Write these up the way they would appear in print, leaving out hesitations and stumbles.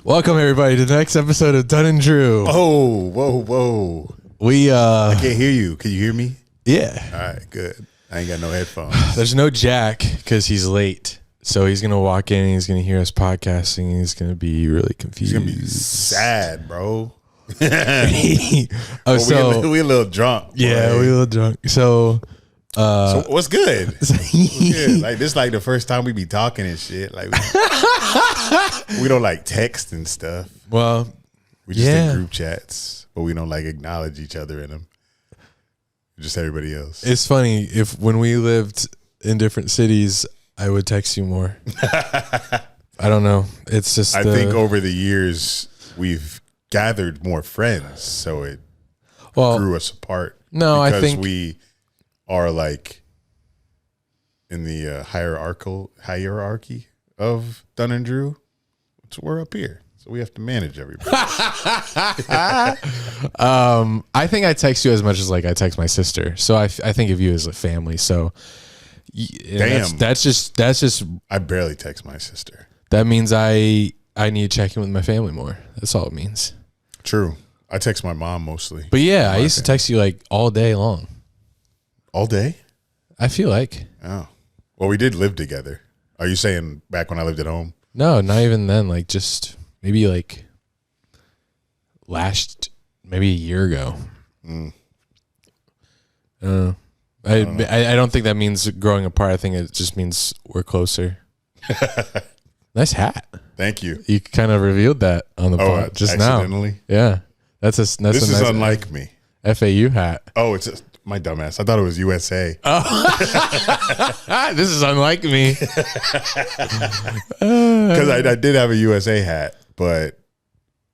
Welcome everybody to the next episode of Dunn and Drew. Oh, whoa. I can't hear you. Can you hear me? Yeah. All right, good. I ain't got no headphones. There's no Jack because he's late. So he's going to walk in and he's going to hear us podcasting and he's going to be really confused. He's going to be sad, bro. We a little drunk. Yeah, boy. we a little drunk. So what's good? Like this like the first time we be talking and shit. Like we don't like text and stuff. Well, we just in group chats, but we don't like acknowledge each other in them. Just everybody else. It's funny if when we lived in different cities, I would text you more. I don't know. It's just I think over the years we've gathered more friends, so it grew us apart. No, because I think we are like in the hierarchy of Dunn and Drew. So we're up here, so we have to manage everybody. I think I text you as much as like I text my sister. So I think of you as a family. So damn, that's just. I barely text my sister. That means I need to check in with my family more. That's all it means. True. I text my mom mostly. But yeah, I used to text you like all day long. All day? I feel like. Oh. Well, we did live together. Are you saying back when I lived at home? No, not even then. Like just maybe like maybe a year ago. I don't think that means growing apart. I think it just means we're closer. Nice hat. Thank you. You kind of revealed that on the pod just accidentally? now. Yeah. This is nice unlike me. FAU hat. Oh, it's my dumbass. I thought it was USA. Oh. This is unlike me. Because I did have a USA hat, but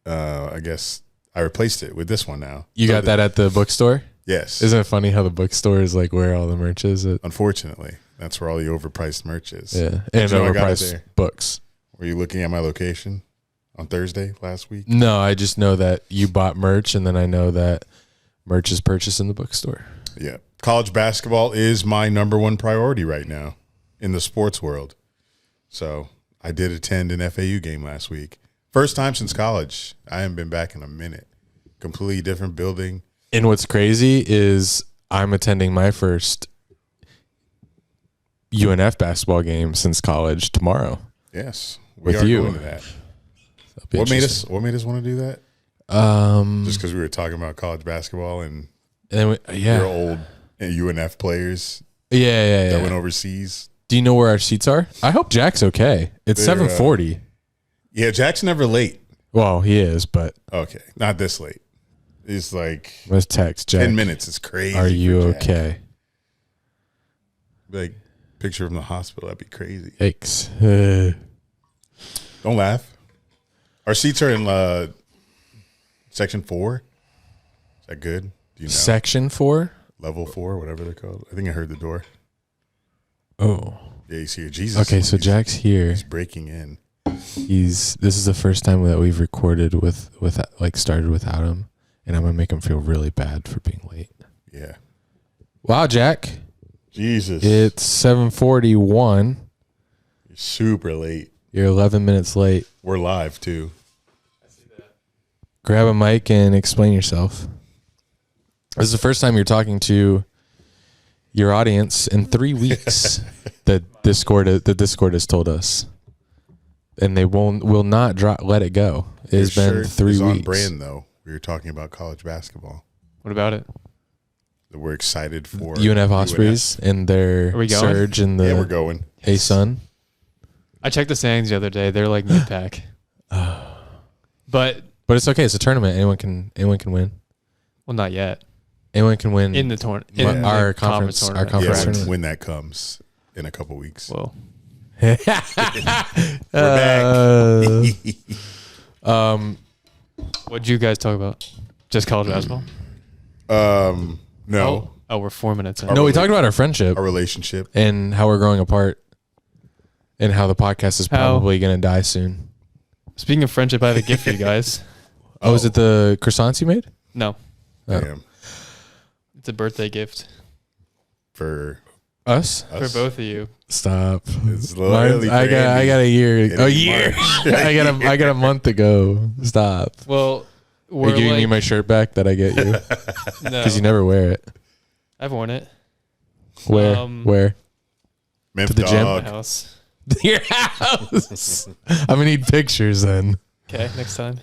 I guess I replaced it with this one now. You got that at the bookstore? Yes. Isn't it funny how the bookstore is like where all the merch is? Unfortunately, that's where all the overpriced merch is. Yeah, and overpriced books. Were you looking at my location on Thursday last week? No, I just know that you bought merch, and then I know that merch is purchased in the bookstore. Yeah. College basketball is my number one priority right now in the sports world. So I did attend an FAU game last week. First time since college. I haven't been back in a minute. Completely different building. And what's crazy is I'm attending my first UNF basketball game since college tomorrow. Yes. We are going to that. What made us want to do that? Just because we were talking about college basketball and your old UNF players that went overseas. Do you know where our seats are? I hope Jack's okay. It's 7:40. Yeah, Jack's never late. Well, he is, but okay, not this late. It's like let's text Jack. 10 minutes is crazy. Are you okay? Like picture from the hospital. That'd be crazy. Yikes. Don't laugh. Our seats are in section 4. Is that good? Do you know? Section 4? Level 4, whatever they're called. I think I heard the door. Oh. Yeah, he's here. Jesus. Okay, so Jack's here. He's breaking in. This is the first time that we've recorded started without him, and I'm gonna make him feel really bad for being late. Yeah. Wow, Jack. Jesus. It's 7:41. You're super late. You're 11 minutes late. We're live too. I see that. Grab a mic and explain yourself. This is the first time you're talking to your audience in 3 weeks. The Discord has told us, and they will not let it go. It's been 3 weeks. On brand though. We were talking about college basketball. What about it? That we're excited for UNF Ospreys and their surge in the. Yeah, we're going. Hey, son. I checked the standings the other day. They're like mid-pack. But it's okay. It's a tournament. Anyone can win. Well, not yet. Anyone can win in the tournament. Our conference tournament. When that comes in a couple weeks. Whoa. We're back. What'd you guys talk about? Just college basketball? No. Oh, we're 4 minutes in. No, we talked about our friendship, our relationship, and how we're growing apart, and how the podcast is probably going to die soon. Speaking of friendship, I have a gift for you guys. Oh, is it the croissants you made? No. Damn. It's a birthday gift. For Us? For both of you. Stop. It's a little early for I got a year. It A ain't year. March. I got a month to go. Stop. Well, Are we're you giving me like, my shirt back that I get you? no, Because you never wear it. I've worn it. Where? Where? Memphis To the gym? My dog. house. Your house. I'm gonna need pictures then. Okay, next time.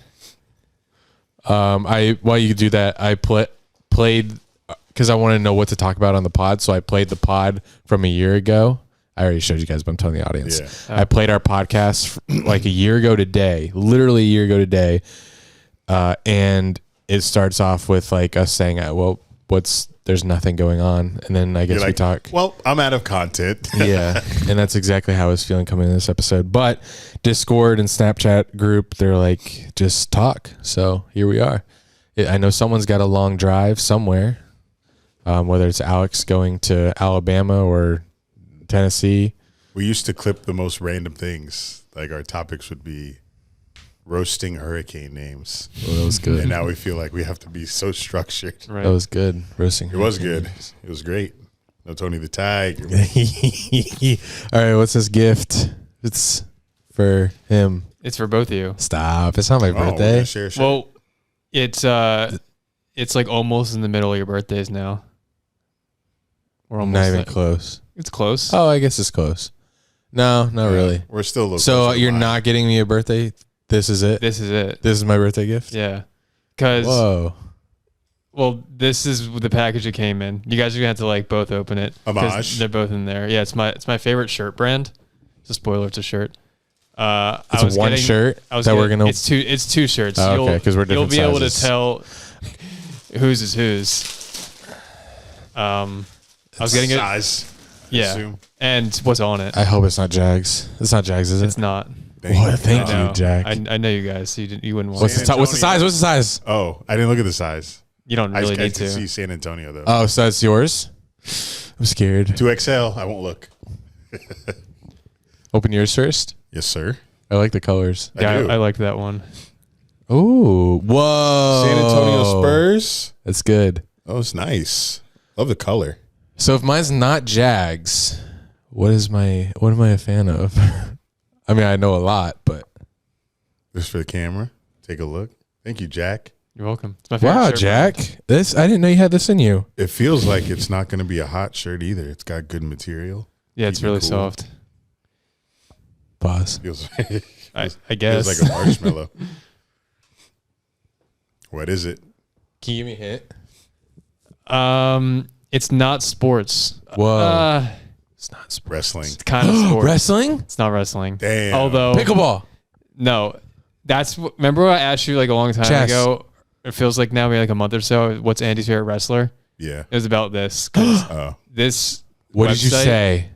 While you do that, I played because I wanted to know what to talk about on the pod. So I played the pod from a year ago. I already showed you guys, but I'm telling the audience. Yeah. I played our podcast like a year ago today, literally a year ago today. And it starts off with like us saying, well, there's nothing going on. And then I guess You're we like, talk. well, I'm out of content. Yeah. And that's exactly how I was feeling coming in this episode. But Discord and Snapchat group, they're like, just talk. So here we are. I know someone's got a long drive somewhere, whether it's Alex going to Alabama or Tennessee. We used to clip the most random things. Like our topics would be roasting hurricane names. Well, that was good. And now we feel like we have to be so structured. Right. That was good. Roasting. It was good. It was great. No Tony the Tiger. All right. What's this gift? It's for him. It's for both of you. Stop. It's not my Oh, we're birthday. gonna share. Well, it's like almost in the middle of your birthdays now. We're almost Not even there. close. It's close. Oh, I guess it's close. No, not really. We're still a little So closer to you're mine. not getting me a birthday? This is it? This is it. This is my birthday gift? Yeah. Because, Whoa. well, this is the package it came in. You guys are gonna have to like both open it. 'cause Homage. They're both in there. Yeah, it's my favorite shirt brand. It's a spoiler. It's a shirt. It's one shirt that we're going to... It's two shirts. Oh, okay, 'cause we're different You'll be able to sizes. tell whose is whose. I was getting it. size. Yeah. assume. And what's on it? I hope it's not Jags. It's not Jags, is it? It's not. What? Thank No. you, Jack. I know you guys. So you wouldn't want. What's it. the size? What's the size? What's the size? Oh, I didn't look at the size. You don't really I need can to. see San Antonio though. Oh, so that's yours? I'm scared. 2XL. I won't look. Open yours first. Yes, sir. I like the colors. Yeah, do. I like that one. Ooh, whoa! San Antonio Spurs. That's good. Oh, it's nice. Love the color. So if mine's not Jags, what am I a fan of? I mean, I know a lot, but Just for the camera. Take a look. Thank you, Jack. You're welcome. It's my favorite wow, shirt Jack, brand. this I didn't know you had this in you. It feels like it's not going to be a hot shirt either. It's got good material. Yeah, it's Keep it really cool. soft. Pause. Feels, I guess. feels like a marshmallow. What is it? Can you give me a hint? It's not sports. Whoa. It's not sports. Wrestling. It's kind of sports. Wrestling? It's not wrestling. Damn. Although Pickleball. no, remember what I asked you like a long time Chess. ago. It feels like now, maybe like a month or so. What's Andy's favorite wrestler? Yeah. It was about this. 'Cause Oh. this What did you website- say?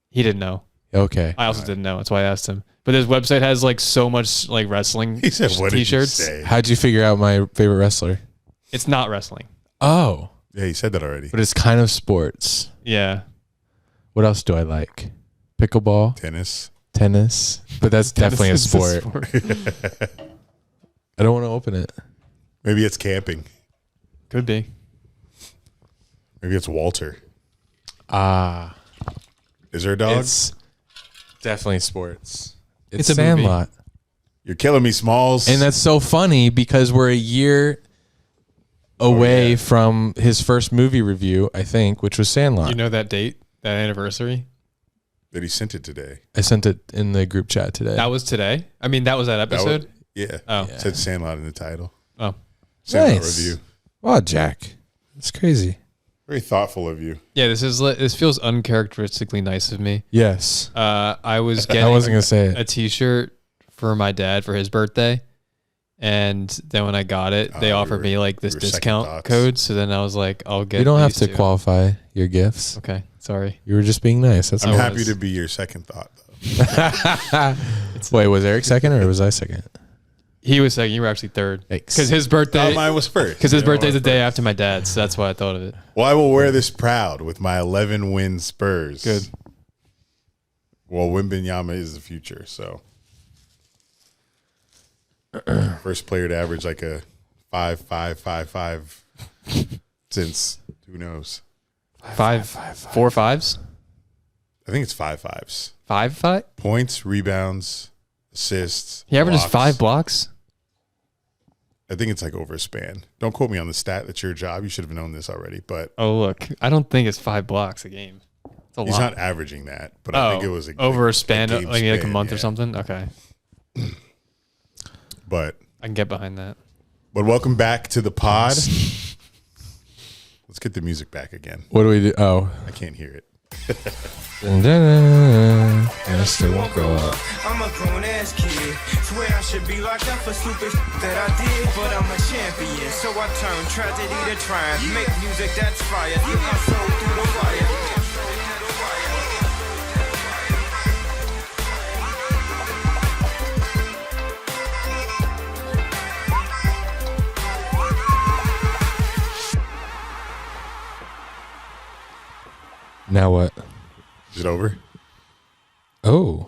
He didn't know. Okay. I also didn't know. That's why I asked him. But this website has like so much like wrestling He said, what did you t-shirts. say? How'd you figure out my favorite wrestler? It's not wrestling. Oh, Yeah, he said that already. but it's kind of sports. Yeah. What else do I like? Pickleball, Tennis. tennis, but that's definitely a Tennis is sport. I don't want to open it. Maybe it's camping. Could be. Maybe it's Walter. Ah, Is there a dog? it's definitely sports. It's, It's a movie. Sandlot. You're killing me, Smalls. And that's so funny because we're a year away yeah. from his first movie review, I think, which was Sandlot. You know that date, that anniversary? that he sent it today. I sent it in the group chat today. That was today. I mean, that was that That episode. was- yeah. Oh. It said Sandlot in the title. Oh, Sandlot Nice. review. Wow, Jack. That's crazy. Very thoughtful of you. yeah. This feels uncharacteristically nice of me. Yes. I was getting I wasn't going to say it. a T-shirt for my dad for his birthday, and then when I got it, they Oh, offered you me like this you were second discount thoughts. code. So then I was like, I'll get. You don't have these to two. qualify your gifts. Okay, sorry. You were just being nice. That's I'm I all. happy was. to be your second thought, though. Wait, was Eric second or was I second? He was second. You were actually third. Yikes. Because his birthday. Mine was first. Because his Yeah, birthday's mine the was day first. after my dad's, so that's why I thought of it. Well, I will wear this proud with my 11-win Spurs. Good. Well, Wimbenyama is the future, so. First player to average like a 5.555 since who knows? 4 5s. I think it's 5 fives. 5? Points, rebounds, assists. He averages blocks. 5 blocks. I think it's like over a span. Don't quote me on the stat. That's your job. You should have known this already. But Oh, look. I don't think it's 5 blocks a game. It's a he's lot. not averaging that. But I think it was over a span, game like a span, month or yeah. something. Okay. But I can get behind that. welcome back to the pod. Let's get the music back again. What do we do? Oh. I can't hear it. I still won't grow up. I'm a grown ass kid. Swear I should be locked up for stupid that I did, but I'm a champion. So I turn tragedy to triumph. Make music that's fire. Get my soul through the fire. Now what? Is it over? Oh.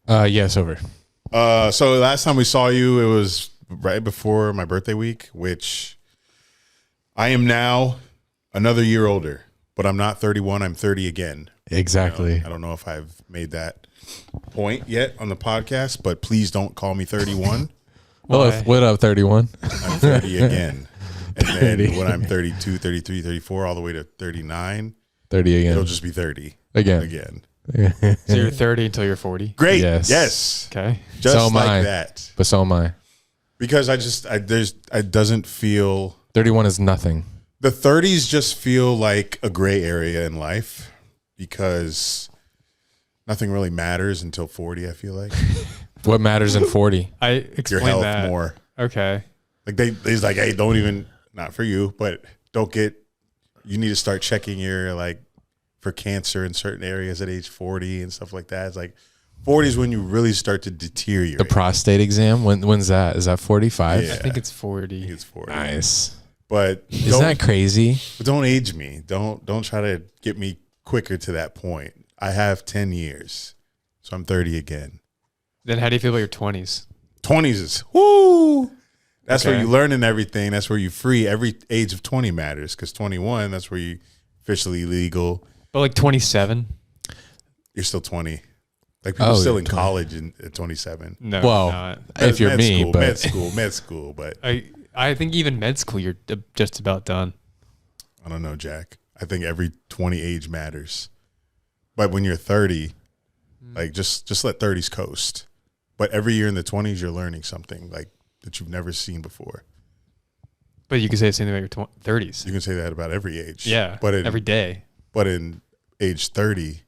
Yes, over. So last time we saw you, it was right before my birthday week, which I am now another year older, but I'm not 31. I'm 30 again. Exactly. I don't know if I've made that point yet on the podcast, but please don't call me 31. Well, Why? what up, 31? I'm 30 again. And then 30. when I'm 32, 33, 34, all the way to 39, 30 again. it'll just be 30 Again. again. So you're 30 until you're 40. Great. Yes. Yes. Okay. Just So am like I. that. But so am I. Because it doesn't feel, 31 is nothing. the 30s just feel like a gray area in life because nothing really matters until 40, I feel like. What matters in 40? I Your explained health that. more. Okay. Like he's like, hey, don't even, not for you, but you need to start checking your for cancer in certain areas at age 40 and stuff like that. It's like 40 is when you really start to deteriorate. The prostate exam? When's that? Is that 45? Yeah. I think it's 40. It's 40. Nice. But Isn't that crazy? don't age me. Don't try to get me quicker to that point. I have 10 years. So I'm 30 again. Then how do you feel about your 20s? 20s is woo. That's where Okay. you learn and everything. That's where you free. Every age of 20 matters because 21, that's where you officially legal. But like 27? You're still 20. Like people Oh, still you're in 20. college at 27. No. Well, not. if you're Med me, school, but med school. But I think even med school, you're just about done. I don't know, Jack. I think every 20 age matters. But when you're 30, like just let 30s coast. But every year in the 20s, you're learning something that you've never seen before. But you can say the same thing about your 30s. You can say that about every age. Yeah. But every day. But in age 30,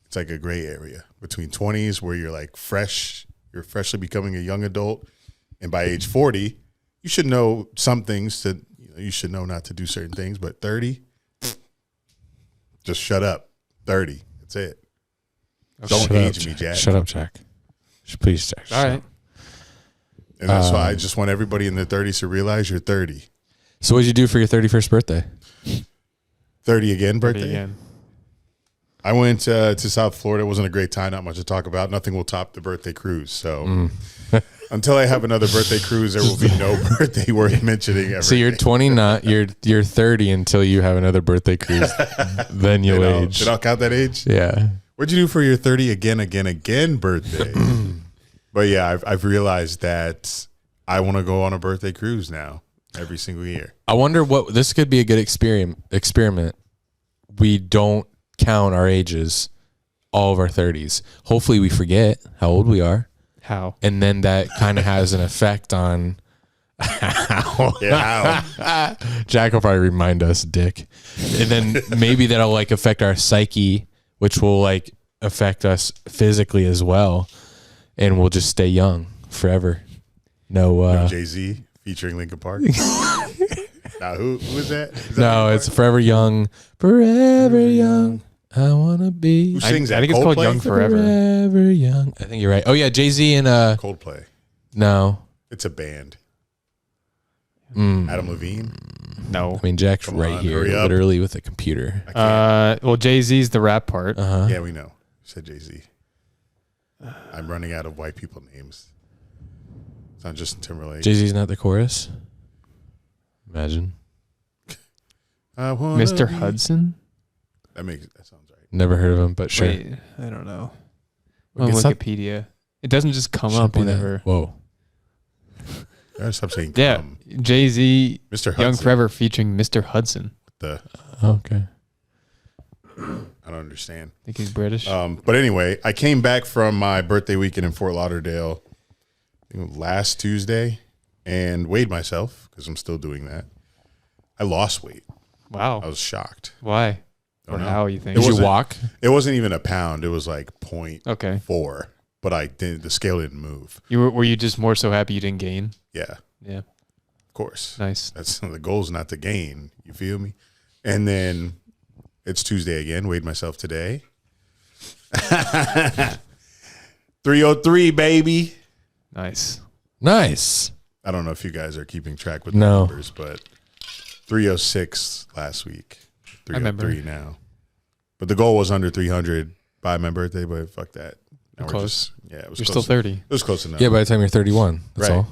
it's like a gray area between 20s where you're like you're freshly becoming a young adult. And by age 40, you should know some things you should know not to do certain things. But 30, just shut up. 30, that's it. Don't Shut age up, me, Jack. Shut up, Jack. Please, Jack. All right. And that's why I just want everybody in their 30s to realize you're 30. So what'd you do for your 31st birthday? 30 again birthday? Again. I went to South Florida. It wasn't a great time, not much to talk about. Nothing will top the birthday cruise. So until I have another birthday cruise, there will be no birthday worth mentioning ever. So you're 29, you're 30 until you have another birthday cruise. Then you'll age. Did I count that age? Yeah. What'd you do for your 30 again birthday? But yeah, I've realized that I want to go on a birthday cruise now every single year. I wonder what this could be a good experiment. We don't count our ages, all of our 30s. Hopefully we forget how old we are. How? And then that kind of has an effect on Yeah. Jack will probably remind us, dick. And then maybe that'll affect our psyche, which will affect us physically as well. And we'll just stay young forever. No, Jay-Z featuring Linkin Park. Now, who is that? Is that no, Linkin it's Forever Young. Forever young. I wanna be. Who sings I that? think it's called Coldplay? Young Forever. Forever young. I think you're right. Oh yeah, Jay-Z and Coldplay. no. It's a band. Mm. Adam Levine. No. I mean Jack's Come right on, here, hurry up. literally with a computer. I can't. Well, Jay-Z's the rap part. Yeah, we know. You said Jay-Z. I'm running out of white people names. It's not Justin Timberlake. Jay-Z's not the chorus. Imagine. I wanna Mr. be- Hudson? That sounds right. Never heard of him, but sure. Wait, I don't know. On It's not- Wikipedia, it doesn't just come Should up be that. whenever. Whoa. Gotta stop saying Yeah, cum. Jay-Z, Mr. Young Hudson. Forever featuring Mr. Hudson. Okay. I don't understand. I think he's British. But anyway, I came back from my birthday weekend in Fort Lauderdale last Tuesday and weighed myself because I'm still doing that. I lost weight. Wow. I was shocked. Why? Don't Or know. how you think? Did you wasn't- walk? It wasn't even a pound. It was like 0.4. Okay. But the scale didn't move. Were you just more so happy you didn't gain? Yeah, Yeah. of course. Nice. That's the goal, is not to gain. You feel me? And then it's Tuesday again. Weighed myself today. 303, baby. Nice. Nice. I don't know if you guys are keeping track with No. the numbers, but 306 last week. I remember. 303 now. But the goal was under 300 by my birthday, but fuck that. Now You're close. It was You're close. still 30. It was close enough. Yeah, by the time you're 31, that's Right. all.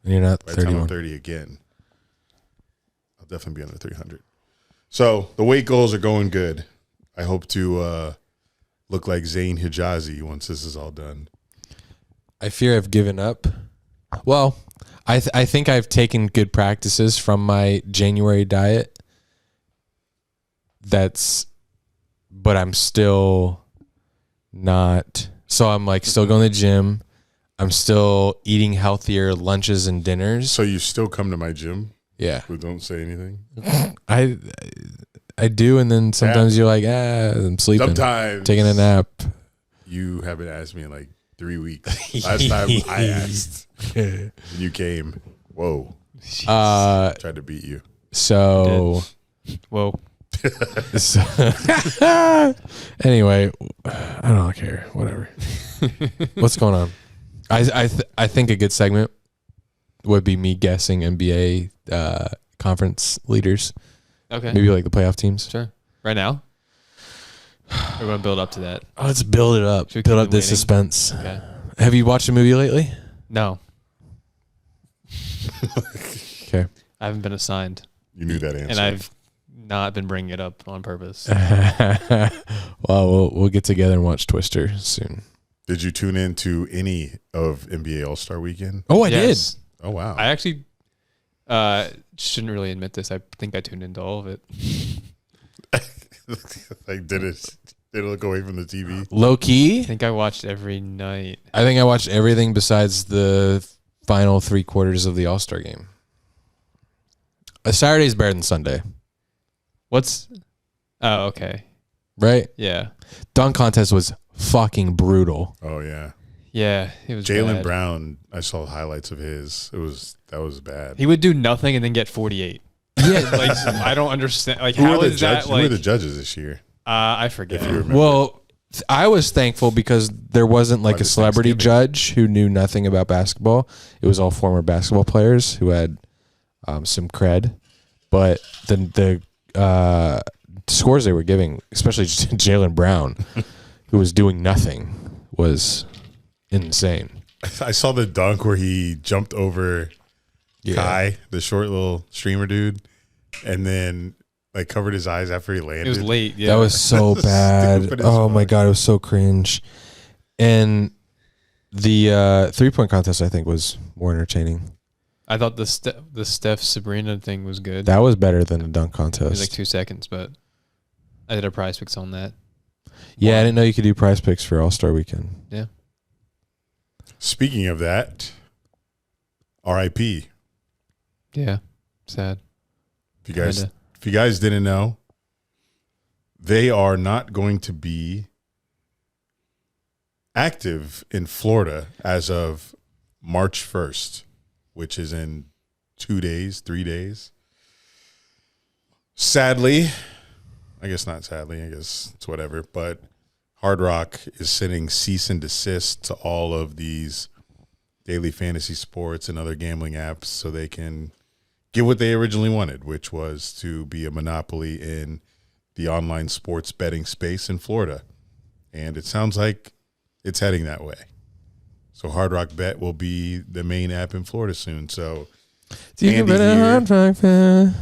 And you're not By the time 31. I'm 30 again, I'll definitely be under 300. So the weight goals are going good. I hope to look like Zayn Hijazi once this is all done. I fear I've given up. Well, I think I've taken good practices from my January diet. But I'm still not. So I'm like still going to the gym. I'm still eating healthier lunches and dinners. So you still come to my gym, Yeah, but don't say anything? I do, and then sometimes you're like, I'm sleeping, Sometimes. taking a nap. You haven't asked me in like 3 weeks. Last time I asked, you came. Whoa. Tried to beat you. So Whoa. anyway, I don't care. Whatever. What's going on? I think a good segment would be me guessing NBA conference leaders. Okay. Maybe like the playoff teams. Sure. Right now? We're going to build up to that. Oh, let's build it up. Should we Build keep up the them waiting? suspense. Okay. Have you watched a movie lately? No. Okay. I haven't been assigned. You knew that answer. And I've not been bringing it up on purpose. Well, we'll get together and watch Twister soon. Did you tune in to any of NBA All-Star Weekend? Oh, I Yes. Oh, wow. I actually shouldn't really admit this. I think I tuned into all of it. Like, did it look away from the TV? did. Low I key, think I watched every night. I think I watched everything besides the final 3 quarters of the All-Star game. Saturday's better than Sunday, Oh, okay. right? Yeah. Dunk contest was fucking brutal. Oh, yeah. Yeah. It was Jalen bad. Brown, I saw highlights of his. That was bad. He would do nothing and then get 48. Yeah. Like, I don't understand. Like, Who how were the is that? Who were Like, the judges this year? I forget. If you remember. Well, I was thankful because there wasn't like Why a does celebrity Thanksgiving? judge who knew nothing about basketball. It was all former basketball players who had some cred. But the scores they were giving, especially Jalen Brown, who was doing nothing, was insane. I saw the dunk where he jumped over Kai, the short little streamer dude, and then like covered his eyes after he landed. It was late. Yeah. That was so bad. Stupid as Oh my fuck. God, it was so cringe. And the 3-point contest, I think, was more entertaining. I thought the Steph Sabrina thing was good. That was better than the dunk It was like contest. 2 seconds, but I did a prize picks on that. Yeah, I didn't know you could do prize picks for All-Star Weekend. Yeah. Speaking of that, R.I.P. Yeah. Sad. If you guys, Kinda. if you guys didn't know, they are not going to be active in Florida as of March 1st, which is in 2 days, 3 days. Sadly, I guess not sadly, I guess it's whatever, but Hard Rock is sending cease and desist to all of these daily fantasy sports and other gambling apps so they can get what they originally wanted, which was to be a monopoly in the online sports betting space in Florida. And it sounds like it's heading that way. So Hard Rock Bet will be the main app in Florida soon. So You can Andy bet a here. Hard Rock fan.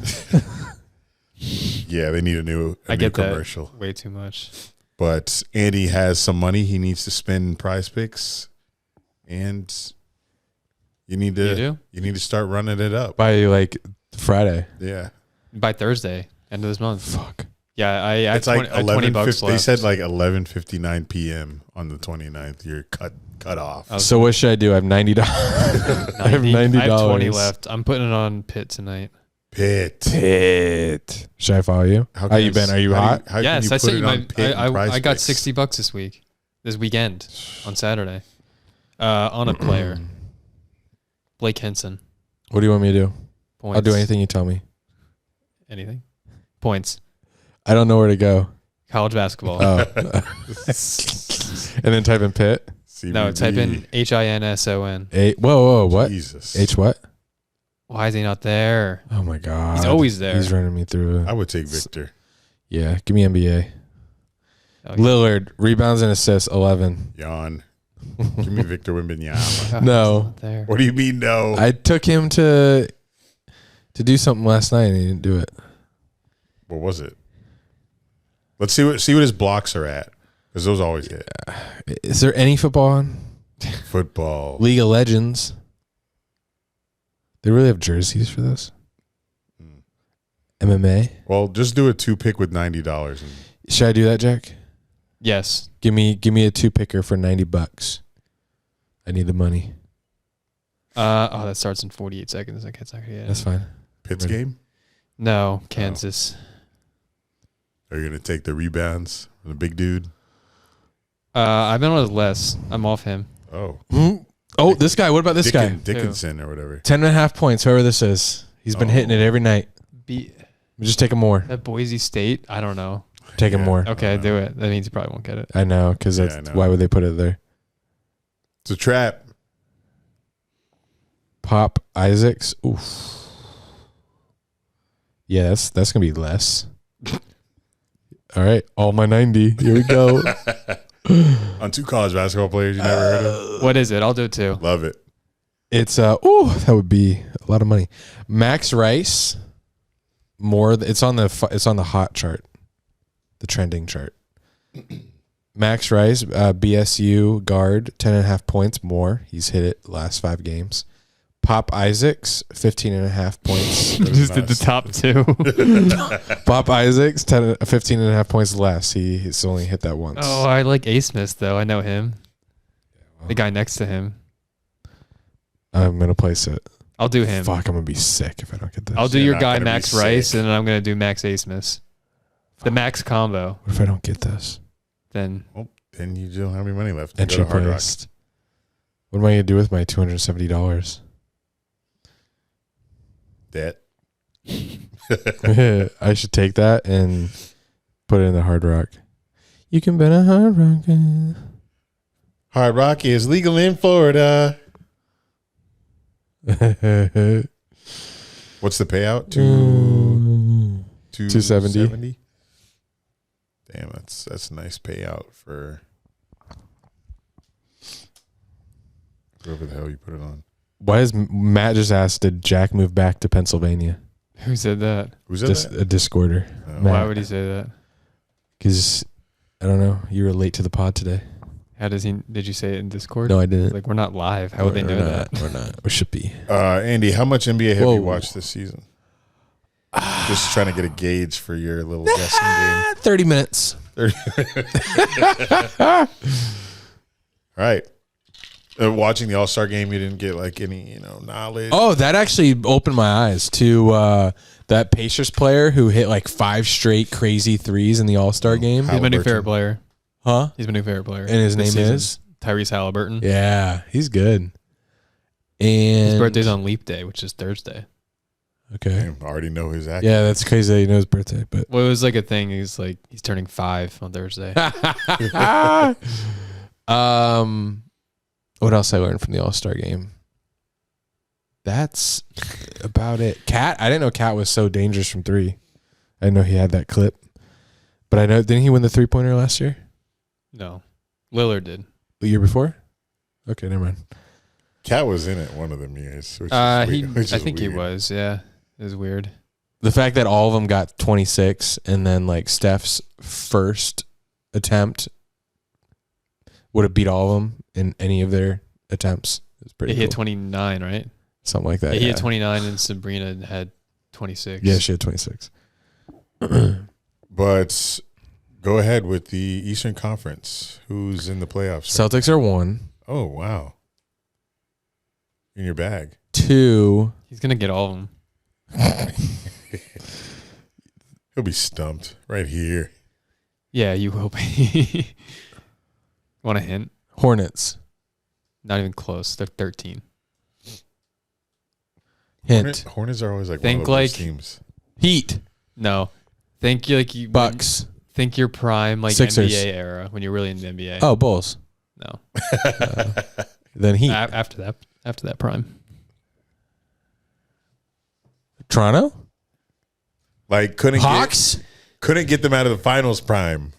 Yeah, they need a new commercial. That way too much. But Andy has some money he needs to spend in Prize Picks, and you need to start running it up by like Friday. Yeah, by Thursday, end of this month. Fuck. Yeah, it's like $20 left. They said like 11:59 p.m. on the 29th. You're cut off. So what should I do? I have $90. I have $90. I have 20 left. I'm putting it on Pitt tonight. Pitt. Should I follow you? How you been? Are you hot? Yes, I sent you I got $60 this weekend on Saturday on a player, Blake Henson. What do you want me to do? Points. I'll do anything you tell me. Anything? Points. I don't know where to go. College basketball. Oh. And then type in Pitt. CBD. No, type in HINSON. Whoa, what? Jesus. H what? Why is he not there? Oh my God. He's always there. He's running me through. I would take Victor. Yeah, give me NBA. Okay. Lillard, rebounds and assists, 11. Yawn. Give me Victor Wembanyama. No. What do you mean no? I took him to do something last night and he didn't do it. What was it? Let's see what his blocks are at, because those always hit. Is there any football on? Football. League of Legends. They really have jerseys for this? MMA? Well, just do a 2-pick with $90. Should I do that, Jack? Yes. Give me a 2-picker for $90. I need the money. That starts in 48 seconds. I guess That's fine. Pitt's game? No, Kansas. Are you going to take the rebounds from the big dude? I've been with Les. I'm off him. Oh. Oh, this guy. What about this guy? Dickinson or whatever. 10.5 points, whoever this is. He's been hitting it every night. Just take him more. At Boise State? I don't know. Take him more. Okay, do it. That means you probably won't get it. I know, because why would they put it there? It's a trap. Pop Isaacs. Oof. Yeah, that's going to be less. All right. All my 90. Here we go. On 2 college basketball players you never heard of. What is it? I'll do it too. Love it. It's that would be a lot of money. Max Rice. It's on the hot chart. The trending chart. Max Rice, BSU guard, 10.5 points more. He's hit it last 5 games. Pop Isaacs, 15.5 points. Just did the top 2. Pop Isaacs, 15.5 points less. He's only hit that once. Oh, I like A. Smith, though. I know him. The guy next to him. I'm going to place it. I'll do him. Fuck, I'm going to be sick if I don't get this. I'll do your guy, Max Rice, and then I'm going to do Max A. Smith. The Max combo. What if I don't get this? Then you don't have any money left. Entry placed. What am I going to do with my $270? Debt. I should take that and put it in the Hard Rock. You can bet on Hard Rock. Hard Rock is legal in Florida. What's the payout? 270. Damn, that's a nice payout for whoever the hell you put it on. Why is Matt just asked, did Jack move back to Pennsylvania? who said that? Who said that? A Discorder. Why would he say that? Because, I don't know, you were late to the pod today. How does he? Did you say it in Discord? No, I didn't. Like, we're not live. How would they know that? We're not. We should be. Andy, how much NBA have you watched this season? Just trying to get a gauge for your little guessing game. 30 minutes. All right. Watching the All-Star game, you didn't get like any, knowledge. Oh, that actually opened my eyes to that Pacers player who hit like 5 straight crazy threes in the All-Star game. He's my new favorite player. Huh? He's my new favorite player. And his name is? Tyrese Halliburton. Yeah, he's good. And his birthday's on Leap Day, which is Thursday. Okay. I already know his accolades. Yeah, that's crazy that you know his birthday. But well, it was like a thing. He's turning 5 on Thursday. What else I learned from the All-Star game? That's about it. Cat, I didn't know Cat was so dangerous from 3. I didn't know he had that clip. But I know, didn't he win the 3-pointer last year? No. Lillard did. The year before? Okay, never mind. Cat was in it one of them years. I think he was, yeah. It was weird. The fact that all of them got 26 and then like Steph's first attempt would have beat all of them in any of their attempts. It's pretty He cool. hit 29, right? Something like that. He hit 29 and Sabrina had 26. Yeah, she had 26. But go ahead with the Eastern Conference. Who's in the playoffs? Celtics are 1. Oh, wow. In your bag. 2. He's going to get all of them. He'll be stumped right here. Yeah, you will be. Want a hint? Hornets. Not even close. They're 13. Hint. Hornets are always like Think one of the worst like- teams. Heat. No. Think you Bucks. Think your prime like Sixers. NBA era when you're really in the NBA. Oh, Bulls. No. Then Heat. After that prime. Toronto. Like Hawks. couldn't get them out of the finals prime.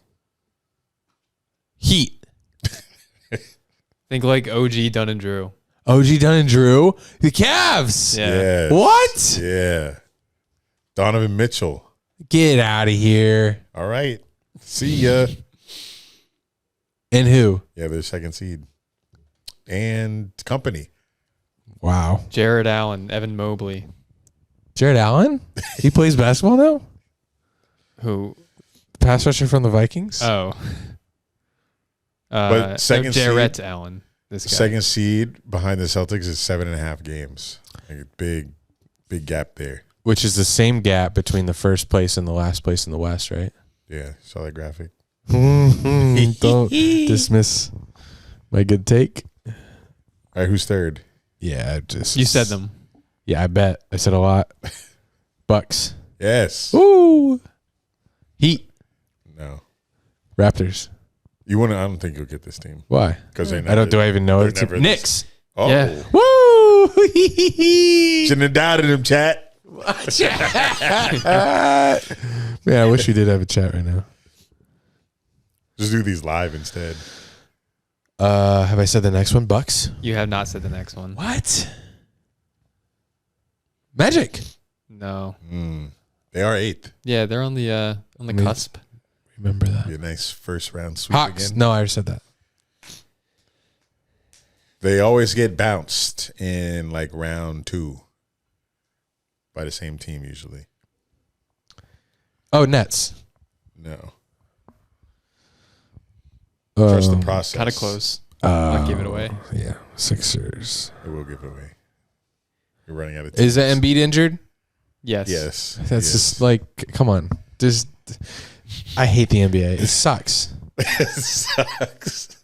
Heat. Think like OG Dunn and Drew. OG Dunn and Drew. The Cavs. Yeah. Yes. What? Yeah. Donovan Mitchell. Get out of here. All right. See ya. And who? Yeah, they're second seed. And company. Wow. Jared Allen, Evan Mobley. Jared Allen? He plays basketball now? Who? Pass rusher from the Vikings? Oh. But second Jarrett seed- Allen. This guy. Second seed behind the Celtics is 7.5 games. Like a big gap there. Which is the same gap between the first place and the last place in the West, right? Yeah, saw that graphic. Don't dismiss my good take. All right, who's third? Yeah, just You said them. Yeah, I bet. I said a lot. Bucks. Yes. Woo! Heat. No. Raptors. I don't think you'll get this team. Why? Because they Do I even know they're it's never Knicks? Oh. Yeah. Woo! Shouldn't have doubted him, chat. Man, I wish we did have a chat right now. Just do these live instead. Have I said the next one? Bucks? You have not said the next one. What? Magic. No. They are 8th. Yeah, they're on the cusp. Remember that. Be a nice first round sweep Hawks. again. No, I already said that. They always get bounced in like round 2 by the same team usually. Oh, Nets. No. Trust the process. Kind of close. I'll give it away. Yeah, Sixers. It will give it away. You're running out of Is teams. that Embiid injured? Yes. Yes. That's Yes. just like, come on. Just, I hate the NBA. It sucks. It sucks.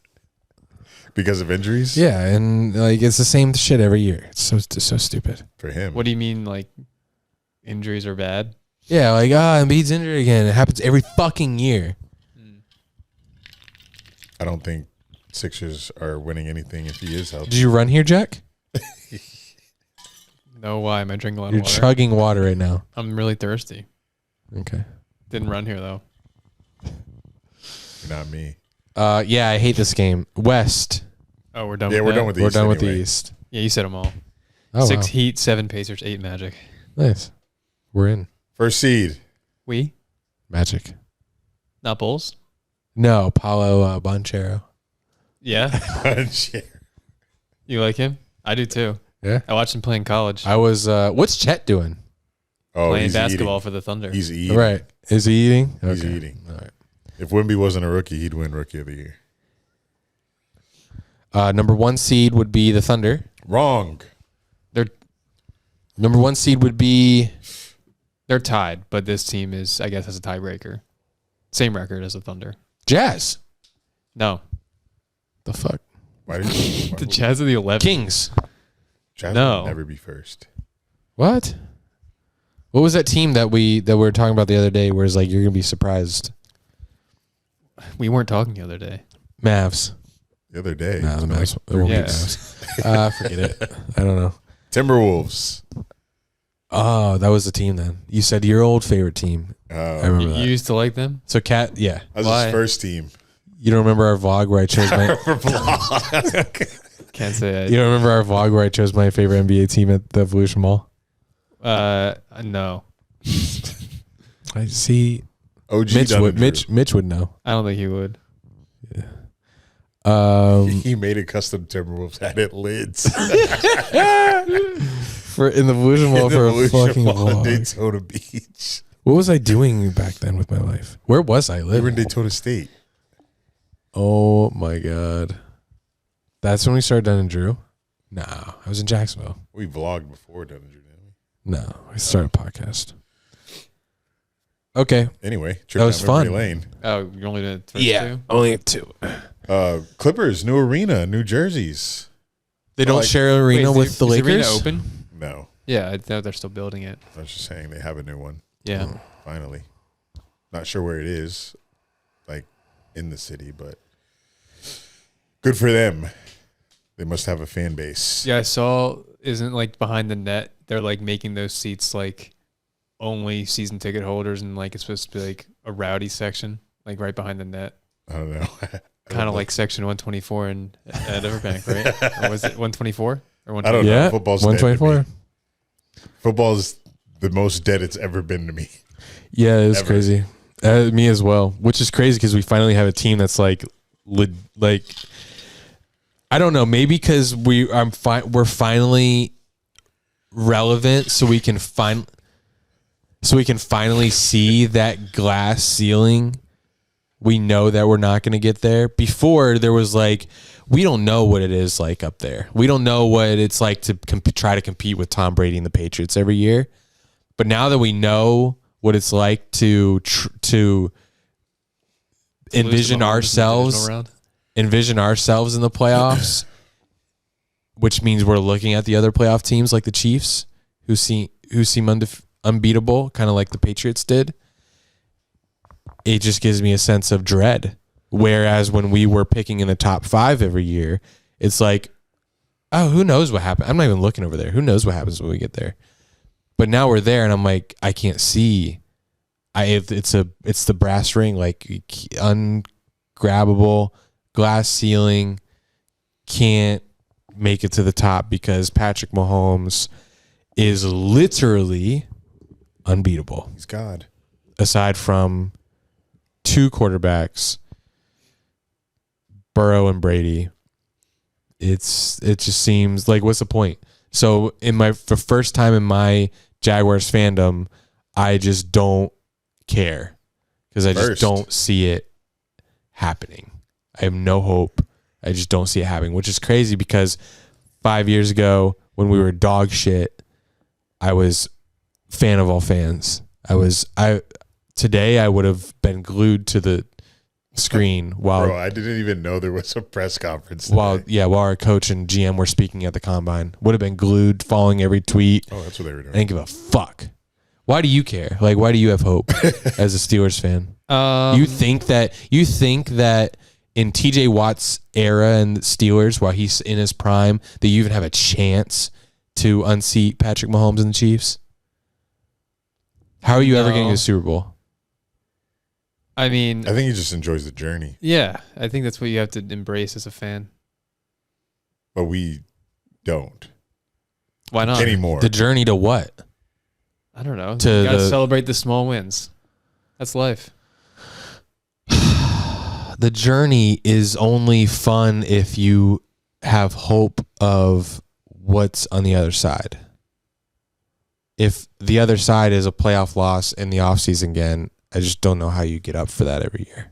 Because of injuries? Yeah, and like it's the same shit every year. It's so stupid. For him. What do you mean, like, injuries are bad? Yeah, like Embiid's injured again. It happens every fucking year. I don't think Sixers are winning anything if he is healthy. Did you run here, Jack? No, why? Am I drinking a lot You're of water? chugging water right now. I'm really thirsty. Okay. Didn't run here, though. Not me. Yeah, I hate this game. West. Oh, we're done Yeah, with we're that? done with the We're East done with the anyway. East. Yeah, you said them all. Oh, 6 wow. Heat, 7 Pacers, 8 Magic. Nice. We're in. First seed. We? Magic. Not Bulls? No, Paulo Banchero. Yeah. You like him? I do, too. Yeah. I watched him play in college. I was, what's Chet doing? Oh, playing he's basketball eating. for the Thunder. He's eating. Right. Is he eating? He's Okay. eating. All right. If Wemby wasn't a rookie, he'd win Rookie of the Year. Number 1 seed would be the Thunder. Wrong. Number 1 seed would be They're tied, but this team is, I guess, has a tiebreaker. Same record as the Thunder. Jazz. No. The fuck? Why did you? The Jazz are the 11th. Kings. Jazz No. would never be first. What? What was that team that we were talking about the other day where it's like you're gonna be surprised? We weren't talking the other day. Mavs. The other day. No, the Mavs. Like It won't be Yeah. Mavs. Forget it. I don't know. Timberwolves. Oh, that was the team then. You said your old favorite team. I remember You that. used to like them? So Cat, yeah. That was Why? his first team. You don't remember our vlog where I chose my Can't say You don't remember our vlog where I chose my favorite NBA team at the Evolution Mall? No. I see. OG Mitch would know. I don't think he would. He made a custom Timberwolves hat at Lids for in the Volusia Mall for a fucking vlog. Daytona Beach. What was I doing back then with my life? Where was I living? We were in Daytona State. Oh my god, that's when we started Dunn and Drew. No, I was in Jacksonville. We vlogged before Dunn and Drew, didn't we? No, I started a podcast. Okay. Anyway, that was fun. Lane. Oh, you only did two? Only 2. Clippers, new arena, new jerseys. They don't share an arena with the Lakers? Is the arena open? No. Yeah, I know they're still building it. I was just saying they have a new one. Yeah. Finally. Not sure where it is, like in the city, but good for them. They must have a fan base. Yeah, I saw, isn't like behind the net, they're like making those seats like only season ticket holders, and like it's supposed to be like a rowdy section, like right behind the net. I don't know. Kind of like section 124 in at Everbank, right? Or was it 124 or 124? I don't know. Football's 124. Football's the most dead it's ever been to me. Yeah, it's crazy. Me as well, which is crazy because we finally have a team that's like I don't know, maybe because we're finally relevant, so we can finally see that glass ceiling. We know that we're not going to get there. Before, there was like, we don't know what it is like up there. We don't know what it's like to try to compete with Tom Brady and the Patriots every year. But now that we know what it's like to envision ourselves in the playoffs, which means we're looking at the other playoff teams like the Chiefs, who seem unbeatable, kind of like the Patriots did. It just gives me a sense of dread. Whereas when we were picking in the top 5 every year, it's like, oh, who knows what happens? I'm not even looking over there. Who knows what happens when we get there? But now we're there, and I'm like, I can't see. It's the brass ring, like ungrabbable glass ceiling. Can't make it to the top because Patrick Mahomes is literally unbeatable. He's God. Aside from 2 quarterbacks, Burrow and Brady, it just seems like, what's the point? So the first time in my Jaguars fandom, I just don't care because I just don't see it happening. I have no hope. I just don't see it happening, which is crazy because 5 years ago when we were dog shit, I was fan of all fans. Today I would have been glued to the screen while Bro, I didn't even know there was a press conference today. While our coach and GM were speaking at the combine. Would have been glued, following every tweet. Oh, that's what they were doing. I didn't give a fuck. Why do you care? Like, why do you have hope as a Steelers fan? You think that in TJ Watt's era and the Steelers, while he's in his prime, that you even have a chance to unseat Patrick Mahomes and the Chiefs? How are you ever getting to the Super Bowl? I mean, I think he just enjoys the journey. Yeah, I think that's what you have to embrace as a fan. But we don't. Why not? Anymore. The journey to what? I don't know. You got to celebrate the small wins. That's life. The journey is only fun if you have hope of what's on the other side. If the other side is a playoff loss in the offseason again, I just don't know how you get up for that every year.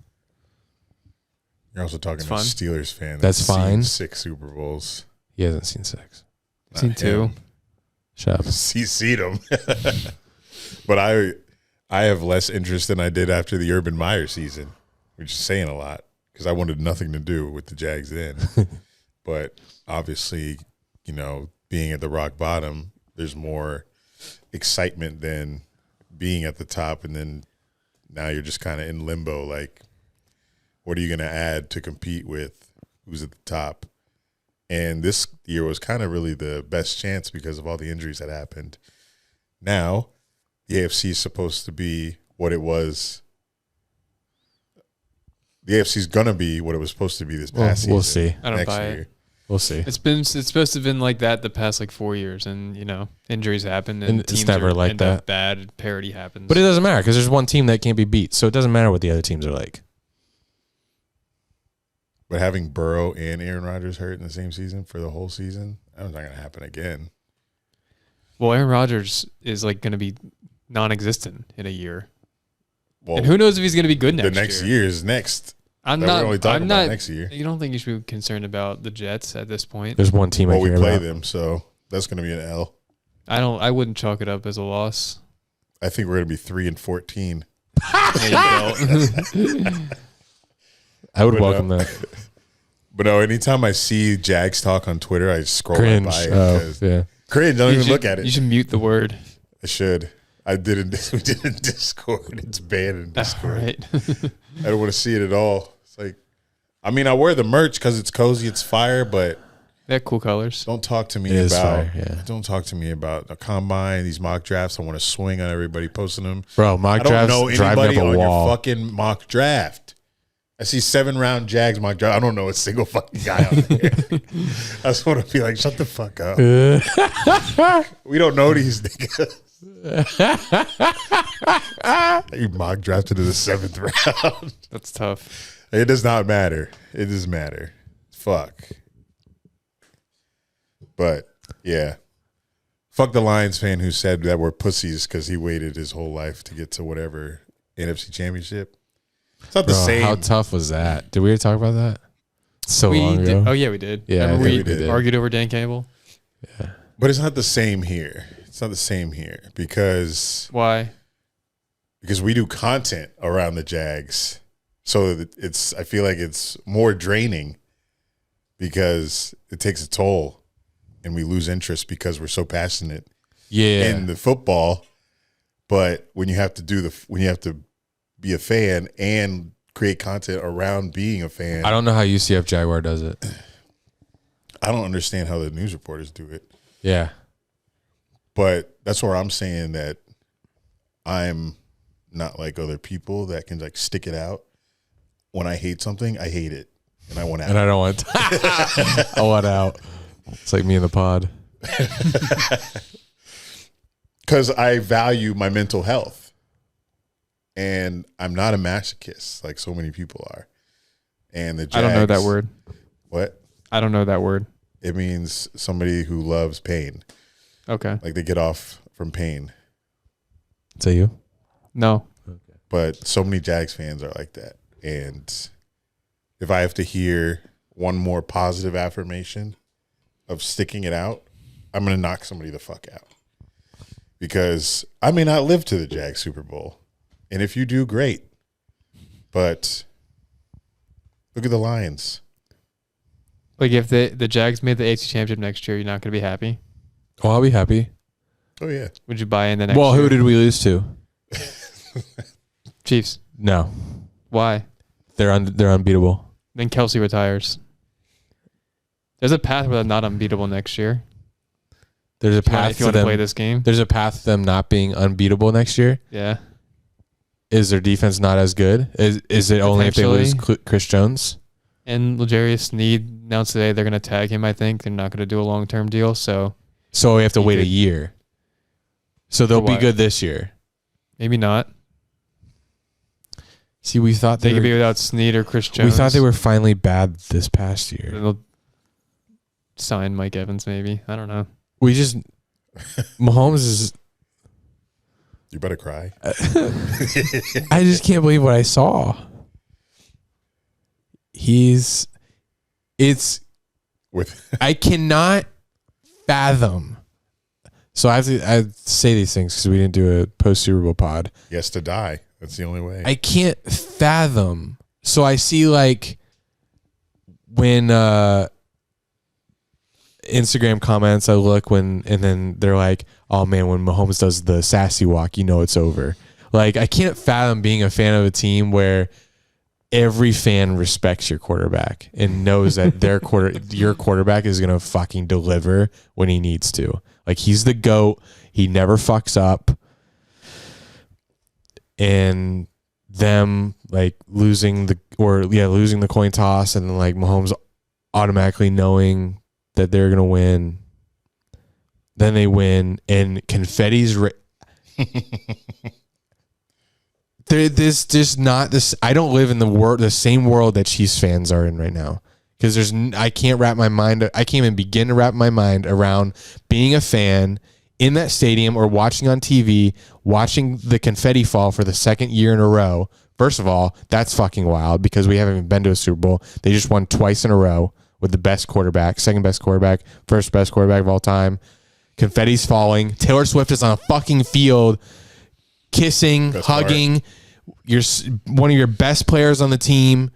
You're also talking to a Steelers fan. That's fine. 6 Super Bowls. He hasn't seen 6. He's seen 2. Shut up. He's seen them. But I have less interest than I did after the Urban Meyer season, which is saying a lot because I wanted nothing to do with the Jags then. But obviously, being at the rock bottom, there's more excitement than being at the top, and then now you're just kind of in limbo. Like, what are you going to add to compete with who's at the top? And this year was kind of really the best chance because of all the injuries that happened. Now, the AFC is supposed to be what it was. The AFC is going to be what it was supposed to be this past season. We'll see. I don't buy it. We'll see. It's supposed to have been like that the past like 4 years, and injuries happen, and it's teams never like end up that. bad. Parity happens, But it doesn't matter because there's one team that can't be beat, so it doesn't matter what the other teams are like. But having Burrow and Aaron Rodgers hurt in the same season for the whole season, that's not going to happen again. Well, Aaron Rodgers is like going to be non-existent in a year, Well, and who knows if he's going to be good next year. the next year is next. I'm We're not. only talking I'm about not. next year. You don't think you should be concerned about the Jets at this point? There's one team I Well, we care play about. them, so that's going to be an L. I wouldn't chalk it up as a loss. I think we're going to be 3-14. Yeah, you don't. I would But, welcome that. But no, anytime I see Jags talk on Twitter, I scroll right Cringe. by it. Oh, because yeah. Cringe, don't You even should- look at You it. should mute the word. I should. We did in Discord. It's banned in All Discord. right. I don't want to see it at all. It's like, I mean, I wear the merch because it's cozy, it's fire, but They have cool colors. don't talk to me It is about. fire, yeah. Don't talk to me about the combine, these mock drafts. I want to swing on everybody posting them. Bro, mock I don't drafts know drive me anybody up a on wall. your fucking mock draft. I see 7-round Jags mock draft. I don't know a single fucking guy on there. I just want to be like, shut the fuck up. We don't know these niggas. You mock drafted in the 7th round. That's tough. It does not matter. It does matter. Fuck. But yeah. Fuck the Lions fan who said that we're pussies because he waited his whole life to get to whatever NFC championship. It's not the Bro, same. how tough was that? Did we ever talk about that? So long ago. Oh yeah, we did. Yeah, Remember I we, think we did. argued over Dan Campbell. But it's not the same here. It's not the same here because Why? we do content around the Jags. So it's I feel like it's more draining because it takes a toll and we lose interest because we're so passionate Yeah. in the football. But when you have to be a fan and create content around being a fan, I don't know how UCF Jaguar does it. I don't understand how the news reporters do it. Yeah. But that's where I'm saying that I'm not like other people that can like stick it out. When I hate something, I hate it, and I want out. And I don't want I want out. It's like me in the pod. Because I value my mental health, and I'm not a masochist like so many people are. And the Jags, I don't know that word. What? I don't know that word. It means somebody who loves pain, Okay. like they get off from pain. Is that you? No. But so many Jags fans are like that. And if I have to hear one more positive affirmation of sticking it out, I'm going to knock somebody the fuck out. Because I may not live to the Jags Super Bowl. And if you do, great. But look at the Lions. Like if the Jags made the AFC Championship next year, you're not going to be happy. Oh, I'll be happy. Oh, yeah. Would you buy in the next Well, year? who did we lose to? Chiefs. No. Why? They're unbeatable. Then Kelsey retires. There's a path where they're not unbeatable next year. There's a path If you to want to them. play this game. There's a path to them not being unbeatable next year. Yeah. Is their defense not as good? Is it only if they lose Chris Jones? And L'Jarius Sneed announced today they're going to tag him, I think. They're not going to do a long-term deal. So So we have to He wait a could- year. So they'll For be what? good this year. maybe not. See, we thought They they could be were, without Sneed or Chris Jones. we thought they were finally bad this past year. Then they'll sign Mike Evans, maybe. I don't know. We just Mahomes is. You better cry. I just can't believe what I saw. It's. With I cannot fathom. So I say these things because we didn't do a post Super Bowl pod. he has to die. That's the only way. I can't fathom. So I see like when Instagram comments, I look and then they're like, "Oh man, when Mahomes does the sassy walk, you know it's over." Like I can't fathom being a fan of a team where every fan respects your quarterback and knows that your quarterback is gonna fucking deliver when he needs to. Like he's the GOAT. He never fucks up. And them like losing the coin toss and then like Mahomes automatically knowing that they're going to win. Then they win, and confetti's. There's just not this. I don't live in the same world that Chiefs fans are in right now, because I can't even begin to wrap my mind around being a fan in that stadium or watching on TV, watching the confetti fall for the second year in a row. First of all, that's fucking wild, because we haven't even been to a Super Bowl. They just won twice in a row with the best quarterback, second best quarterback, first best quarterback of all time. Confetti's falling. Taylor Swift is on a fucking field, kissing, Best hugging. You're one of your best players on the team.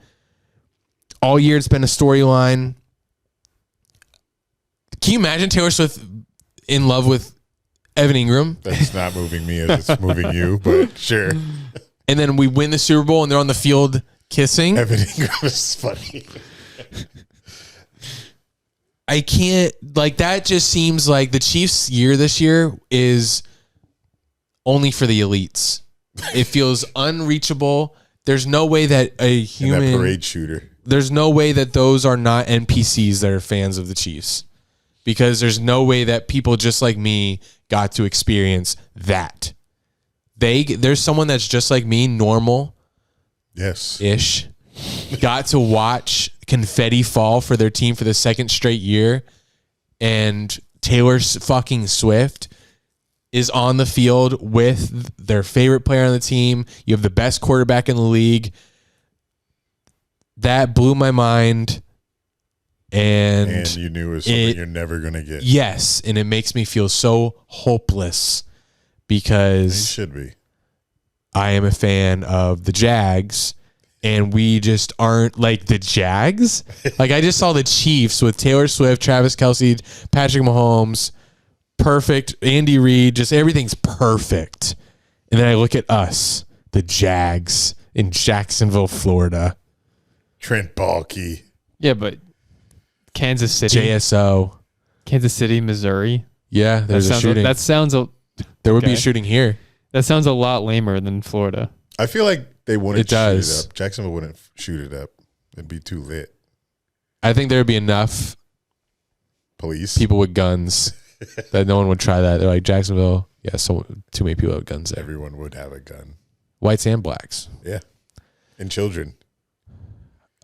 All year it's been a storyline. Can you imagine Taylor Swift in love with Evan Ingram? That's not moving me as it's moving you, but sure. And then we win the Super Bowl and they're on the field kissing. Evan Ingram is funny. I can't, like, that just seems like the Chiefs' year this year is only for the elites. It feels unreachable. There's no way that a human... And that parade shooter. There's no way that those are not NPCs that are fans of the Chiefs. Because there's no way that people just like me got to experience that. There's someone that's just like me, normal. Yes. Got to watch confetti fall for their team for the second straight year, and Taylor fucking Swift is on the field with their favorite player on the team. You have the best quarterback in the league. That blew my mind, and you knew it was something you're never going to get. Yes, and it makes me feel so hopeless, because it should be. I am a fan of the Jags, and we just aren't like the Jags. Like, I just saw the Chiefs with Taylor Swift, Travis Kelce, Patrick Mahomes, perfect, Andy Reid, just everything's perfect. And then I look at us, the Jags in Jacksonville, Florida. Trent Baalke. Yeah, but Kansas City. JSO. Kansas City, Missouri. Yeah, there's a shooting. There would be a shooting here. That sounds a lot lamer than Florida. I feel like they wouldn't shoot it up. Jacksonville wouldn't shoot it up. It'd be too lit. I think there would be enough police people with guns that no one would try that. They're like, Jacksonville, yeah, so too many people have guns there. Everyone would have a gun. Whites and blacks. Yeah. And children.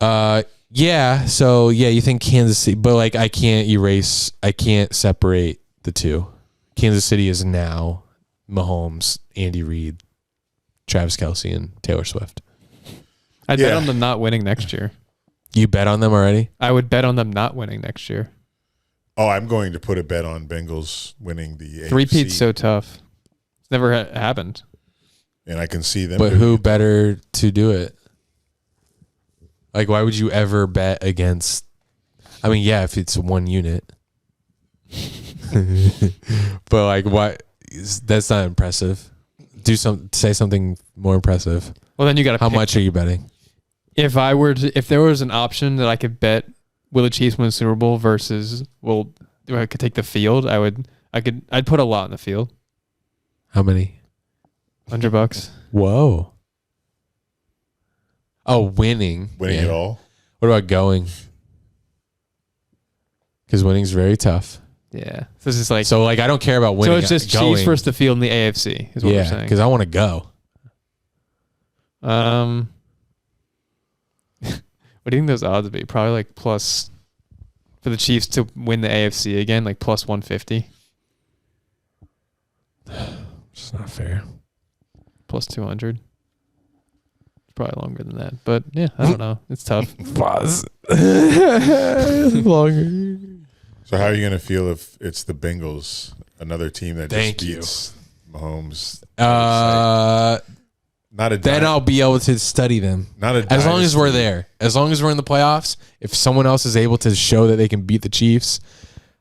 Yeah. So yeah, you think Kansas City, but like I can't separate the two. Kansas City is now Mahomes, Andy Reid, Travis Kelce, and Taylor Swift. I'd bet on them not winning next year. You bet on them already? I would bet on them not winning next year. Oh, I'm going to put a bet on Bengals winning the AFC. Three-peat's so tough. It's never happened. And I can see them. But who better to do it? Like, why would you ever bet against? I mean, yeah, if it's one unit. But like, what? That's not impressive. Say something more impressive. Well, then you got to. How much are you betting? If there was an option that I could bet, will the Chiefs win the Super Bowl versus I could take the field, I'd put a lot in the field. How many? $100. Whoa. Oh, winning it all. What about going? Because winning's very tough. Yeah. So it's just like, I don't care about winning. So it's just going. Chiefs versus the field in the AFC is what we're saying. Because I want to go. What do you think those odds would be? Probably like plus for the Chiefs to win the AFC again, like plus 150. It's not fair. Plus 200. It's probably longer than that, but yeah, I don't know. It's tough. Longer. So how are you going to feel if it's the Bengals, another team that Thank just beats Mahomes? Then I'll be able to study them. As long as we're there. As long as we're in the playoffs, if someone else is able to show that they can beat the Chiefs,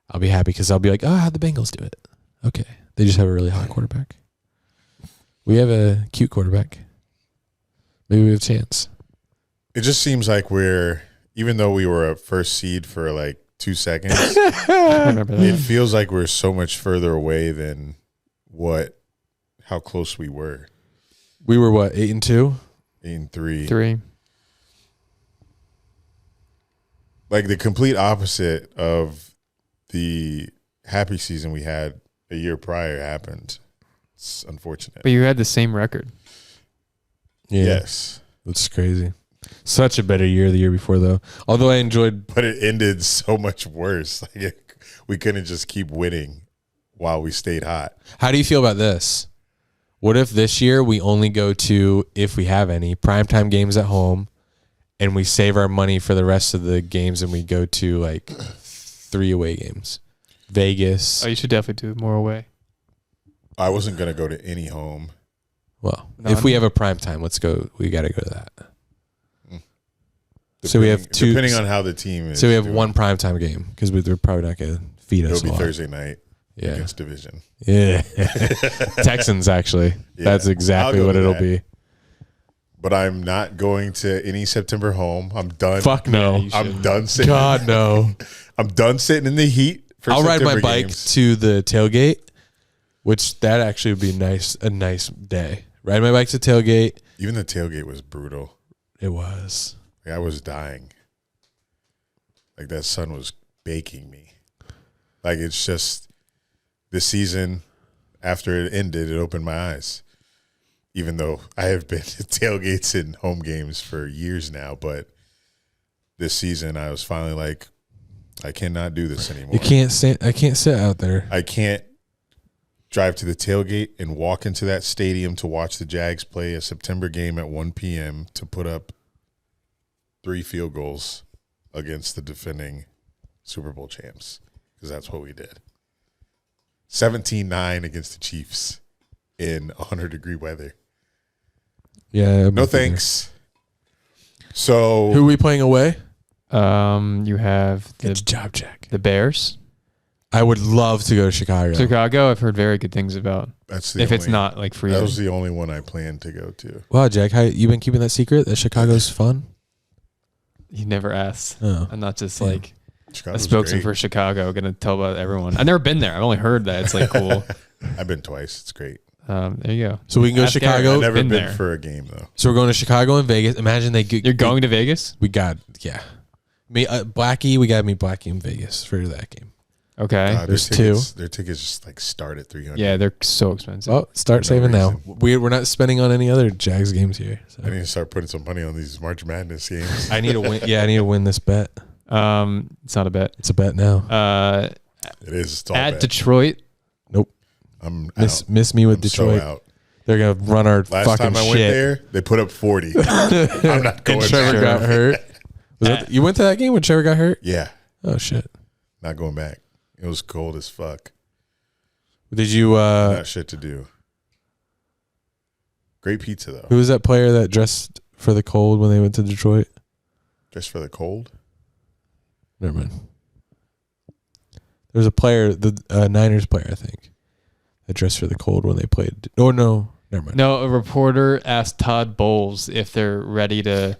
I'll be happy, because I'll be like, oh, how'd the Bengals do it? Okay. They just have a really hot quarterback. We have a cute quarterback. Maybe we have a chance. It just seems like even though we were a first seed for like 2 seconds, I remember that. it feels like we're so much further away than how close we were. We were what, 8-2? 8-3. 3. like the complete opposite of the happy season we had a year prior happened. It's unfortunate. But you had the same record. Yeah. Yes. That's crazy. Such a better year the year before, though. Although I enjoyed. But it ended so much worse. Like we couldn't just keep winning while we stayed hot. How do you feel about this? What if this year we only go to, if we have any, primetime games at home, and we save our money for the rest of the games and we go to like 3 away games? Vegas. Oh, you should definitely do more away. I wasn't going to go to any home. Well, None. if we have a primetime, let's go. We got to go to that. So we have two. Depending on how the team is. So we have doing. one primetime game because they're probably not going to feed us It'll be a lot. Thursday night Yeah. against division. Yeah. Texans, actually. Yeah. That's exactly I'll go what to it'll that. be. But I'm not going to any September home. I'm done. Fuck no. you I'm done sitting. God, no. I'm done sitting in the heat. For I'll ride September my bike games. to the tailgate, which that actually would be nice. A nice day. Ride my bike to tailgate. Even the tailgate was brutal. It was. Like, I was dying. Like that sun was baking me. Like it's just this season, after it ended, it opened my eyes. Even though I have been to tailgates and home games for years now, but this season I was finally like, I cannot do this anymore. You can't stand. I can't sit out there. I can't drive to the tailgate and walk into that stadium to watch the Jags play a September game at 1 p.m. to put up 3 field goals against the defending Super Bowl champs, because that's what we did. 17-9 against the Chiefs in 100-degree weather. Yeah. No thanks. So Who are we playing away? You have Good job, Jack. the Bears. I would love to go to Chicago. Chicago, I've heard very good things about. that's the If it's only- not like that freezing. was the only one I planned to go to. Wow, Jack, how you been keeping that secret that Chicago's fun? You never asked. Oh. I'm not just Yeah. like a Chicago's spokesman great. for Chicago going to tell about everyone. I've never been there. I've only heard that. It's like cool. I've been twice. It's great. There you go. So we can go to Ask Eric. Chicago. I've never been been there. for a game though. So we're going to Chicago and Vegas. Imagine You're going to Vegas? We got Me, Blackie. We got to meet Blackie in Vegas for that game. Okay. There's Their tickets just like start at $300. Yeah, they're so expensive. Oh, start For no saving now. reason. We're not spending on any other Jags games here. So. I need to start putting some money on these March Madness games. I need to win. Yeah, I need to win this bet. It's not a bet. It's a bet now. It is. It's all At bad. Detroit, Nope. I'm Miss out. me with I'm Detroit. So out. They're gonna run our Last fucking time I went shit. there, they put up 40. I'm not going And Trevor back. got hurt. You went to that game when Trevor got hurt? Yeah, Oh shit. not going back. It was cold as fuck. Did you? Not shit to do. Great pizza though. Who was that player that dressed for the cold when they went to Detroit? Just for the cold. Never mind. There was a player, the Niners player, I think, that dressed for the cold when they played. Oh no, never mind. no, a reporter asked Todd Bowles if they're ready to.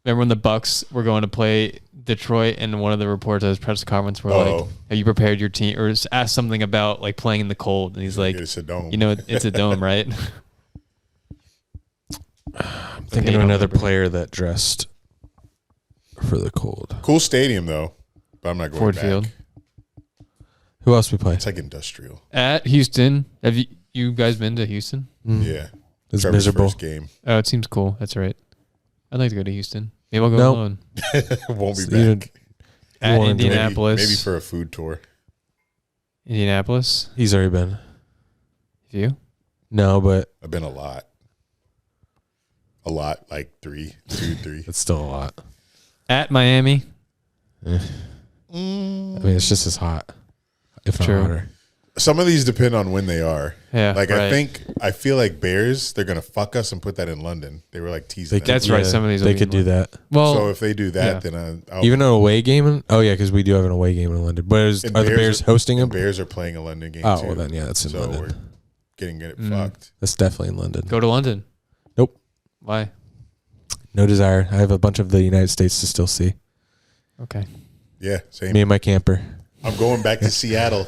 Remember when the Bucks were going to play Detroit, and one of the reporters at his press conference were like, "Have you prepared your team?" Or just asked something about like playing in the cold, and he's like, It's a dome. "You know, it's a dome, right?" I'm thinking of another player that dressed for the cold. Cool stadium though, but I'm not going Ford back. Field. Who else we play? It's like industrial. At Houston, have you guys been to Houston? Yeah, It's Trevor's miserable. first game. Oh, it seems cool. That's right. I'd like to go to Houston. Maybe I'll go Nope. alone. Won't be You back. At wanna do it. Indianapolis. Maybe for a food tour. Indianapolis. He's already been. You? No, but I've been a lot. Like 3, 2, 3. it's still a lot. At Miami. I mean, it's just as hot, if not True. hotter. Some of these depend on when they are. Yeah. Like right. I feel like Bears, they're gonna fuck us and put that in London. They were like teasing. They that. That's right, some of these will they be could do more- that. Well, So if they do that, yeah. then I'll, Even an away game. Because we do have an away game in London. But And are the Bears hosting them? Bears are playing a London game. Oh, too. well then, yeah, that's in So London. we're getting it Mm. fucked. That's definitely in London. go to London. Nope. Why? No desire. I have a bunch of the United States to still see. Okay. Yeah, same. Me and my camper. I'm going back to Seattle.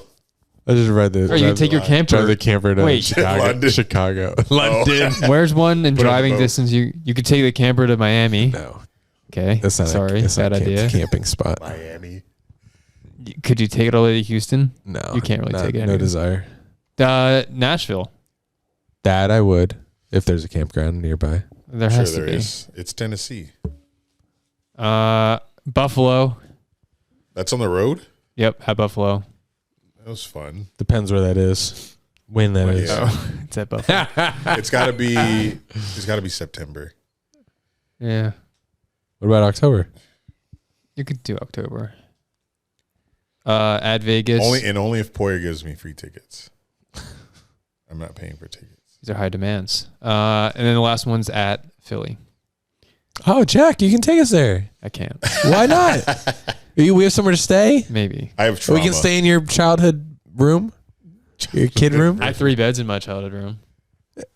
I just read the. Or you can take your camper. Drive the camper to Wait. Chicago. London. Chicago. London. Where's one in Put it on the driving boat. distance? You could take the camper to Miami. No. Okay. That's not Sorry. That's not bad a idea. camping spot. Miami. Could you take it all the way to Houston? No, You can't really take it No anywhere. desire. Nashville. That I would if there's a campground nearby. There Sure, has to there be. is. It's Tennessee. Buffalo. That's on the road. Yep, at Buffalo. That was fun. Depends where that is. When that Well, is. yeah. Oh, it's at Buffalo. It's got to be. It's got to be September. Yeah. What about October? You could do October. At Vegas. Only if Poyer gives me free tickets. I'm not paying for tickets. These are high demands. And then the last one's at Philly. Oh, Jack, you can take us there. I can't. Why not? We have somewhere to stay. Maybe. I have trauma. We can stay in your childhood room, your kid room. I have 3 beds in my childhood room.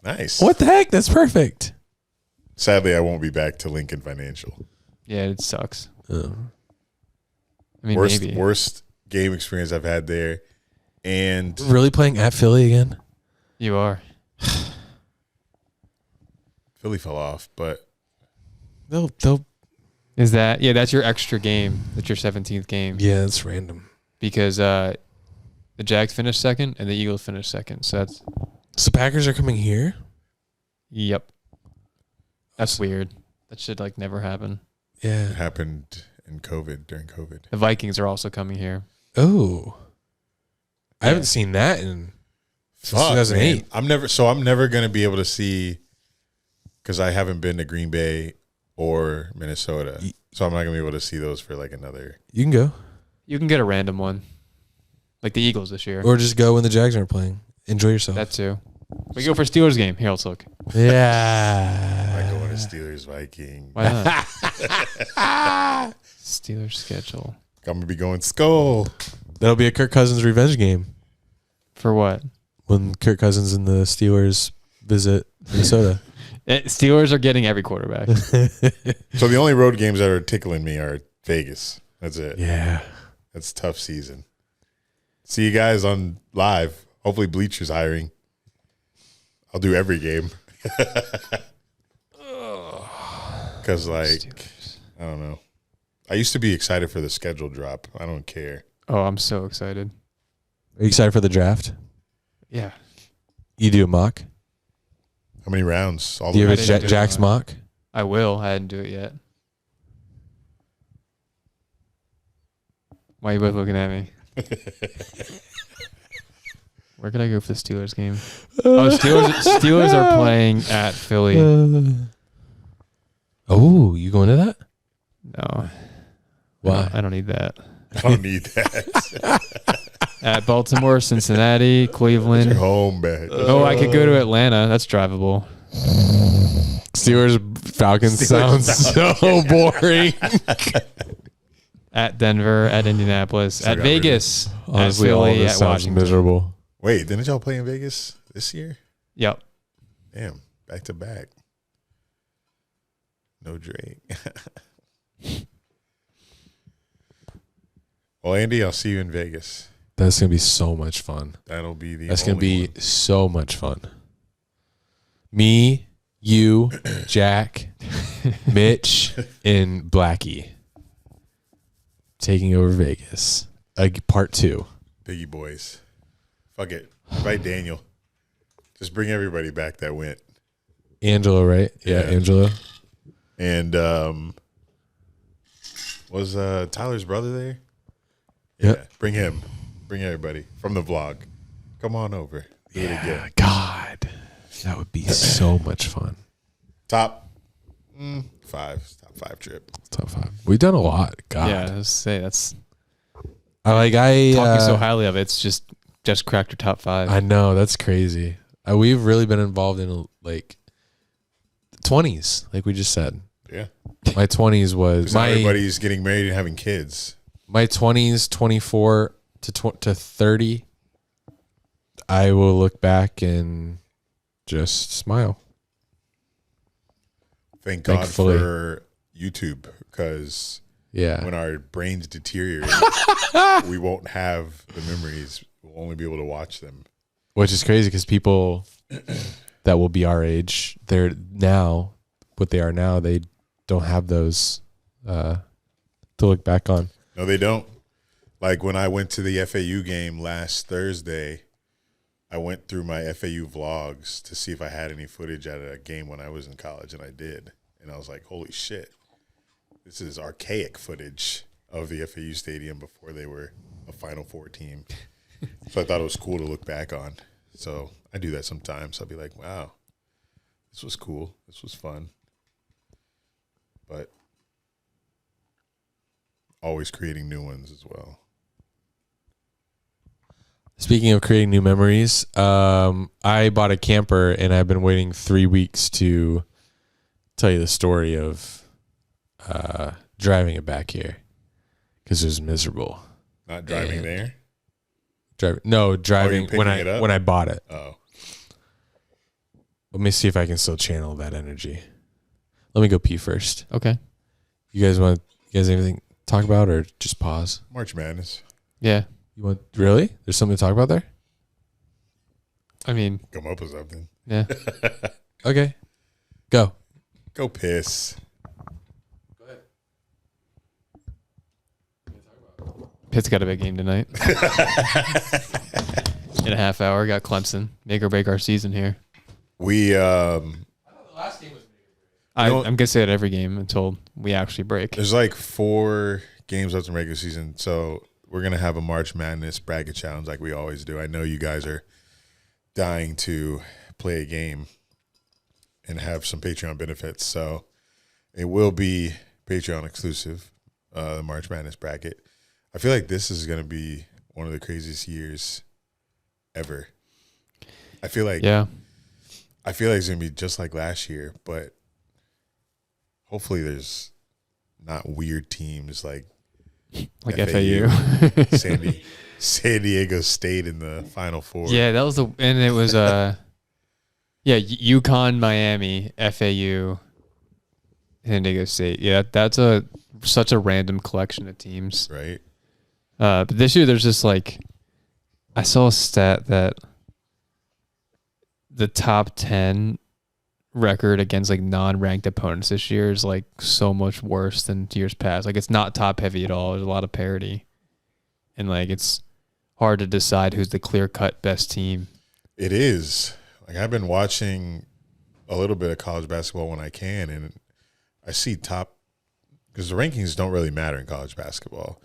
Nice. What the heck? That's perfect. Sadly, I won't be back to Lincoln Financial. Yeah, it sucks. Oh. I mean, Worst maybe. worst game experience I've had there, and Really playing at Philly again? You are. Philly fell off. But They'll. Is that? Yeah, that's your extra game. That's your 17th game. Yeah, it's random. Because the Jags finished second and the Eagles finished second. So that's. So Packers are coming here. Yep. That's weird. That should like never happen. Yeah. it happened in COVID during COVID. The Vikings are also coming here. Oh. I haven't seen that in since Fuck, 2008. man. I'm never gonna be able to see because I haven't been to Green Bay or Minnesota, so I'm not gonna be able to see those for like another. You can go, You can get a random one, like the Eagles this year. or just go when the Jags aren't playing. Enjoy yourself. That too. We go for Steelers game. Here, let's look. Yeah. Like going to Steelers Viking. Why not? Steelers schedule I'm gonna be going Skull. That'll be a Kirk Cousins revenge game for what? when Kirk Cousins and the Steelers visit Minnesota. Steelers are getting every quarterback. So the only road games that are tickling me are Vegas. That's it. Yeah. That's a tough season. See you guys on live. Hopefully Bleacher's hiring. I'll do every game. Because Steelers. I don't know. I used to be excited for the schedule drop. I don't care. Oh, I'm so excited. Are you excited for the draft? Yeah. You do a mock? How many rounds? All Do you the have way a didn't do Jack's a mock? I will. I didn't do it yet. Why are you both looking at me? Where could I go for the Steelers game? Oh, Steelers are playing at Philly. Oh, you going to that? No. Why? I don't need that. I don't need that. At Baltimore, Cincinnati, Your Cleveland. home bet. Oh, I could go to Atlanta. That's drivable. Steelers Falcons sounds so boring. At Denver, at Indianapolis, Still at got Vegas, Honestly, at all of Philly, this at sounds Washington. miserable. Wait, didn't y'all play in Vegas this year? Yep. Damn, back to back. No Drake. Well, Andy, I'll see you in Vegas. That's gonna be so much fun. That'll be the. That's gonna only be one. so much fun. Me, you, Jack, Mitch, and Blackie taking over Vegas. Part 2. Biggie boys. Fuck it. Invite Daniel. Just bring everybody back that went. Angelo, right? Yeah, Yeah. Angelo. And was Tyler's brother there? Yep. Yeah. Bring him. Bring everybody from the vlog. Come on over. Do it again. God, that would be so much fun. Top 5. Top 5 trip. Top 5. We've done a lot. God, Yeah, I was say that's I talking so highly of it. It's just cracked your top 5. I know, that's crazy. We've really been involved in like 20s, like we just said. Yeah. My 20s was 'Cause everybody's getting married and having kids. my 20s, 24 to 30. I will look back and just smile. Thank God Thankfully. for YouTube, because Yeah. when our brains deteriorate, we won't have the memories. We'll only be able to watch them. Which is crazy because people that will be our age, they're now what they are now. They don't have those to look back on. No, they don't. Like when I went to the FAU game last Thursday, I went through my FAU vlogs to see if I had any footage at a game when I was in college, and I did. And I was like, holy shit, this is archaic footage of the FAU stadium before they were a Final Four team. So I thought it was cool to look back on. So I do that sometimes. I'll be like, wow, this was cool. This was fun. But always creating new ones as well. Speaking of creating new memories, I bought a camper and I've been waiting 3 weeks to tell you the story of driving it back here because it was miserable. Not driving there? Driving when I bought it. Oh. Let me see if I can still channel that energy. Let me go pee first. Okay. You guys have anything to talk about or just pause? March Madness. Yeah. You want really? There's something to talk about there? I mean, Come up with something. yeah. Okay. Go. Go piss. Go ahead. Pitt's got a big game tonight. In a half hour, got Clemson. Make or break our season here. We The last game was I'm going to say it every game until we actually break. there's like 4 games left in regular season, so we're gonna have a March Madness bracket challenge like we always do. I know you guys are dying to play a game and have some Patreon benefits, so it will be Patreon exclusive, the March Madness bracket. I feel like this is gonna be one of the craziest years ever. I feel like it's gonna be just like last year, but hopefully there's not weird teams like FAU. San Diego State in the Final Four. Yeah, that was and it was UConn, Miami, FAU, San Diego State. Yeah, that's such a random collection of teams. Right. But this year there's just like, I saw a stat that the top 10 record against like non-ranked opponents this year is like so much worse than years past. Like it's not top heavy at all. There's a lot of parity, and like it's hard to decide who's the clear-cut best team. It is. Like I've been watching a little bit of college basketball when I can, and I see top, because the rankings don't really matter in college basketball.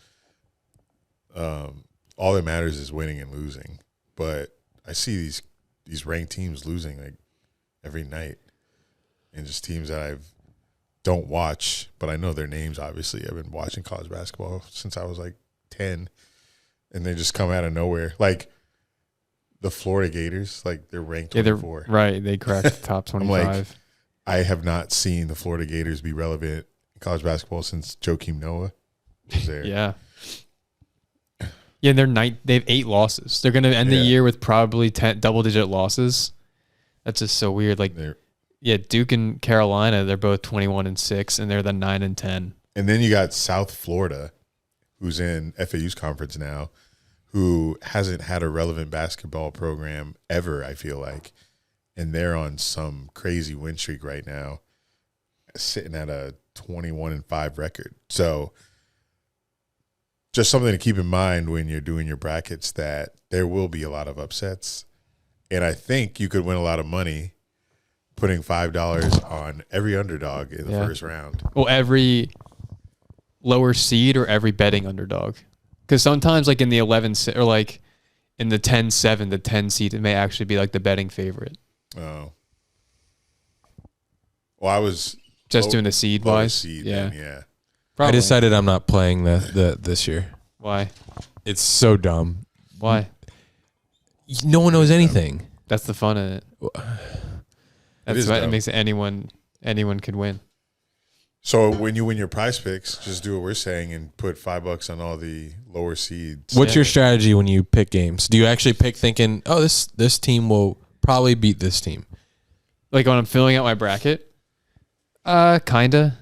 All that matters is winning and losing. But I see these ranked teams losing like every night. And just teams that I don't watch, but I know their names, obviously. I've been watching college basketball since I was like 10, and they just come out of nowhere. Like the Florida Gators, like they're ranked 24. Right, they cracked the top 25. I'm like, I have not seen the Florida Gators be relevant in college basketball since Joakim Noah was there. Yeah. Yeah, they have 8 losses. They're going to end the year with probably 10 double-digit losses. That's just so weird. Like, Duke and Carolina, they're both 21-6, and they're the 9-10. And then you got South Florida, who's in FAU's conference now, who hasn't had a relevant basketball program ever, I feel like. And they're on some crazy win streak right now, sitting at a 21-5 record. So just something to keep in mind when you're doing your brackets, that there will be a lot of upsets. And I think you could win a lot of money putting $5 on every underdog in the first round. Well, every lower seed or every betting underdog. Because sometimes like in the 11 or like in the 10-7, the 10 seed, it may actually be like the betting favorite. Oh. Well, I was just doing the seed wise. Seed then, yeah. I decided I'm not playing this year. Why? It's so dumb. Why? No one knows anything. That's the fun in it. That's what it makes it anyone could win. So when you win your prize picks, just do what we're saying and put $5 on all the lower seeds. What's your strategy when you pick games? Do you actually pick thinking, oh, this team will probably beat this team? Like when I'm filling out my bracket? Kinda.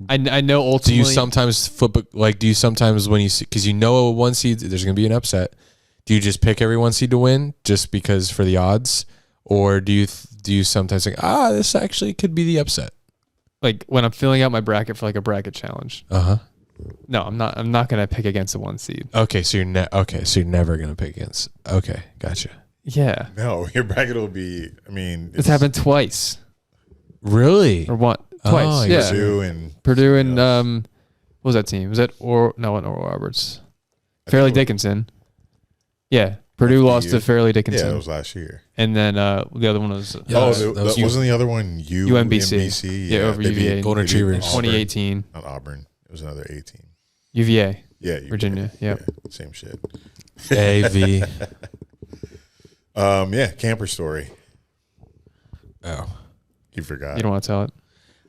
I know ultimately. Do you sometimes flip? Like, do you sometimes when you see, because you know a 1 seed, there's going to be an upset. Do you just pick every 1 seed to win just because for the odds, or do you sometimes think, this actually could be the upset? like when I'm filling out my bracket for like a bracket challenge. No, I'm not gonna pick against the 1 seed. Okay, so you're never gonna pick against. Okay, gotcha. Yeah. No, your bracket will be. I mean, It's happened twice. Really? Or what? Twice. Oh, yeah. Purdue and what was that team? Was that Oral Roberts? Fairleigh Dickinson. Yeah. Purdue lost to Fairleigh Dickinson. Yeah, it was last year. And then the other one was wasn't the other one UMBC. Yeah, over UVA. Golden Retrievers. 2018. Not Auburn. It was another 18. UVA. Yeah, Virginia. Yep. Yeah, same shit. AV. Yeah, camper story. Oh, You forgot. You don't want to tell it?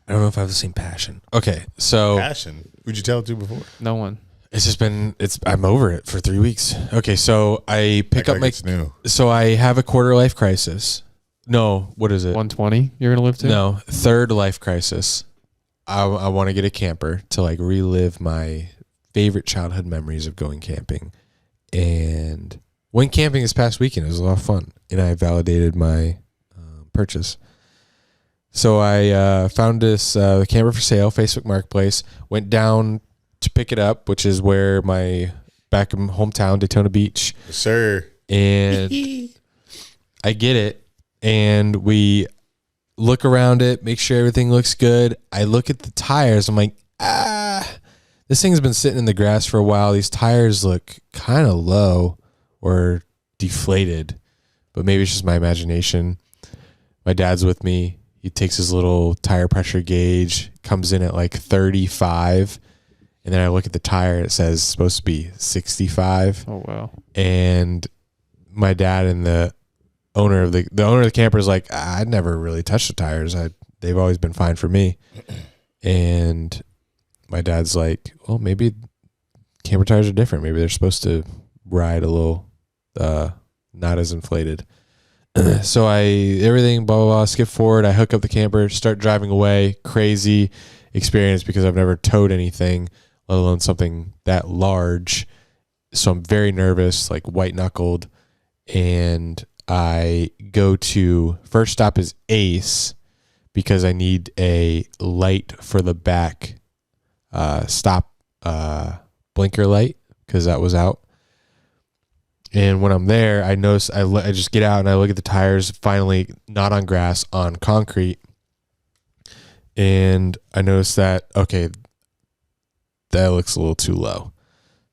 I don't know if I have the same passion. Okay, so Passion. Who'd you tell it to before? No one. it's just been I'm over it for 3 weeks. Okay, so I pick up my new. so I have a quarter life crisis. No, what is it? 120 you're gonna live to? No, third life crisis. I want to get a camper to like relive my favorite childhood memories of going camping. And went camping this past weekend. It was a lot of fun, and I validated my purchase. So I found this camper for sale, Facebook Marketplace. Went down to pick it up, which is where my back in hometown, Daytona Beach. Yes, sir. And I get it, and we look around it, make sure everything looks good. I look at the tires. I'm like, this thing's been sitting in the grass for a while. These tires look kind of low or deflated, but maybe it's just my imagination. My dad's with me. He takes his little tire pressure gauge, comes in at like 35, and then I look at the tire. It says it's supposed to be 65. Oh wow! And my dad and the owner of the camper is like, I'd never really touched the tires. They've always been fine for me. And my dad's like, well, maybe camper tires are different. Maybe they're supposed to ride a little, not as inflated. So everything, blah, blah, blah, skip forward. I hook up the camper, start driving away. Crazy experience because I've never towed anything, let alone something that large. So I'm very nervous, like white knuckled. And I go to, first stop is Ace because I need a light for the back stop blinker light because that was out. And when I'm there, I notice I just get out and I look at the tires, finally not on grass, on concrete. And I notice that, okay, that looks a little too low.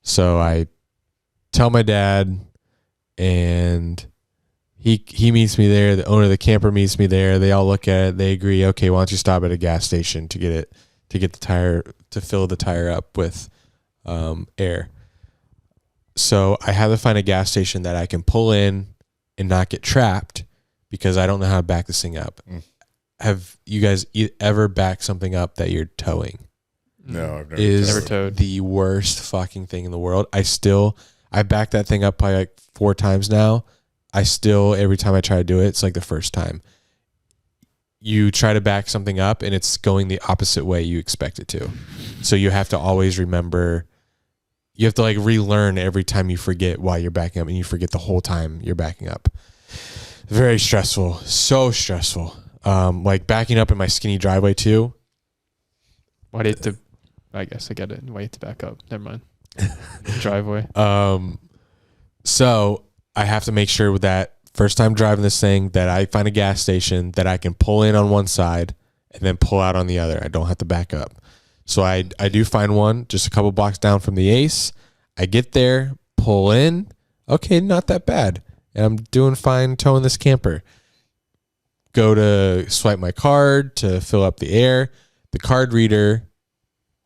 So I tell my dad, and he meets me there. The owner of the camper meets me there. They all look at it. They agree, okay, why don't you stop at a gas station to get the tire, to fill the tire up with air. So I have to find a gas station that I can pull in and not get trapped because I don't know how to back this thing up. Have you guys ever backed something up that you're towing? No, I've never towed. The worst fucking thing in the world. I backed that thing up probably like 4 times now. Every time I try to do it, it's like the first time. You try to back something up and it's going the opposite way you expect it to. So you have to always remember, you have to like relearn every time you forget why you're backing up, and you forget the whole time you're backing up. Very stressful. So stressful. Like backing up in my skinny driveway too. Why do you have to? I guess I get it. Why do you have to back up? Never mind. Driveway. So I have to make sure with that first time driving this thing that I find a gas station that I can pull in on one side and then pull out on the other. I don't have to back up. So I do find one just a couple blocks down from the Ace. I get there, pull in. Okay, not that bad. And I'm doing fine towing this camper. Go to swipe my card to fill up the air. The card reader,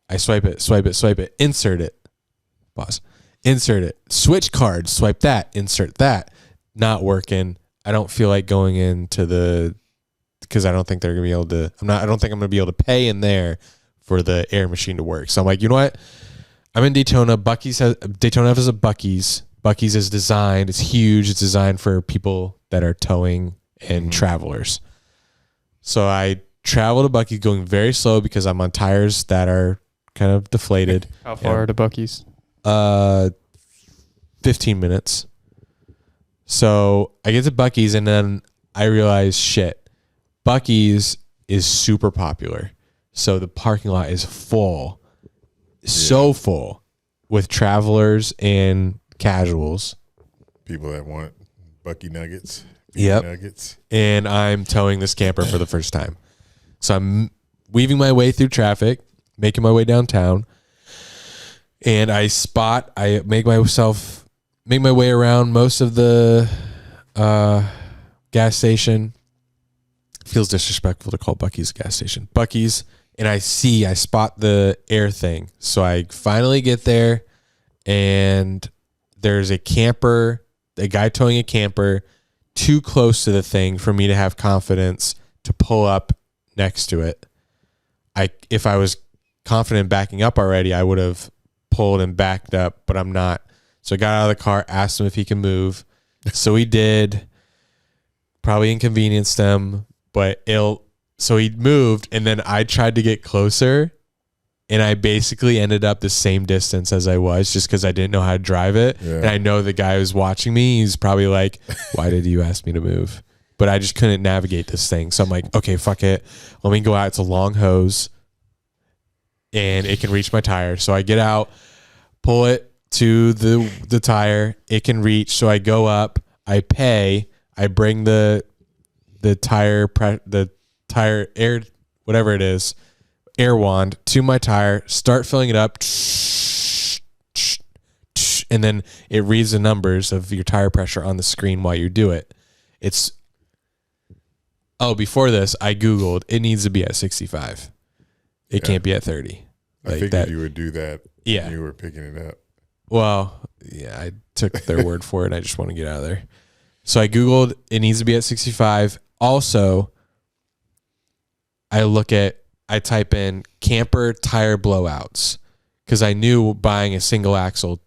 I swipe it, insert it. Pause. Insert it. Switch card, swipe that, insert that. Not working. I don't feel like going into because I don't think they're going to be able to, I don't think I'm going to be able to pay in there for the air machine to work. So I'm like, you know what? I'm in Daytona. Daytona has a Buc-ee's. Buc-ee's is designed. It's huge. It's designed for people that are towing and travelers. So I travel to Buc-ee's going very slow because I'm on tires that are kind of deflated. How far to Buc-ee's? 15 minutes. So I get to Buc-ee's and then I realize, shit, Buc-ee's is super popular. So the parking lot is full, so full with travelers and casuals. People that want Bucky Nuggets. Yep. Nuggets. And I'm towing this camper for the first time. So I'm weaving my way through traffic, making my way downtown. And I make my way around most of the gas station. Feels disrespectful to call Bucky's a gas station. Bucky's. And I spot the air thing. So I finally get there, and there's a guy towing a camper too close to the thing for me to have confidence to pull up next to it. If I was confident backing up already, I would have pulled and backed up, but I'm not. So I got out of the car, asked him if he can move. So he did. Probably inconvenienced him, but so he moved, and then I tried to get closer, and I basically ended up the same distance as I was just because I didn't know how to drive it. Yeah. And I know the guy who's watching me, he's probably like, why did you ask me to move? But I just couldn't navigate this thing. So I'm like, okay, fuck it. Let me go out. It's a long hose, and it can reach my tire. So I get out, pull it to the tire. It can reach. So I go up, I pay, I bring the tire air, whatever it is, air wand to my tire, start filling it up, and then it reads the numbers of your tire pressure on the screen while you do it. Before this, I Googled, it needs to be at 65. It can't be at 30. I figured you would do that. Yeah. When you were picking it up. Well, yeah, I took their word for it, and I just want to get out of there. So I Googled, it needs to be at 65. Also, I type in camper tire blowouts because I knew buying a single axle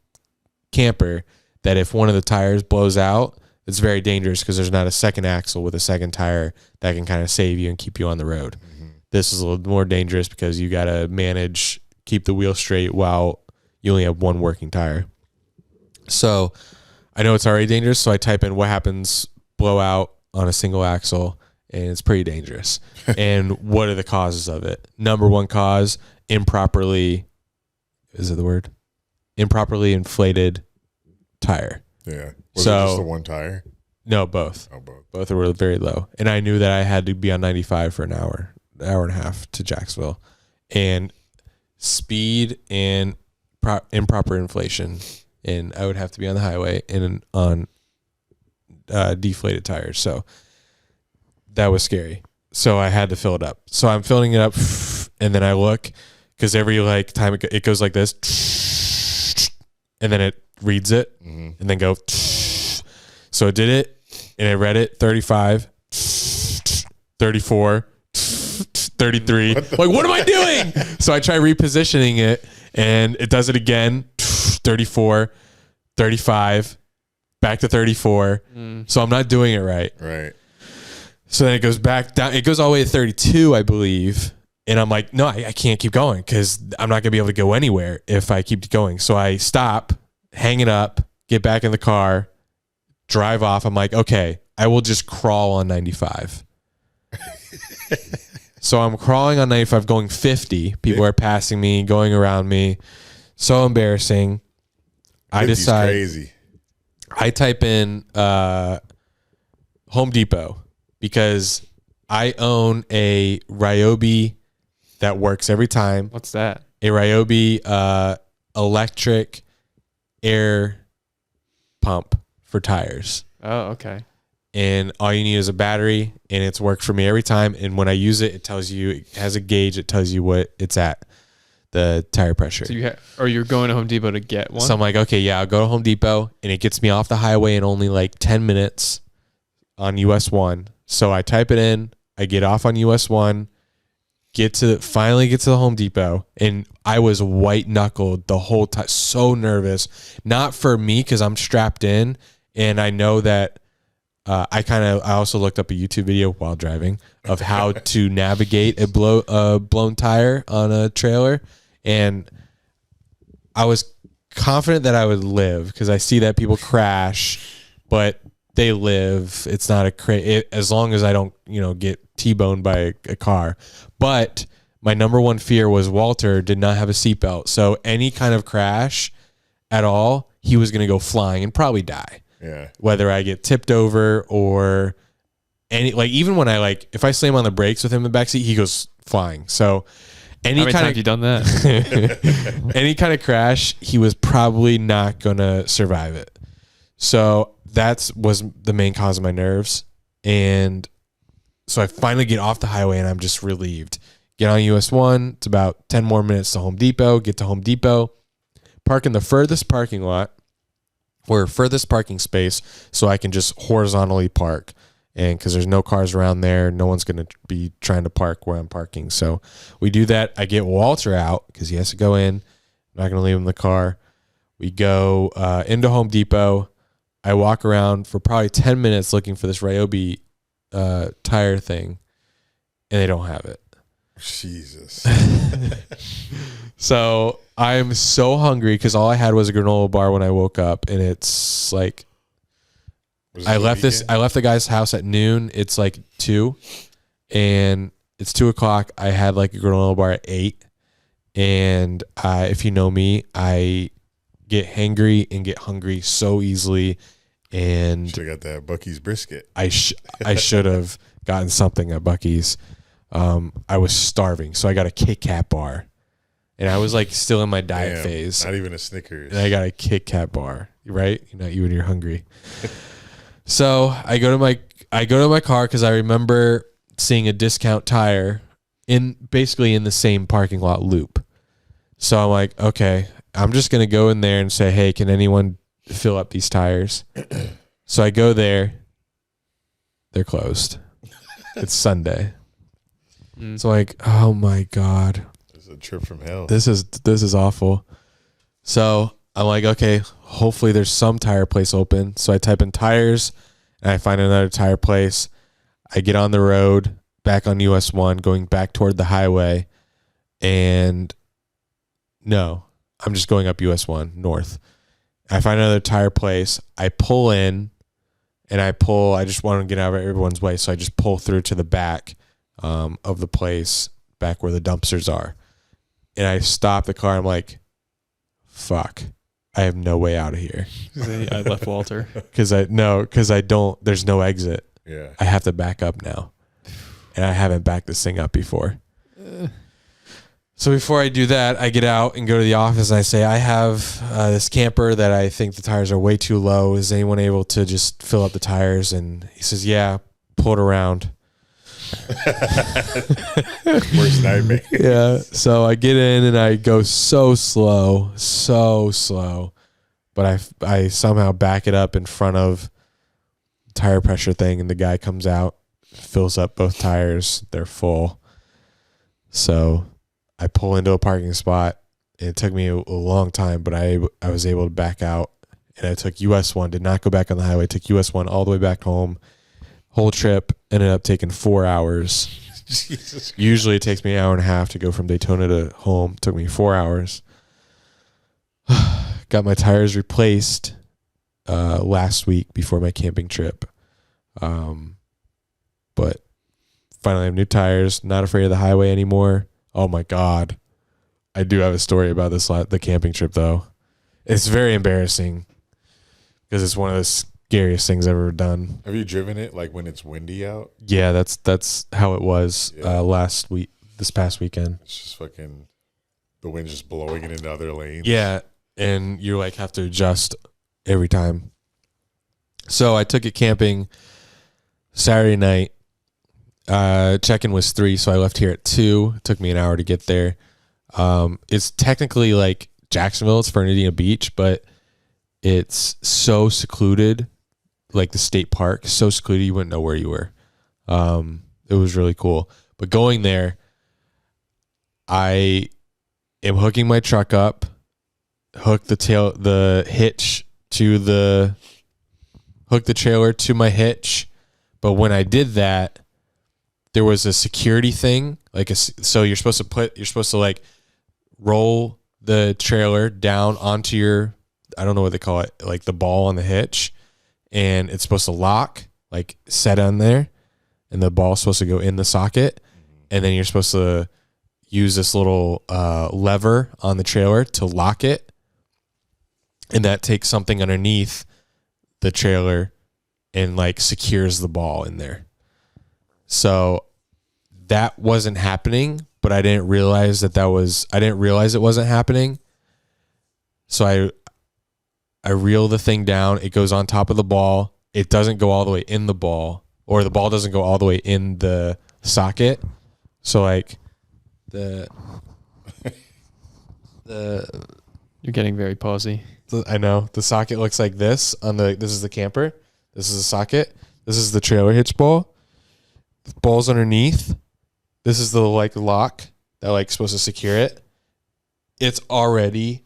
camper that if one of the tires blows out, it's very dangerous because there's not a second axle with a second tire that can kind of save you and keep you on the road. Mm-hmm. This is a little more dangerous because you got to keep the wheel straight while you only have one working tire. So I know it's already dangerous. So I type in what happens blowout on a single axle, and it's pretty dangerous. And what are the causes of it? Number one cause, improperly inflated tire. Yeah. Was it just the one tire? No, both. Oh, both. Both were very low. And I knew that I had to be on 95 for an hour and a half to Jacksonville. And speed and improper inflation. And I would have to be on the highway and on deflated tires. So that was scary. So I had to fill it up. So I'm filling it up, and then I look because every time it goes like this, and then it reads it, and then go. So it did it, and it read it 35, 34, 33. What am I doing? So I try repositioning it, and it does it again, 34, 35, back to 34. So I'm not doing it right. Right. So then it goes back down. It goes all the way to 32, I believe. And I'm like, no, I can't keep going because I'm not going to be able to go anywhere if I keep going. So I stop, hang it up, get back in the car, drive off. I'm like, okay, I will just crawl on 95. So I'm crawling on 95, going 50. People are passing me, going around me. So embarrassing. I decide. Crazy. I type in Home Depot. Because I own a Ryobi that works every time. What's that? A Ryobi electric air pump for tires. Oh, okay. And all you need is a battery, and it's worked for me every time. And when I use it, it has a gauge. It tells you what it's at, the tire pressure. So you're going to Home Depot to get one? So I'm like, okay, yeah, I'll go to Home Depot, and it gets me off the highway in only like 10 minutes on US 1. So I type it in, I get off on US 1, finally get to the Home Depot, and I was white knuckled the whole time, so nervous. Not for me because I'm strapped in, and I know that I also looked up a YouTube video while driving of how to navigate a blown tire on a trailer, and I was confident that I would live because I see that people crash, but they live. It's not as long as I don't, get T-boned by a car. But my number one fear was Walter did not have a seatbelt. So any kind of crash at all, he was going to go flying and probably die. Yeah. Whether I get tipped over or even when if I slam on the brakes with him in the backseat, he goes flying. So How many times have you done that? any kind of crash, he was probably not going to survive it. So that was the main cause of my nerves. And so I finally get off the highway and I'm just relieved. Get on US 1. It's about 10 more minutes to Home Depot. Get to Home Depot. Park in the furthest parking lot or furthest parking space so I can just horizontally park. And because there's no cars around there, no one's going to be trying to park where I'm parking. So we do that. I get Walter out because he has to go in. I'm not going to leave him in the car. We go into Home Depot. I walk around for probably 10 minutes looking for this Ryobi tire thing, and they don't have it. Jesus. So I'm so hungry because all I had was a granola bar when I woke up, and it's like I left the guy's house at noon. It's like 2, and it's 2:00. I had like a granola bar at 8, and if you know me, I get hangry and get hungry so easily. And should have got that Buc-ee's brisket. I should have gotten something at Buc-ee's. I was starving, so I got a Kit Kat bar, and I was like still in my diet phase. Not even a Snickers. And I got a Kit Kat bar, right? You know, you when you're hungry. So I go to my car because I remember seeing a discount tire basically in the same parking lot loop. So I'm like, okay, I'm just gonna go in there and say, hey, can anyone fill up these tires? So I go there. They're closed. It's Sunday. So like, oh my God. It's a trip from hell. This is awful. So I'm like, okay, hopefully there's some tire place open. So I type in tires and I find another tire place. I get on the road back on US 1 going back toward the highway, and no, I'm just going up US 1 north. I find another tire place. I pull in and I just want to get out of everyone's way. So I just pull through to the back of the place, back where the dumpsters are. And I stop the car. I'm like, fuck, I have no way out of here. I left Walter. Because I don't, there's no exit. Yeah. I have to back up now. And I haven't backed this thing up before. So before I do that, I get out and go to the office and I say, I have this camper that I think the tires are way too low. Is anyone able to just fill up the tires? And he says, yeah, pull it around. Worst nightmare. Yeah. So I get in and I go so slow. But I somehow back it up in front of the tire pressure thing, and the guy comes out, fills up both tires. They're full. So I pull into a parking spot. It took me a long time, but I was able to back out, and I took US 1, did not go back on the highway, took US 1 all the way back home. Whole trip ended up taking 4 hours. Jesus. Usually it takes me an hour and a half to go from Daytona to home. It took me 4 hours. Got my tires replaced last week before my camping trip. But finally I have new tires, not afraid of the highway anymore. Oh my God. I do have a story about the camping trip though. It's very embarrassing because it's one of the scariest things I've ever done. Have you driven it like when it's windy out? Yeah, that's how it was this past weekend. It's just fucking the wind just blowing it into other lanes. Yeah, and you like have to adjust every time. So I took it camping Saturday night. Check-in was 3, so I left here at 2. It took me an hour to get there. It's technically like Jacksonville. It's Fernandina Beach, but it's so secluded, like the state park, so secluded you wouldn't know where you were. It was really cool. But going there, I am hooking my truck up, hook the trailer to my hitch. But when I did that, there was a security thing, so you're supposed to like roll the trailer down onto your, I don't know what they call it, like the ball on the hitch, and it's supposed to lock, like set on there, and the ball's supposed to go in the socket, and then you're supposed to use this little lever on the trailer to lock it, and that takes something underneath the trailer and like secures the ball in there. So that wasn't happening, but I didn't realize I didn't realize it wasn't happening. So I reel the thing down. It goes on top of the ball. It doesn't go all the way in the ball, or the ball doesn't go all the way in the socket. So like the You're getting very pausy. I know the socket looks like this this is the camper. This is the socket. This is the trailer hitch ball. The ball's underneath. This is the like lock that like supposed to secure it. It's already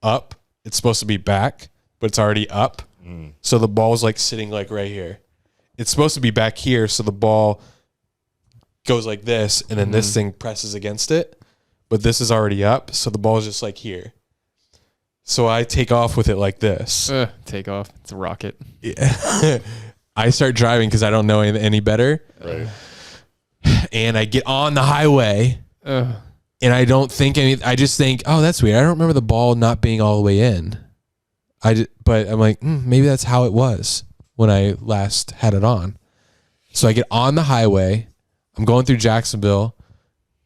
up. It's supposed to be back, but it's already up. So the ball's like sitting like right here. It's supposed to be back here, so the ball goes like this, and then this thing presses against it. But this is already up, so the ball is just like here. So I take off with it like this. Take off. It's a rocket. Yeah. I start driving because I don't know any better. Right. And I get on the highway, and I don't think I just think, oh, that's weird. I don't remember the ball not being all the way in. But I'm like, maybe that's how it was when I last had it on. So I get on the highway. I'm going through Jacksonville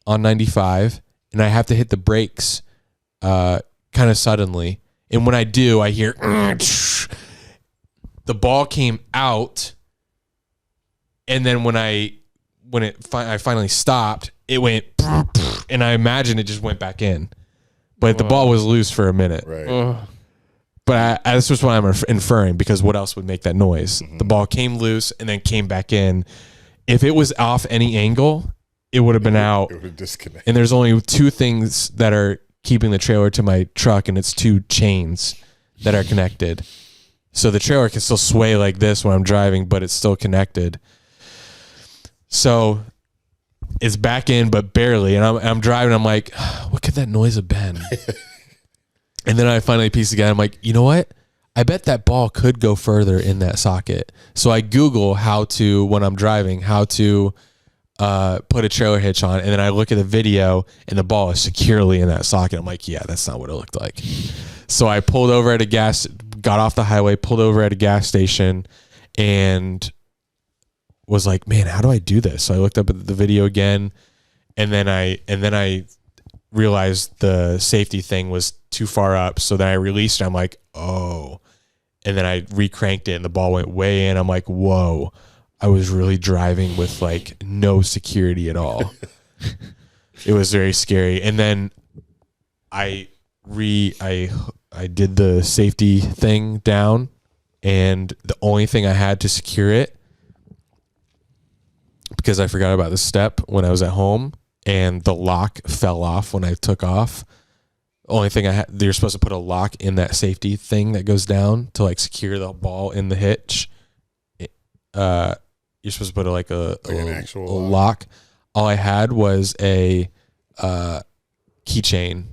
on 95, and I have to hit the brakes kind of suddenly. And when I do, I hear the ball came out, and then when I finally stopped, it went, and I imagine it just went back in. But the ball was loose for a minute. Right. But that's just what I'm inferring, because what else would make that noise? The ball came loose and then came back in. If it was off any angle, it would have been out. It would disconnect. And there's only two things that are keeping the trailer to my truck, and it's two chains that are connected. So the trailer can still sway like this when I'm driving, but it's still connected. So it's back in, but barely. And I'm driving. I'm like, what could that noise have been? And then I finally piece together. I'm like, you know what? I bet that ball could go further in that socket. So I Google when I'm driving, how to put a trailer hitch on. And then I look at the video, and the ball is securely in that socket. I'm like, yeah, that's not what it looked like. So I pulled over got off the highway, pulled over at a gas station, and was like, man, how do I do this? So I looked up at the video again, and then I realized the safety thing was too far up. So then I released it. I'm like, oh. And then I recranked it, and the ball went way in. I'm like, whoa. I was really driving with like no security at all. It was very scary. And then I did the safety thing down, and the only thing I had to secure it, because I forgot about the step when I was at home, and the lock fell off when I took off. The only thing you're supposed to put a lock in that safety thing that goes down to like secure the ball in the hitch. You're supposed to put an actual lock. All I had was a keychain.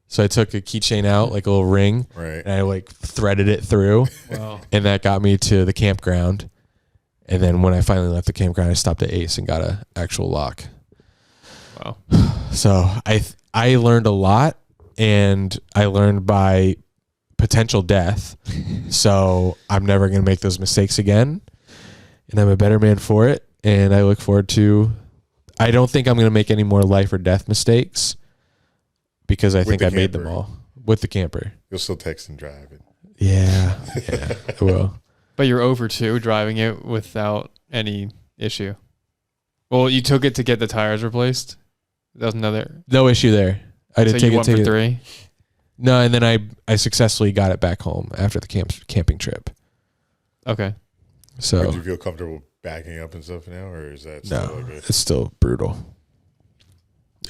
So I took a keychain out, like a little ring, right, and I like threaded it through. Wow. And that got me to the campground. And then when I finally left the campground, I stopped at Ace and got an actual lock. Wow. So I learned a lot, and I learned by potential death. So I'm never going to make those mistakes again. And I'm a better man for it. And I look forward to, I don't think I'm going to make any more life or death mistakes, because I think I made them all with the camper. You'll still text and drive it. Yeah, I will. But you're over 2 driving it without any issue. Well, you took it to get the tires replaced. That was no issue there. I did so take you it went for 3. No, and then I successfully got it back home after the camping trip. Okay. So do you feel comfortable backing up and stuff now, or is that no? It's still brutal,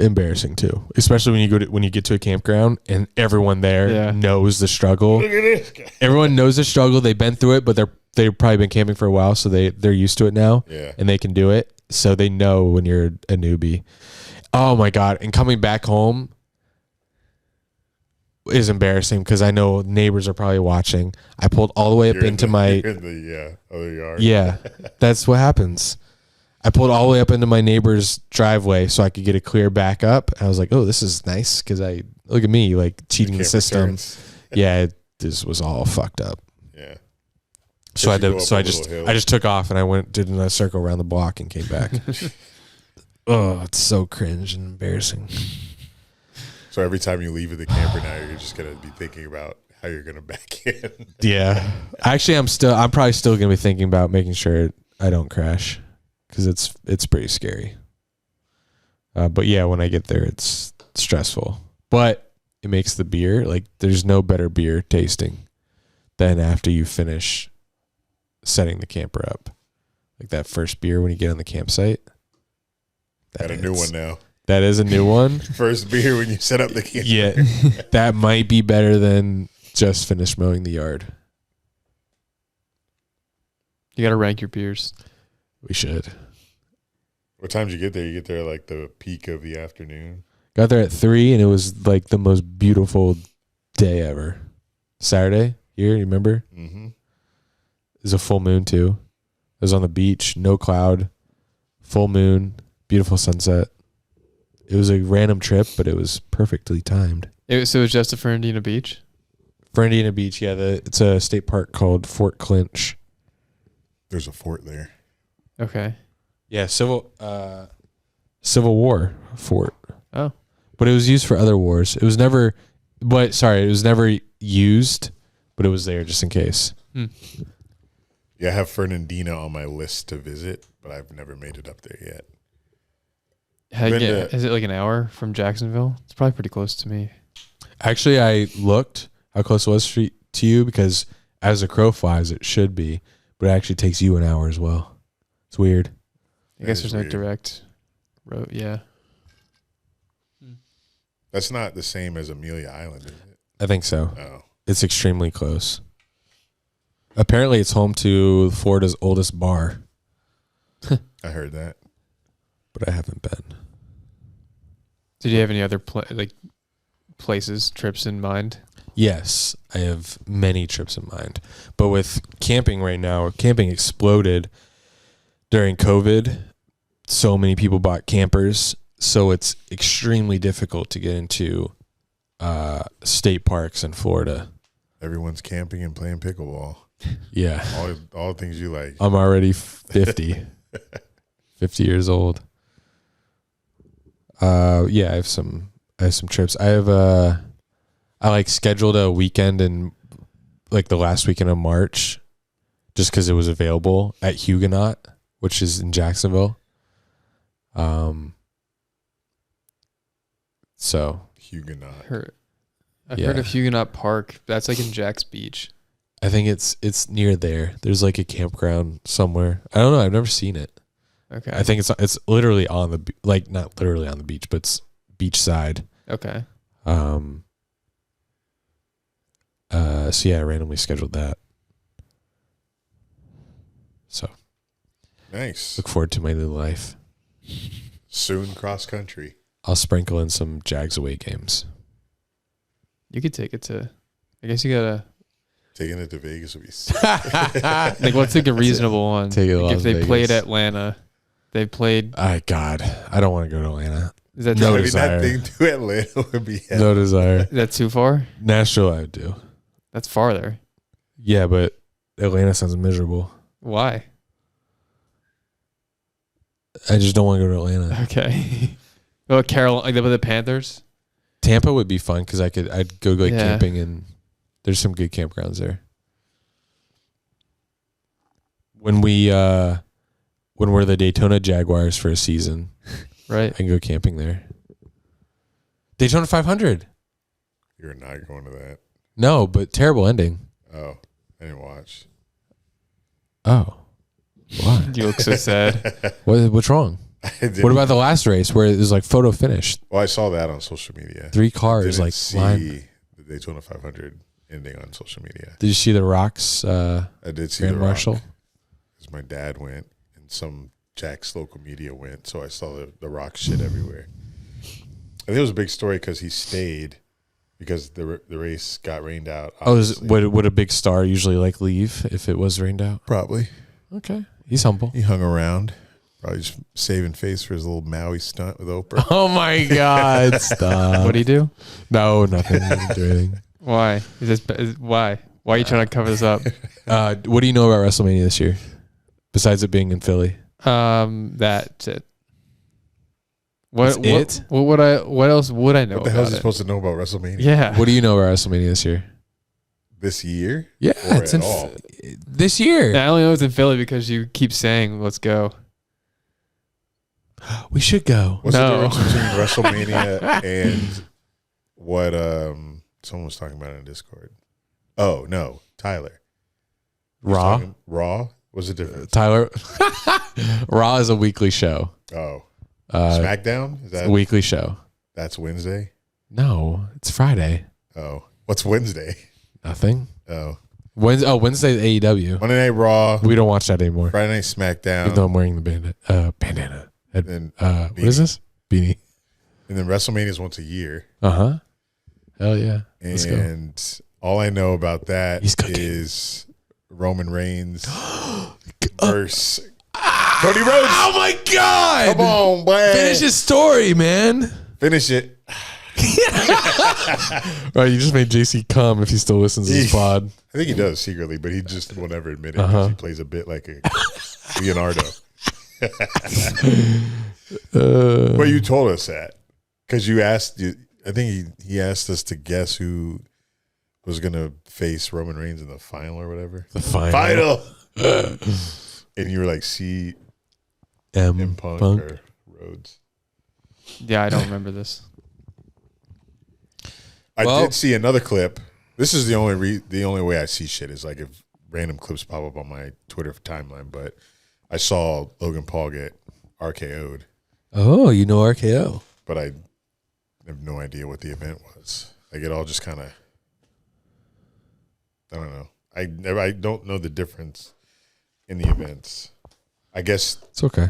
embarrassing too, especially when you get to a campground and everyone there knows the struggle. Look at this guy. Everyone knows the struggle. They've been through it, but they've probably been camping for a while, so they're used to it now. Yeah, and they can do it, so they know when you're a newbie. Oh my god! And coming back home is embarrassing because I know neighbors are probably watching. I pulled all the way up into my other yard. Yeah, that's what happens. I pulled all the way up into my neighbor's driveway so I could get a clear back up. I was like, oh, this is nice because look at me like cheating the system. Yeah, this was all fucked up. Yeah. So I just took off and did a circle around the block and came back. Oh, it's so cringe and embarrassing. So every time you leave the camper now, you're just gonna be thinking about how you're gonna back in. Yeah, actually, I'm probably still gonna be thinking about making sure I don't crash because it's pretty scary. But yeah, when I get there, it's stressful. But it makes the beer like there's no better beer tasting than after you finish setting the camper up. Like that first beer when you get on the campsite. Got a new one now. That is a new one. First beer when you set up the camper. Yeah, that might be better than just finish mowing the yard. You got to rank your beers. We should. What time did you get there? You get there like the peak of the afternoon. Got there at 3, and it was like the most beautiful day ever. Saturday here, you remember? Mm-hmm. It was a full moon too. It was on the beach, no cloud, full moon, beautiful sunset. It was a random trip, but it was perfectly timed. So it was just at Fernandina Beach? Fernandina Beach, yeah. It's a state park called Fort Clinch. There's a fort there. Okay. Yeah, Civil War fort. Oh. But it was used for other wars. It was never used, but it was there just in case. Yeah, I have Fernandina on my list to visit, but I've never made it up there yet. Is it like an hour from Jacksonville? It's probably pretty close to me. Actually, I looked how close it was to you because as a crow flies, it should be, but it actually takes you an hour as well. It's weird. I guess there's no direct road. Yeah. That's not the same as Amelia Island, is it? I think so. Oh. It's extremely close. Apparently, it's home to Florida's oldest bar. I heard that. But I haven't been. Did you have any other trips in mind? Yes, I have many trips in mind. But with camping right now, camping exploded during COVID. So many people bought campers. So it's extremely difficult to get into state parks in Florida. Everyone's camping and playing pickleball. Yeah. All the things you like. I'm already 50. 50 years old. Yeah, I have some trips. I scheduled a weekend in like the last weekend of March just because it was available at Huguenot, which is in Jacksonville. So Huguenot. I've heard of Huguenot Park. That's like in Jack's Beach. I think it's near there. There's like a campground somewhere. I don't know. I've never seen it. Okay. I think it's literally on the not literally on the beach, but it's beachside. Okay. So yeah, I randomly scheduled that. So nice. Look forward to my new life. Soon cross country. I'll sprinkle in some Jags away games. You could take it to. I guess you gotta. Taking it to Vegas would be. Like, what's like a reasonable one? Take it like if they Vegas. played Atlanta, they played. God, I don't want to go to Atlanta. Is that No too, desire. That thing to Atlanta would be. No desire. is that too far? Nashville, I would do. That's farther. Yeah, but Atlanta sounds miserable. Why? I just don't want to go to Atlanta. Okay. Well, Carolina, like the Panthers. Tampa would be fun because I'd go like Yeah. camping and there's some good campgrounds there. When we're the Daytona Jaguars for a season, Right. I can go camping there. Daytona 500. You're not going to that. No, but terrible ending. Oh, I didn't watch. Oh, why? You look so sad. What's wrong? What about the last race where it was like photo finish? Well, I saw that on social media. 3 cars Didn't like see lined. the Daytona 500 ending on social media. Did you see the Rocks? I did see Grand the Marshal. because my dad went and some Jack's local media went, so I saw the Rock shit everywhere. I think it was a big story because he stayed because the race got rained out. Would a big star usually like leave if it was rained out? Probably. Okay, he's humble. He hung around. Probably just saving face for his little Maui stunt with Oprah. Oh my God! Stop. What do you do? No, nothing. He didn't do anything. Why? Why? Why are you trying to cover this up? What do you know about WrestleMania this year? Besides it being in Philly. That's it. What it? What else would I know? What the hell about is he it? supposed to know about WrestleMania? Yeah. What do you know about WrestleMania this year? This year? Yeah, Or it's at in all? this year. I only know it's in Philly because you keep saying, "Let's go." We should go. What's No. the difference between WrestleMania and what someone was talking about in Discord? Oh, no. Tyler. Raw. Raw? What's the difference? Tyler. Raw is a weekly show. Oh. It's SmackDown? Is a that weekly show. that's Wednesday? No, it's Friday. Oh. What's Wednesday? Nothing. Oh. Wednesday AEW. Monday Night Raw. We don't watch that anymore. Friday Night SmackDown. Even though I'm wearing the bandana. And What is this? Beanie. And then WrestleMania is once a year. Uh-huh. Hell yeah. Let's go. And all I know about that He's cooking. is Roman Reigns versus Cody Rhodes. Oh my God! Come on, boy. Finish his story, man. Finish it. Right, you just made JC come if he still listens to this pod. I think he does secretly, but he just will never admit it because he plays a bit like a Leonardo. But you told us that because you asked. I think he asked us to guess who was going to face Roman Reigns in the final or whatever. The final. And you were like, "C M Punk or Rhodes." Yeah, I don't remember this. I Well- did see another clip. This is the only way I see shit is like if random clips pop up on my Twitter timeline. But I saw Logan Paul get RKO'd, Oh, you know RKO. but I have no idea what the event was. Like it all just kind of, I don't know. I don't know the difference in the events. I guess It's okay.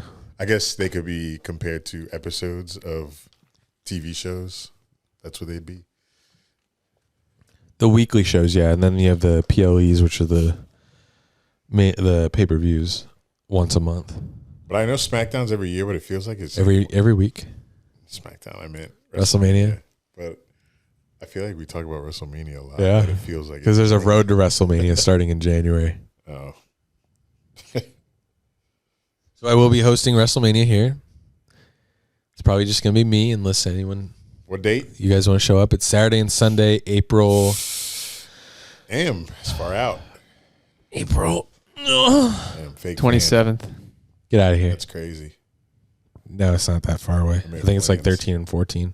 they could be compared to episodes of TV shows. That's what they'd be. The weekly shows, yeah, and then you have the PLEs, which are the pay-per-views once a month. But I know SmackDown's every year, but it feels like it's Every week. SmackDown. I meant WrestleMania. But I feel like we talk about WrestleMania a lot. Yeah. But it feels like Because there's a road to WrestleMania starting in January. Oh, So I will be hosting WrestleMania here. It's probably just going to be me unless anyone, what date? you guys want to show up. It's Saturday and Sunday, April. Damn, it's far out. April. Damn, fake 27th. Get out of fan. here. That's crazy. No, it's not that far away. I think it's like 13 and 14.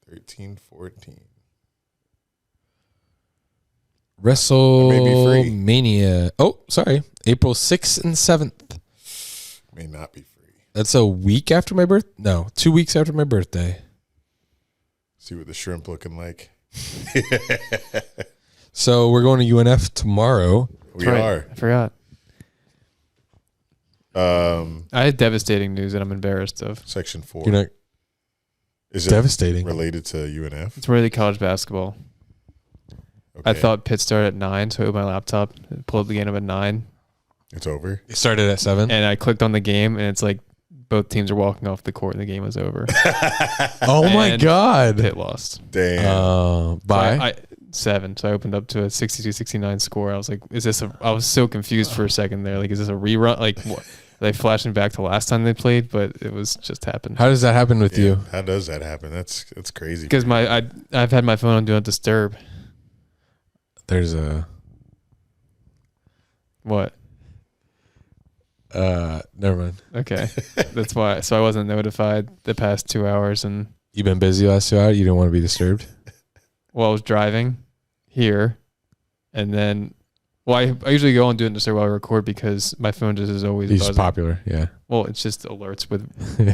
13, 14. WrestleMania. Oh, sorry. April 6th and 7th. May not be free. That's a week after my birth. No, 2 weeks after my birthday. See what the shrimp looking like. So we're going to UNF tomorrow. We Right. are. I forgot. I had devastating news that I'm embarrassed of. Section 4. You're not Is it devastating. related to UNF? It's really college basketball. Okay. I thought Pitt started at 9, so I opened my laptop, pulled up the game up at 9, It's over. It started at 7. and I clicked on the game, and it's like both teams are walking off the court, and the game was over. Oh my And God. Pitt lost. Damn. Bye. 7. So I opened up to a 62-69 score. I was like, I was so confused for a second there. Like, is this a rerun? Like, what? Are they flashing back to last time they played? But it was just happened. How does that happen with Yeah. you? How does that happen? That's crazy. Because I've had my phone on Do Not Disturb. There's a What? never mind. Okay. That's why. So I wasn't notified the past 2 hours. And, You've been busy last 2 hours. You didn't want to be disturbed. well, I was driving here. And then, well, I usually go and Do Not Disturb while I record because my phone just is always He's buzzing. popular. Yeah. Well, it's just alerts with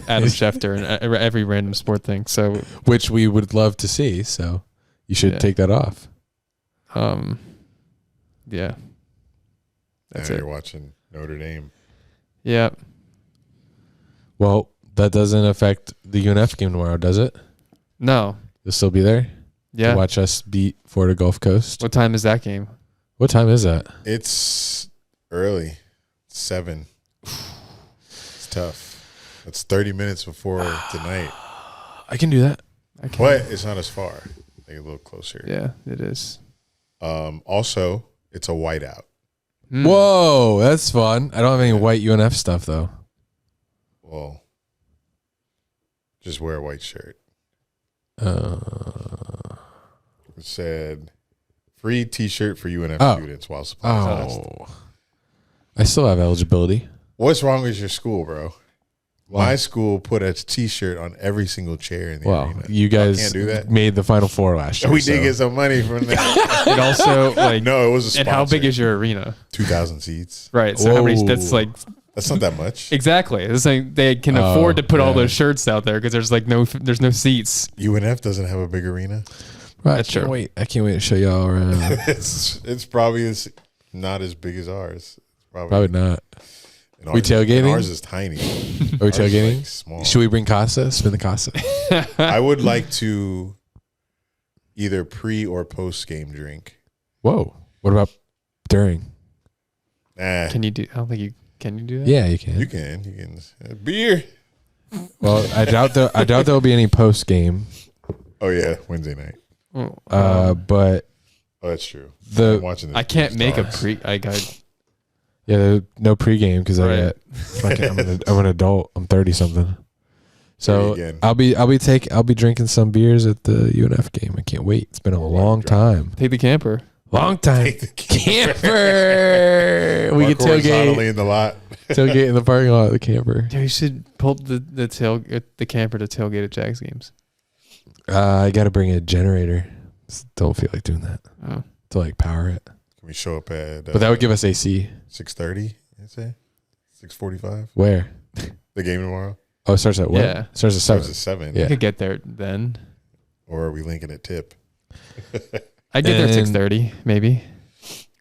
Adam Schefter and every random sport thing. So, Which we would love to see. So you should Yeah. take that off. yeah. That's now it. you're watching Notre Dame. Yeah. Well, that doesn't affect the UNF game tomorrow, does it? No. You'll still be there Yeah. to watch us beat Florida Gulf Coast. What time is that game? What time is that? It's early. 7. It's tough. That's 30 minutes before tonight. I can do that. But it's not as far. Like a little closer. Yeah, it is. Also, it's a whiteout. Whoa, that's fun. I don't have any white UNF stuff though. Well, just wear a white shirt. It said free T-shirt for UNF students while supplies last. I still have eligibility. What's wrong with your school, bro? My school put a T-shirt on every single chair in the arena. You guys can't do that? made the Final Four last year. We did get some money from that. And also, like, No, it was a sponsor. and how big is your arena? 2,000 seats. Right. So how many? That's like That's not that much. exactly. It's like they can afford to put all those shirts out there because there's like there's no seats. UNF doesn't have a big arena. Right, That's true. I can't wait to show y'all around. It's probably not as big as ours. Probably not. And We tailgating? and ours is tiny. Are we Ours is, tailgating? like, small. Should we bring Casa? Spin the Casa. I would like to either pre or post game drink. Whoa. What about during? Nah, Can you do? I don't think you can. You do that? Yeah, you can. you can beer. Well, I doubt there'll be any post game. Oh yeah, Wednesday night. But Oh, that's true. The- I'm watching. I can't make a Stars. pre. I yeah, no pregame because Right. I'm an adult. I'm 30 something. So 30 again. I'll be drinking some beers at the UNF game. I can't wait. It's been a long time. take the camper. Long time. Take the Camper. We Walk get horizontally tailgate in the lot. in the parking lot of the camper. Yeah, you should pull the camper to tailgate at Jags games. I got to bring a generator. Don't feel like doing that Oh. to like power it. Can we show up at? But that would give us AC. 6:30. I'd say 6:45. Where? The game tomorrow. Oh, it starts at what? Yeah. It starts at Starts 7. at 7. Yeah. I could get there then. Or are we linking at tip? I'd get there at And- 6:30, maybe.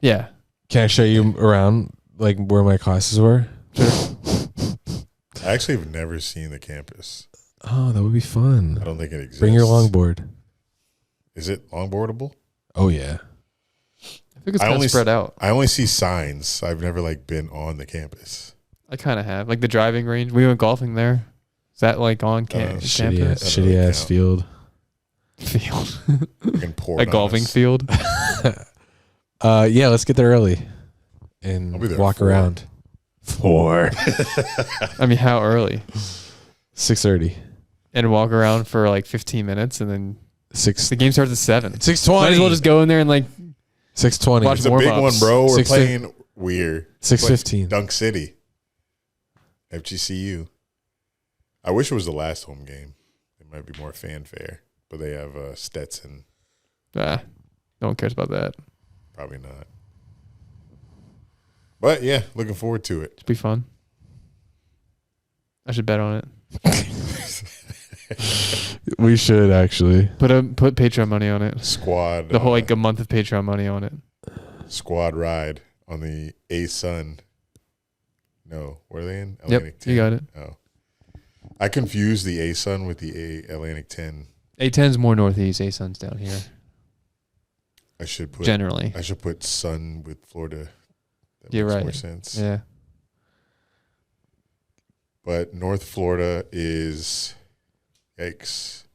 Yeah. Can I show you around like where my classes were? I actually have never seen the campus. Oh, that would be fun. I don't think it exists. Bring your longboard. Is it longboardable? Oh yeah. I think it's I kind only of spread out. I only see signs. I've never like been on the campus. I kind of have. Like the driving range. We went golfing there. Is that like on campus? Shitty ass field. Field. You can pour A it on golfing us. field. Yeah, let's get there early I'll and be there walk at 4. around. 4. I mean, how early? 6:30. And walk around for like 15 minutes and then 6. the game starts at 7. 6:20. Might as well just go in there and like 6:20. Watch It's a big one, warm-ups. bro. We're 6:15. playing weird. 6:15. Dunk City. FGCU. I wish it was the last home game. It might be more fanfare. But they have Stetson. no one cares about that. Probably not. But yeah, looking forward to it. It'd be fun. I should bet on it. We should actually. Put Patreon money on it. Squad. The whole like a month of Patreon money on it. Squad ride on the A-Sun. No, where are they in? Yep, Atlantic 10. you got it. Oh. I confused the A-Sun with the Atlantic 10. A10's more northeast. A-Sun's down here. I should put Generally. I should put Sun with Florida. That You're makes right. more sense. Yeah. But North Florida is, yikes,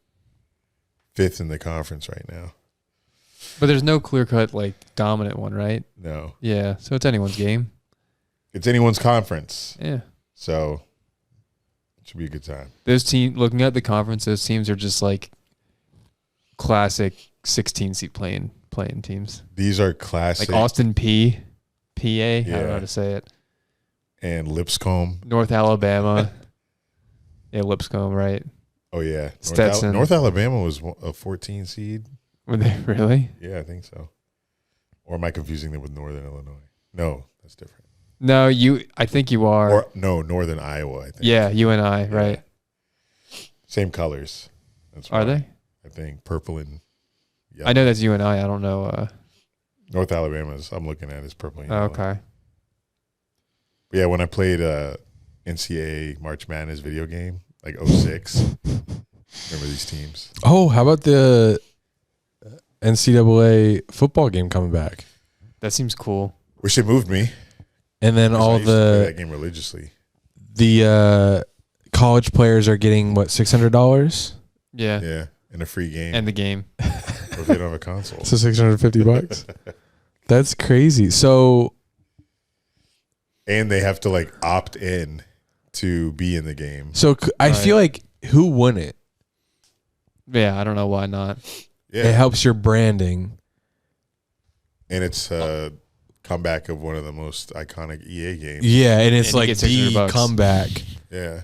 5th in the conference right now. But there's no clear cut like dominant one, right? No. Yeah. So it's anyone's game. It's anyone's conference. Yeah. So it should be a good time. Those teams, looking at the conference, those teams are just like classic 16 seat playing teams. These are classic. Like Austin P, PA, I don't know Yeah. how to say it. And Lipscomb. North Alabama. Yeah, Lipscomb, right? Oh, yeah. Stetson. North Alabama was a 14 seed. Were they really? Yeah, I think so. Or am I confusing them with Northern Illinois? No, that's different. No, I think you are. Or no, Northern Iowa, I think. Yeah, you and I, right? Same colors. That's Are why. they? I think purple and yellow. I know that's you and I don't know. North Alabama's I'm looking at is purple and Oh, yellow. okay. But yeah, when I played NCAA March Madness video game, like 06, remember these teams. Oh, how about the NCAA football game coming back? That seems cool. Wish they moved me. And then 'cause I all used to play the that game religiously. the college players are getting what, $600? Yeah. Yeah, and a free game. And the game. Or if they don't have a console. So $650. That's crazy. So, and they have to like opt in to be in the game. so I feel like who wouldn't? Yeah, I don't know why not. Yeah, It helps your branding. and it's a comeback of one of the most iconic EA games. Yeah, and it's And you like get the $600. comeback. Yeah,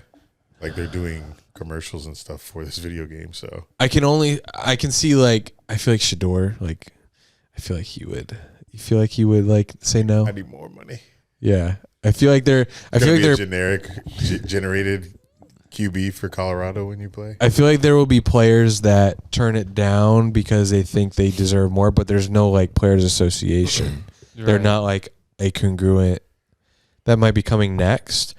like they're doing commercials and stuff for this video game. So I can see like, I feel like Shador, like, I feel like he would. You feel like he would like say no? I need more money. Yeah. I feel like they're generic generated QB for Colorado when you play. I feel like there will be players that turn it down because they think they deserve more, but there's no like players association. They're Right. not like a congruent. That might be coming next,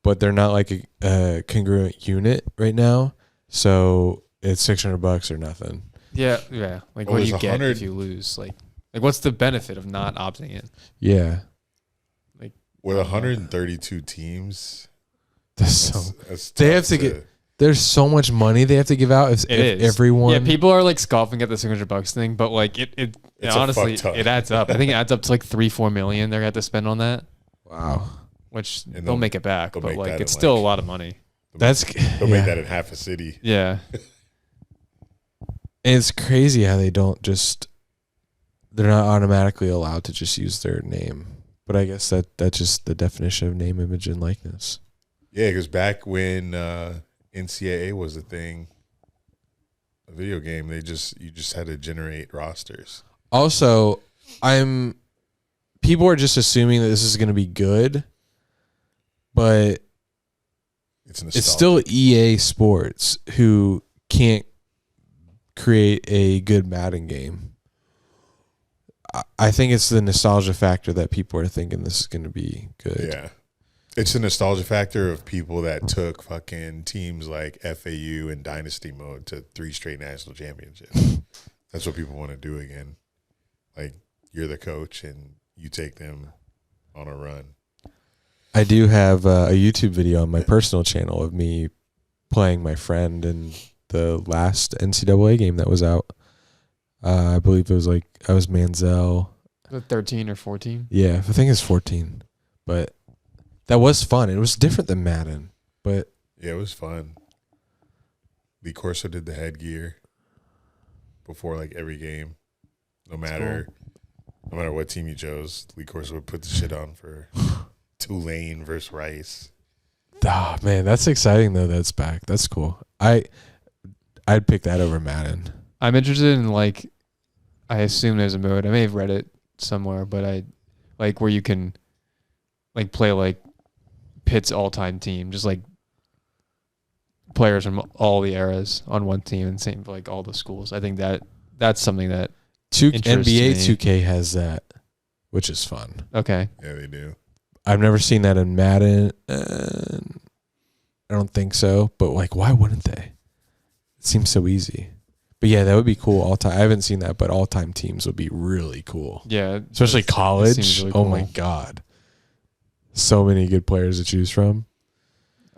but they're not like a congruent unit right now. So it's $600 or nothing. Yeah. Like, Oh, what do there's you get 100 if you lose? Like, what's the benefit of not opting in? Yeah. With 132 teams, That's so. that's They tough have to get. There's so much money they have to give out. If It is. everyone. Yeah, people are like scoffing at the $600 thing, but like it It's a honestly, fuck ton. it adds up. I think it adds up to like 3-4 million they're gonna have to spend on that, Wow. which And they'll make it back, they'll but make like that it's in, still like- a lot of money. That's. they'll yeah. make that in half a city. Yeah. It's crazy how they don't just. They're not automatically allowed to just use their name. But I guess that's just the definition of name, image, and likeness. Yeah, because back when NCAA was a thing, a video game, you just had to generate rosters. Also, people are just assuming that this is going to be good, but It's it's still EA Sports who can't create a good Madden game. I think it's the nostalgia factor that people are thinking this is going to be good. Yeah. It's a nostalgia factor of people that took fucking teams like FAU and Dynasty mode to 3 straight national championships. That's what people want to do again. Like, you're the coach and you take them on a run. I do have a YouTube video on my personal channel of me playing my friend in the last NCAA game that was out. I believe it was like I was Manziel. 13 or 14. Yeah, I think it's 14. But that was fun. It was different than Madden. But Yeah, it was fun. Lee Corso did the headgear before like every game. No matter what team you chose, Lee Corso would put the shit on for Tulane versus Rice. oh, man, that's exciting though. That's back. That's cool. I'd pick that over Madden. I'm interested in like, I assume there's a mode. I may have read it somewhere, but I like where you can like play like Pitt's all-time team, just like players from all the eras on one team, and same for like all the schools. I think that's something that interests NBA me. 2K has that, which is fun. Okay. Yeah, they do. I've never seen that in Madden. I don't think so. But like, why wouldn't they? It seems so easy. But yeah, that would be cool. All time. I haven't seen that, but all time teams would be really cool. Yeah. Especially it college. seems really Oh my cool. god, so many good players to choose from.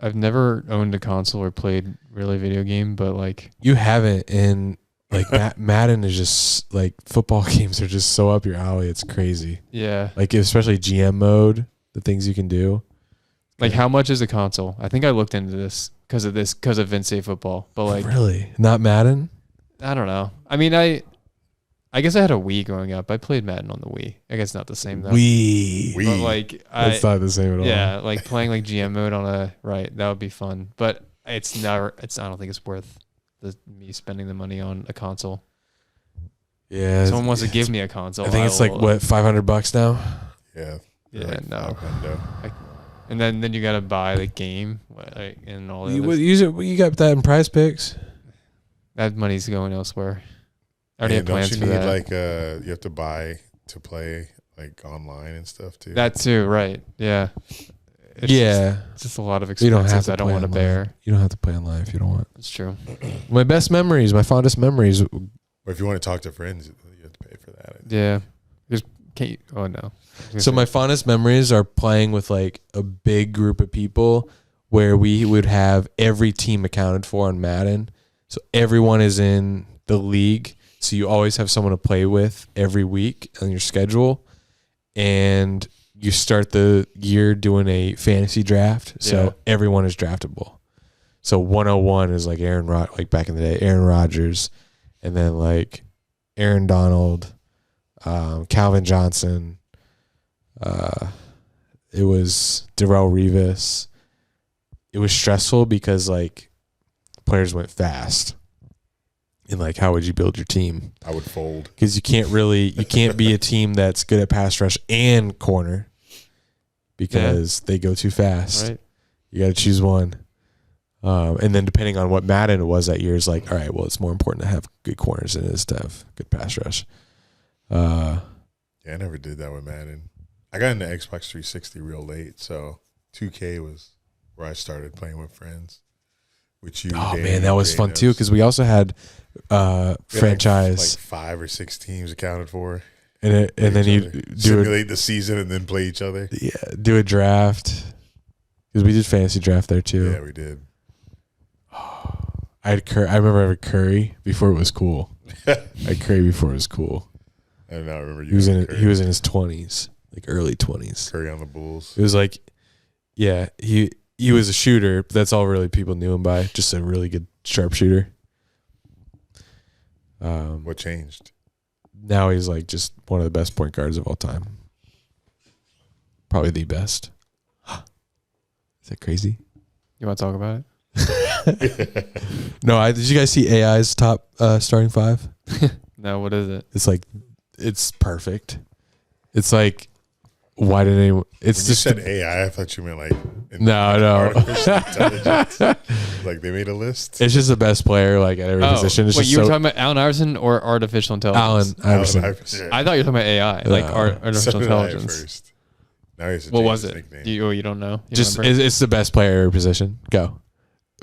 I've never owned a console or played really video game, but like You haven't, and like Madden is just like football games are just so up your alley. It's crazy. yeah. Like especially GM mode, the things you can do. Like how much is a console? I think I looked into this because of Vince Football, but like Really, not Madden. I don't know. I mean, I guess I had a Wii growing up. I played Madden on the Wii. I guess not the same though. We. But like That's not the same at all. yeah, like playing like GM mode on that would be fun. But I don't think it's worth me spending the money on a console. Yeah. Someone wants to give me a console. I think it's like what, $500 now. Yeah. Yeah, Like no. $500. And then you gotta buy the game and all You that. you got that in Prize Picks. That money's going elsewhere. I already have Don't plans you for need that. like you have to buy to play like online and stuff too? That too, right? Yeah. It's just a lot of You don't expenses have to I don't play want to online. bear. You don't have to play online if you don't want. It's true. My best memories, my fondest memories. Or if you want to talk to friends, you have to pay for that. Yeah. Can't you, oh no. So my fondest memories are playing with like a big group of people, where we would have every team accounted for on Madden. So everyone is in the league. So you always have someone to play with every week on your schedule. And you start the year doing a fantasy draft. So everyone is draftable. So 101 is like like back in the day, Aaron Rodgers. And then like Aaron Donald, Calvin Johnson. It was Darrelle Revis. It was stressful because like players went fast. And like, how would you build your team? I would fold because you can't be a team that's good at pass rush and corner because they go too fast. Right. You got to choose one. And then depending on what Madden it was that year, is like, all right, well, it's more important to have good corners than it is to have good pass rush. I never did that with Madden. I got into Xbox 360 real late, so 2K was where I started playing with friends. Which you? Oh man, that was fun too because we also had franchise like 5 or 6 teams accounted for, and then you simulate the season and then play each other. Yeah, do a draft because we did fantasy draft there too. Yeah, we did. I remember having Curry before it was cool. I had Curry before it was cool. I do not remember you. He was in his 20s, like early 20s. Curry on the Bulls. It was like, yeah, he was a shooter, but that's all really people knew him by. Just a really good sharpshooter. What changed? Now he's like just one of the best point guards of all time. Probably the best. Is that crazy? You want to talk about it? No, did you guys see AI's top starting 5? No, what is it? It's like, it's perfect. It's like, why did anyone? It's when just you said AI. I thought you meant like no. artificial intelligence. Like they made a list. It's just the best player like at every position. It's wait, just you were talking about Allen Iverson or artificial intelligence? Allen Iverson. I thought you were talking about AI, like artificial intelligence. First. Now he has to what change was his it? nickname. You don't know? It's the best player at every position. Go.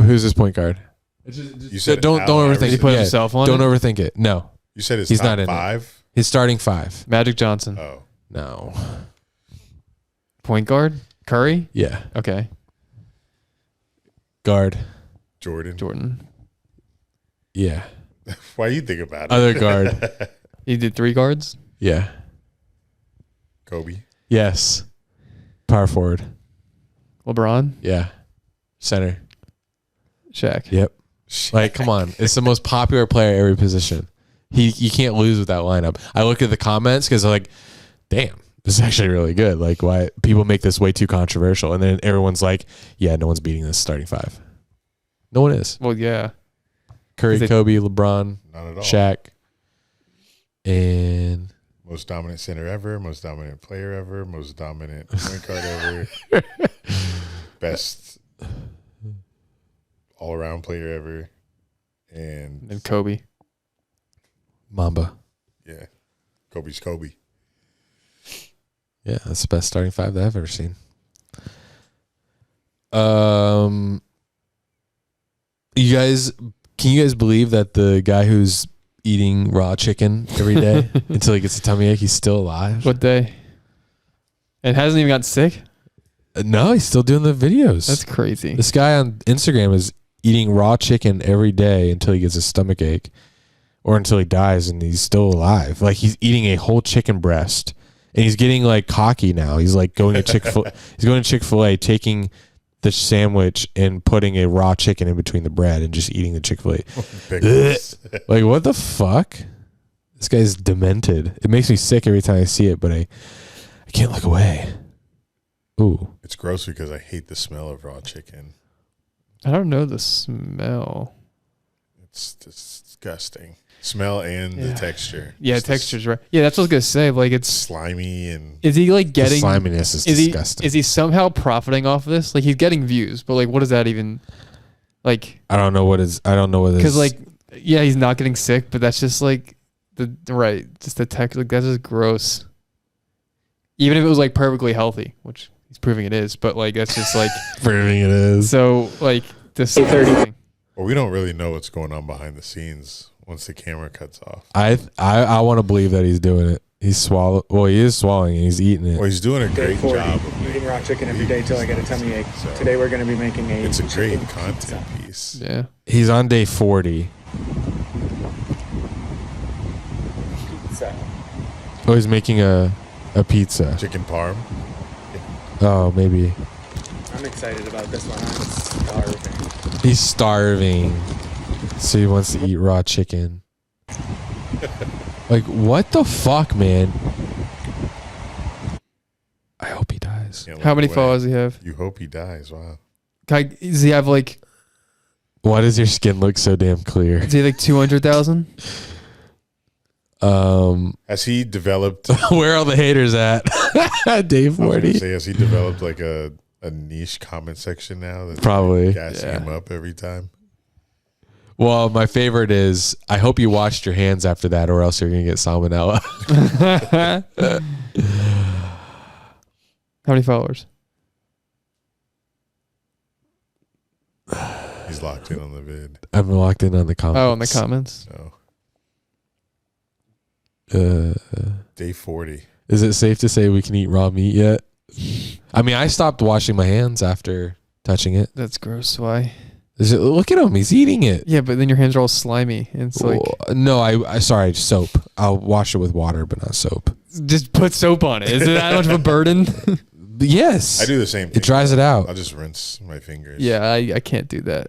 Who's his point guard? You said don't overthink Iverson. it. He put himself on. Don't overthink it. No, You said he's top not in 5. His starting 5. Magic Johnson. Oh, No. Point guard? Curry? Yeah. Okay. Guard. Jordan. Yeah. Why you think about it? Other guard. He did 3 guards? Yeah. Kobe. Yes. Power forward. LeBron? Yeah. Center. Shaq. Yep. Like, come on. It's the most popular player at every position. You can't lose with that lineup. I look at the comments because I'm like, damn, this is actually really good. Like, why people make this way too controversial? And then everyone's like, yeah, no one's beating this starting 5. No one is. Well, yeah. Curry, Kobe, LeBron, Not at all. Shaq, and Most dominant center ever. Most dominant player ever. Most dominant point guard ever. Best all-around player ever. And Kobe. Mamba. Yeah. Kobe's Kobe. Yeah, that's the best starting 5 that I've ever seen. Can you guys believe that the guy who's eating raw chicken every day until he gets a tummy ache, he's still alive? What day? And hasn't even got sick? No, he's still doing the videos. That's crazy. This guy on Instagram is eating raw chicken every day until he gets a stomach ache or until he dies, and he's still alive. Like, he's eating a whole chicken breast, and he's getting like cocky now. He's like going to Chick-fil-A, taking the sandwich and putting a raw chicken in between the bread and just eating the Chick-fil-A. Like, what the fuck? This guy's demented. It makes me sick every time I see it, but I can't look away. Ooh. It's gross because I hate the smell of raw chicken. I don't know the smell. It's disgusting. Smell and the texture. Yeah, texture's right. Yeah, that's what I was gonna say. Like, it's slimy and. Is he like getting the sliminess is disgusting? Is he somehow profiting off of this? Like, he's getting views, but like, what does that even like? I don't know what is. Because like, yeah, he's not getting sick, but that's just like just the text. Like, that's just gross. Even if it was like perfectly healthy, which he's proving it is, but like that's just like proving it is. So like disgusting. Well, we don't really know what's going on behind the scenes once the camera cuts off. I want to believe that he's doing it. He's swallow. Well, he is swallowing and he's eating it. Well, he's doing a Day great 40, job of eating raw chicken every day till I get a tummy ache. So, Today we're going to be making a it's a great chicken content pizza. piece. Yeah. He's on day 40. Pizza. Oh, he's making a pizza. Chicken parm. Oh, maybe. I'm excited about this one. I'm starving. He's starving. So he wants to eat raw chicken. Like, what the fuck, man? I hope he dies. Can't How look many away. followers does he have? You hope he dies. Wow. Does he have like? Why does your skin look so damn clear? Does he have like 200,000? Has he developed? Where are all the haters at? Day I was gonna 40. say, has he developed like a niche comment section now? That's Probably. gassing Yeah. him up every time. Well, my favorite is, I hope you washed your hands after that or else you're going to get salmonella. How many followers? He's locked in on the vid. I'm locked in on the comments. Oh, in the comments. So day 40. Is it safe to say we can eat raw meat yet? I mean, I stopped washing my hands after touching it. That's gross. Why? Look at him. He's eating it. Yeah, but then your hands are all slimy. And it's like, No, I sorry, soap. I'll wash it with water, but not soap. just put soap on it. Is it that much of a burden? Yes. I do the same thing. It dries it out. I'll just rinse my fingers. Yeah, I can't do that.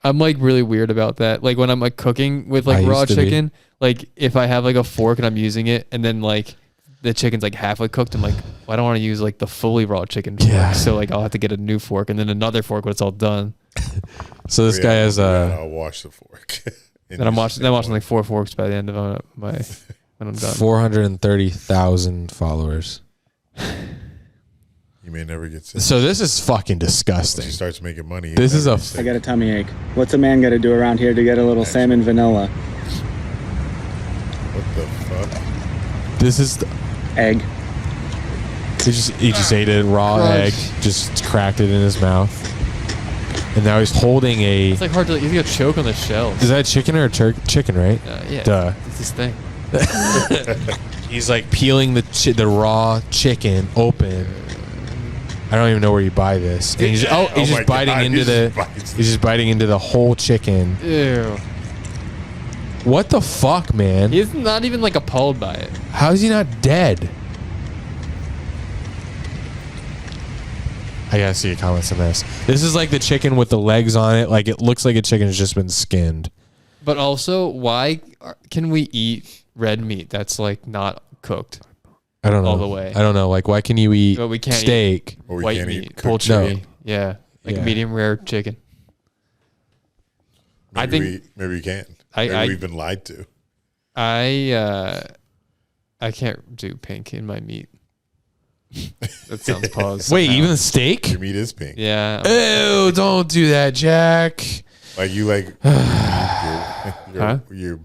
I'm like really weird about that. Like when I'm like cooking with like I raw used to be. chicken, like if I have like a fork and I'm using it and then like the chicken's like halfway cooked, I'm like, well, I don't want to use like the fully raw chicken fork. Yeah. So like I'll have to get a new fork and then another fork when it's all done. So this guy has I'll wash the fork. And I'm washing like 4 forks by the end of my when I'm done. 430,000 followers. You may never get sick. So this is fucking Once disgusting. he starts making money. This is a I got a tummy ache. What's a man got to do around here to get a little salmon vanilla? What the fuck? This is Egg. he just ate a raw egg, just cracked it in his mouth, and now he's holding a. It's like hard to. He's gonna choke on the shells. Is that chicken or a chicken? Right? Yeah. Duh. It's this thing. He's like peeling the raw chicken open. I don't even know where you buy this. And he's Oh just my biting God, into he the. just bites He's just biting into the whole chicken. Ew. What the fuck, man? He's not even like appalled by it. How is he not dead? I gotta see your comments on this. This is like the chicken with the legs on it. Like it looks like a chicken has just been skinned. But also, why can we eat red meat that's like not cooked? I don't know. All the way. I don't know. Like, why can you eat But we can't steak? Or we White can't meat, eat cooked poultry. No. Yeah, like Yeah. medium rare chicken. I think maybe we can't. I- Maybe I- we've been lied to. I can't do pink in my meat. That sounds pause. Wait, somehow. even the steak? Your meat is pink. Yeah. Ew, don't do that, Jack. Like you like Huh? your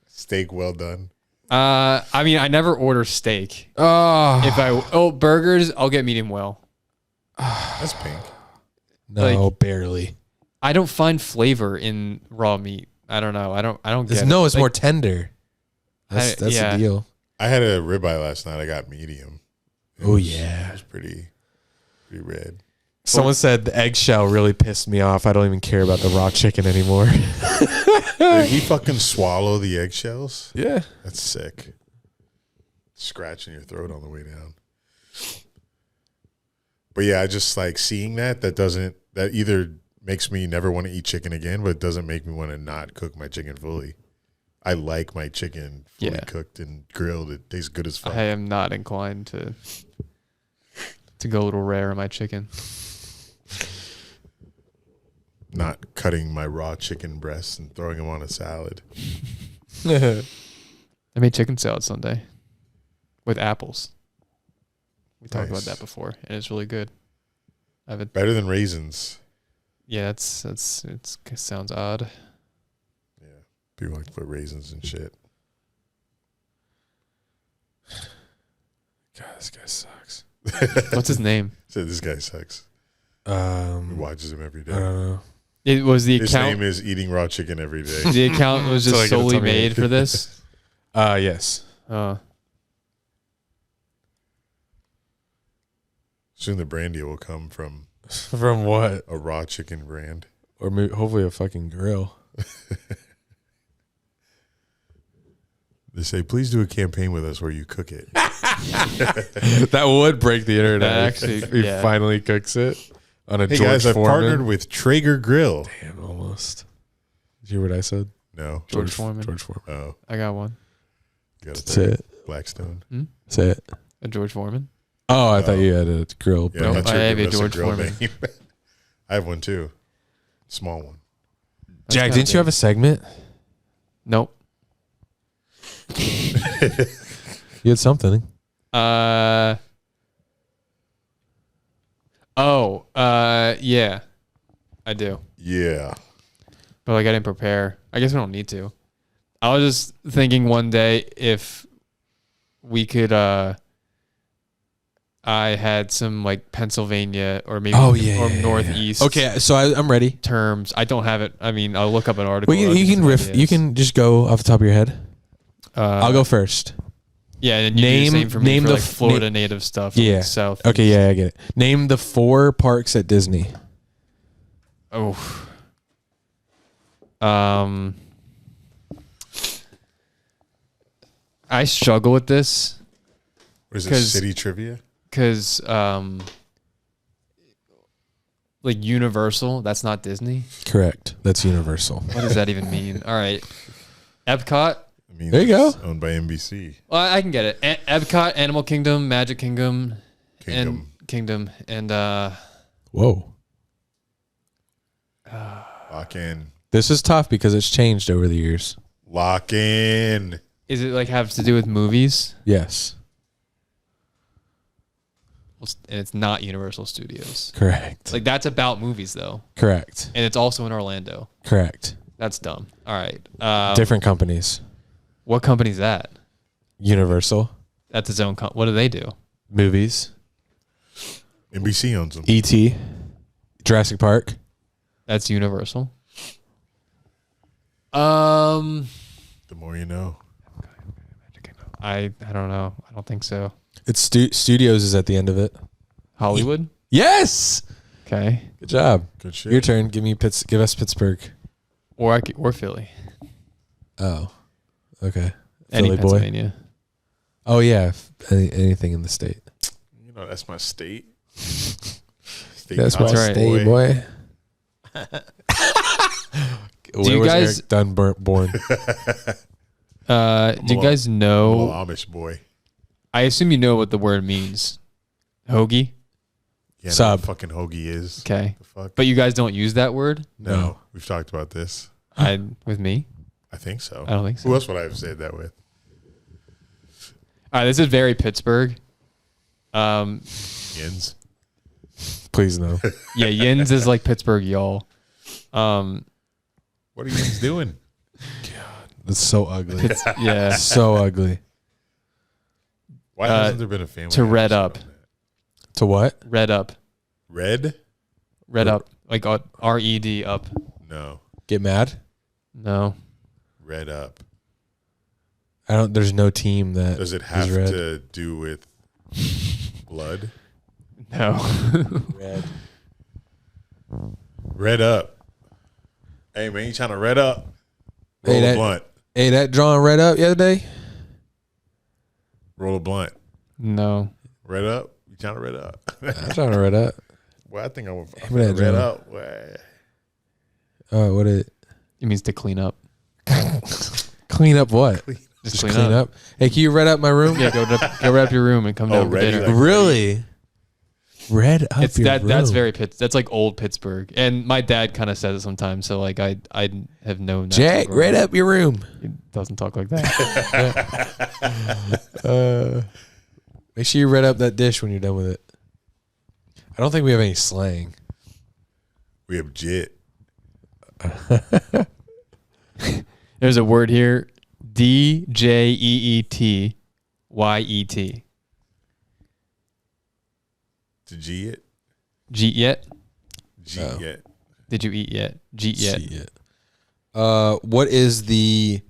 steak well done. I mean, I never order steak. Oh, If burgers, I'll get medium well. That's pink. no, barely. I don't find flavor in raw meat. I don't know. I don't get it. No, it's Like, more tender. That's yeah. the deal. I had a ribeye last night. I got medium. It Oh, was- yeah. It was pretty red. Someone said the eggshell really pissed me off. I don't even care about the raw chicken anymore. Did he fucking swallow the eggshells? Yeah. That's sick. Scratching your throat on the way down. But yeah, I just like seeing that either makes me never want to eat chicken again, but it doesn't make me want to not cook my chicken fully. I like my chicken fully Yeah. cooked and grilled. It tastes good as fuck. I am not inclined to go a little rare in my chicken. Not cutting my raw chicken breasts and throwing them on a salad. I made chicken salad Sunday with apples. We talked about Nice. that before, and it's really good. I have it. Better than raisins. Yeah, it sounds odd. Yeah. People like to put raisins and shit. God, this guy sucks. What's his name? So this guy sucks. He watches him every I day. don't know. It was the His account. name is Eating Raw Chicken Every Day. The account was So I just get a solely tummy made ache. for this. Yes. Soon the brandy will come from From what? a raw chicken brand. Or maybe, hopefully a fucking grill. They say, please do a campaign with us where you cook it. That would break the internet. That actually, if he yeah. finally cooks it on a Hey George guys, I've Foreman. partnered with Traeger Grill. Damn, almost. Did you hear what I said? No. George Foreman. George Foreman. Oh, I got one. you got Say it. Blackstone. Say it. A George Foreman. Oh, I thought you had a grill. Yeah, Nope, I'm not sure I have give a us George grill Foreman. name. I have one too. Small one. That's Jack, kinda didn't you have big. a segment? Nope. You had something. Yeah. I do. Yeah. But like I didn't prepare. I guess we don't need to. I was just thinking one day if we could I had some like Pennsylvania or maybe or Northeast Okay, so I'm ready. terms. I don't have it. I mean, I'll look up an article. Well, you I'll give can some riff. ideas. You can just go off the top of your head. I'll go first. Yeah, and you do Name- the same for me name for the like f- Florida native stuff. Yeah. Like South. Okay, yeah, I get it. Name the 4 parks at Disney. Oh. I struggle with this What is it? 'Cause- City trivia? because like Universal, that's not Disney. Correct. That's Universal. What does that even mean? All right. Epcot. I mean, There you go. it's owned by NBC. Well, I can get it. Epcot, Animal Kingdom, Magic Kingdom, Kingdom. and Whoa. Lock in. This is tough because it's changed over the years. Lock in. is it like have to do with movies? Yes. And it's not Universal Studios. Correct. Like that's about movies though, Correct. and it's also in Orlando. Correct. That's dumb. All right. Different companies. What company's that? Universal. That's its own. What do they do? Movies. NBC owns them. E.T. Jurassic Park. That's Universal. The more you know. I don't know. I don't think so. It's Studios is at the end of it. Hollywood. Yes. Okay. Good job. Good shit. Your turn. Give us Pittsburgh. Or Philly. Oh. Okay. Any Philly boy. Pennsylvania. Oh yeah. Anything in the state. You know, that's my state. State That's my college state, boy. Where you was guys- Eric Dunn born? Do you guys know? Little Amish boy. I assume you know what the word means. Hoagie. Yeah, Sub. no fucking hoagie is. Okay. The fuck? But you guys don't use that word? No, we've talked about this. With me? I think so. I don't think so. Who else would I have said that with? All right, this is very Pittsburgh. Yins. Please no. Yeah, Yins is like Pittsburgh, y'all. What are Yins doing? That's so ugly. Yeah. So ugly. Why hasn't there been a family? to red episode up. on that? To what? Red up. Red? Red up. Like RED up. No. Get mad? No. Red up. There's no team that Does it is have red. to do with blood? No. Red. Red up. Hey man, you trying to red up? Roll Hey, a blunt. Hey, that drawing red up the other day? Roll a blunt. No. Red up? You trying to red up? I'm trying to red up. Well, I think I'm me that gonna red drawing. up. Well, Oh, what is it? It means to clean up. Clean up what? Just Clean up. Hey, can you red up my room? Yeah, go wrap your room and come down for ready, dinner. like- Really? Red up It's your that's room. very that's like old Pittsburgh. And my dad kind of says it sometimes, so like I have known that. Jack, red up your room. He doesn't talk like that. Make sure you red up that dish when you're done with it. I don't think we have any slang. we have jit. There's a word here. DJEETYET. To G it? Jeet yet? G No. yet. Did you eat yet? Jeet yet? See it. What is the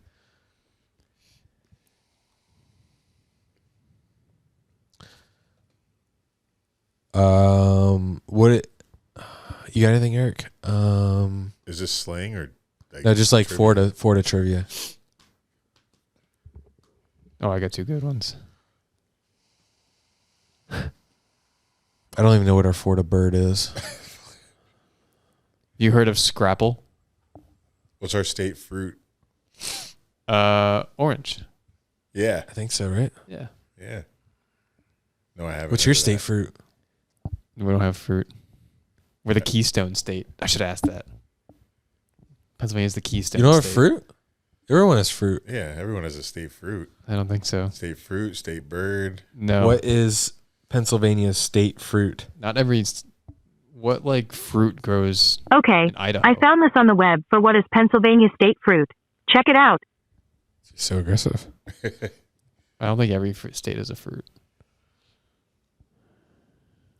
You got anything, Eric? Is this slang or No, just like trivia? Florida trivia. Oh, I got two good ones. I don't even know what our Florida bird is. You heard of Scrapple? What's our state fruit? Orange. Yeah. I think so, right? Yeah. Yeah. No, I haven't. What's your heard of state that. fruit? We don't have fruit. We're the Keystone State. I should ask that. Pennsylvania's the Keystone You don't have State. fruit? Everyone has fruit. Yeah, everyone has a state fruit. I don't think so. State fruit, state bird. No. What is Pennsylvania's state fruit? Not every. What like fruit grows Okay, in Idaho? I found this on the web for what is Pennsylvania state fruit. Check it out. He's so aggressive. I don't think every state is a fruit.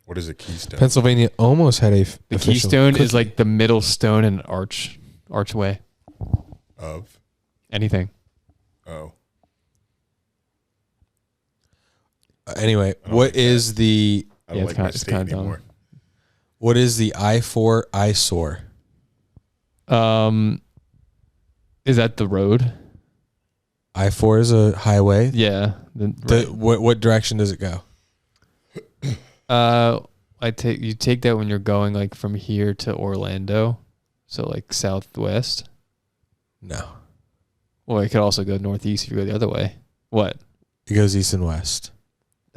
What is a keystone? Pennsylvania almost had The official keystone cookie. is like the middle stone in an archway. Of? Anything. Oh. Anyway, I don't what like that. is the I don't Yeah, like my it's state kinda dumb. anymore. what is the I-4 eyesore? Is that the road? I-4 is a highway. Yeah. What direction does it go? You take that when you're going like from here to Orlando, so like southwest. No. Well, it could also go northeast if you go the other way. What? It goes east and west.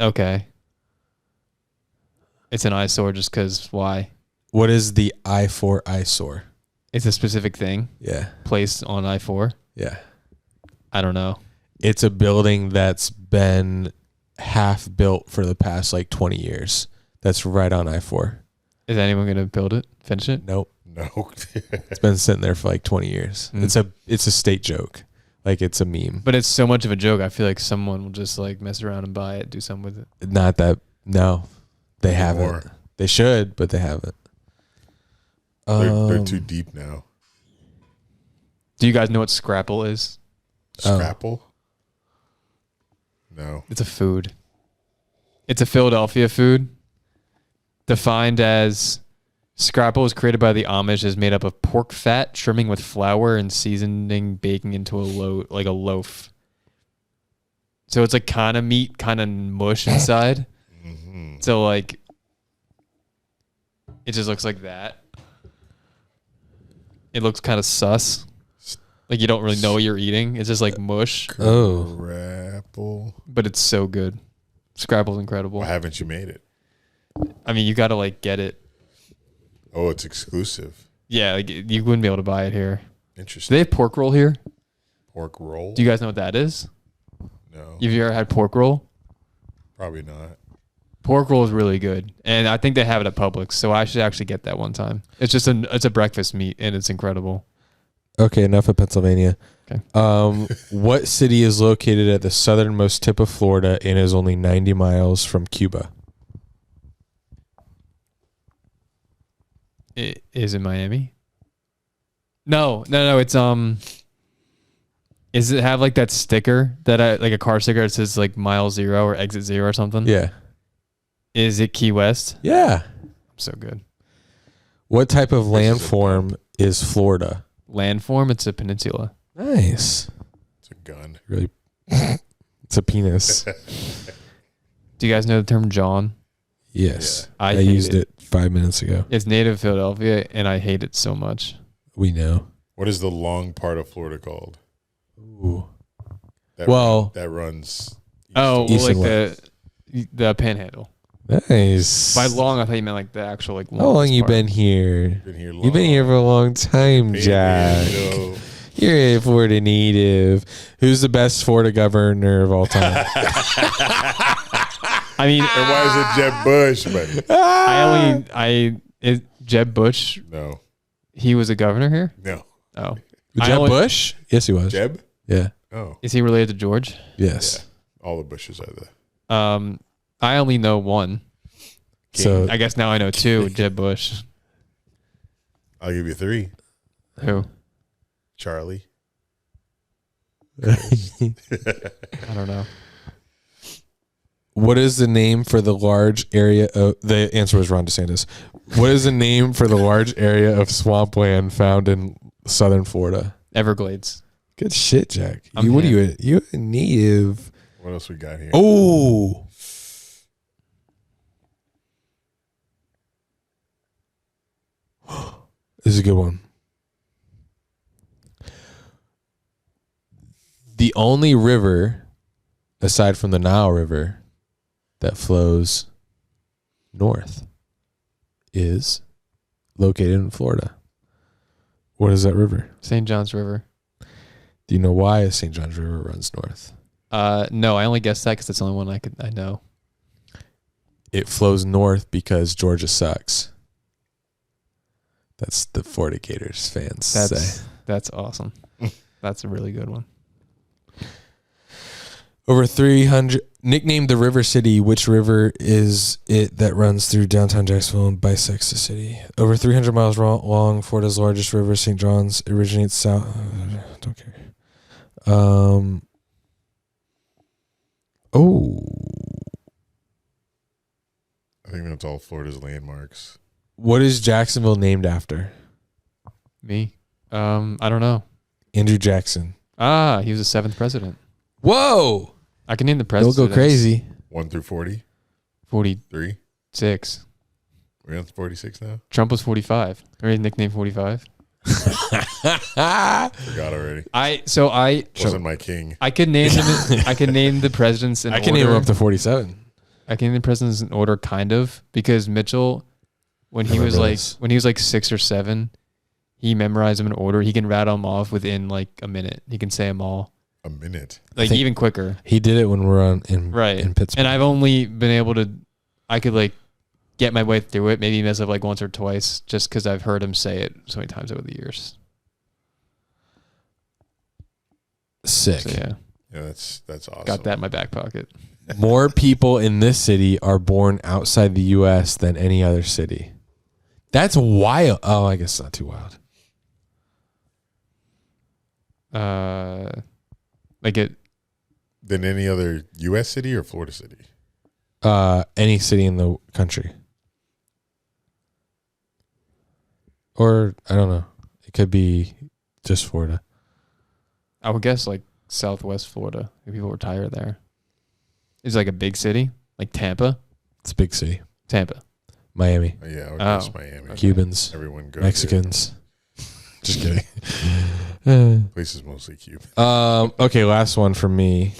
Okay. It's an eyesore just because why? What is the I-4 eyesore? It's a specific thing Yeah. placed on I-4. Yeah. I don't know. It's a building that's been half built for the past like 20 years. That's right on I-4. Is anyone going to build it? Finish it? Nope. No. It's been sitting there for like 20 years. Mm. It's a state joke. Like it's a meme. But it's so much of a joke. I feel like someone will just like mess around and buy it, do something with it. Not that. No, they haven't. Anymore. They should, but they haven't. They're too deep now. Do you guys know what Scrapple is? Scrapple? No. It's a food. It's a Philadelphia food. Defined as Scrapple was created by the Amish, is made up of pork fat, trimming with flour and seasoning, baking into a loaf. So it's like kind of meat, kind of mush inside. Mm-hmm. So like, it just looks like that. It looks kind of sus. Like you don't really know what you're eating. It's just like mush, Oh. Scrapple. but it's so good. Scrapple's incredible. Why haven't you made it? I mean, you got to like get it. Oh, it's exclusive. Yeah, like you wouldn't be able to buy it here. Do Interesting. they have pork roll here? Pork roll? Do you guys know what that is? No. Have you ever had pork roll? Probably not. Pork roll is really good, and I think they have it at Publix, so I should actually get that one time. It's just it's a breakfast meat, and it's incredible. Okay, enough of Pennsylvania. Okay. What city is located at the southernmost tip of Florida and is only 90 miles from Cuba? Is it Miami? No. It's Does it have like that sticker that like a car sticker that says like mile 0 or exit 0 or something? Yeah. Is it Key West? Yeah. So good. What type of This is a landform is Florida? Landform, it's a peninsula. Nice. It's a gun. Really. It's a penis. Do you guys know the term John? Yes. I I hate used it. it 5 minutes ago. It's native to Philadelphia, and I hate it so much. We know. What is the long part of Florida called? Ooh. That Well- that runs. Oh, East well, and like the panhandle. Nice. By long, I thought you meant like the actual like. How long longest you part. been here? Been here long. You've been here for a long time, Jack. Panhandle. You're a Florida native. Who's the best Florida governor of all time? I mean, And why is it Jeb Bush, buddy? Jeb Bush. No. He was a governor here. No. Oh, Jeb Bush? Yes, he was. Jeb? Yeah. Oh. Is he related to George? Yes. All the Bushes are there. I only know one. So I guess now I know two. Jeb Bush. I'll give you 3. Who? Charlie. I don't know. What is the name for the large area of... The answer was Ron DeSantis. What is the name for the large area of swampland found in southern Florida? Everglades. Good shit, Jack. I'm What are him. you a native? What else we got here? Oh. This is a good one. The only river, aside from the Nile River, that flows north is located in Florida. What is that river? St. John's River. Do you know why St. John's River runs north? No, I only guessed that because that's the only one I know. It flows north because Georgia sucks. That's the Florida Gators fans say. That's awesome. That's a really good one. Over 300, nicknamed the River City, which river is it that runs through downtown Jacksonville and bisects the city? Over 300 miles long, Florida's largest river, St. John's, originates south. Don't care. I think that's all Florida's landmarks. What is Jacksonville named after? Me? I don't know. Andrew Jackson. He was the 7th president. Whoa! I can name the They'll president. go crazy. 1 through 40? 46. 3? We're on 46 now? Trump was 45. Or his nickname 45. Forgot already. Wasn't my king. I could name them. I could name the presidents in I order. can name him up to 47. I can name the presidents in order, kind of, because Mitchell, when he was like 6 or 7, he memorized them in order. He can rattle them off within like a minute. He can say them all. A minute. Like even quicker. He did it when we're in Pittsburgh. And I've only been able to, I could like get my way through it, maybe mess up like once or twice, just because I've heard him say it so many times over the years. Sick. So yeah. Yeah, that's awesome. Got that in my back pocket. More people in this city are born outside the U.S. than any other city. That's wild. Oh, I guess not too wild. Than any other U.S. city or Florida city? Any city in the country. Or, I don't know. It could be just Florida. I would guess like Southwest Florida. If people retire there. Is it like a big city? Like Tampa? It's a big city. Tampa. Miami. Yeah, I would guess Miami. Cubans. Everyone goes Mexicans. Just kidding. Place is mostly Cuban. Okay, last one from me.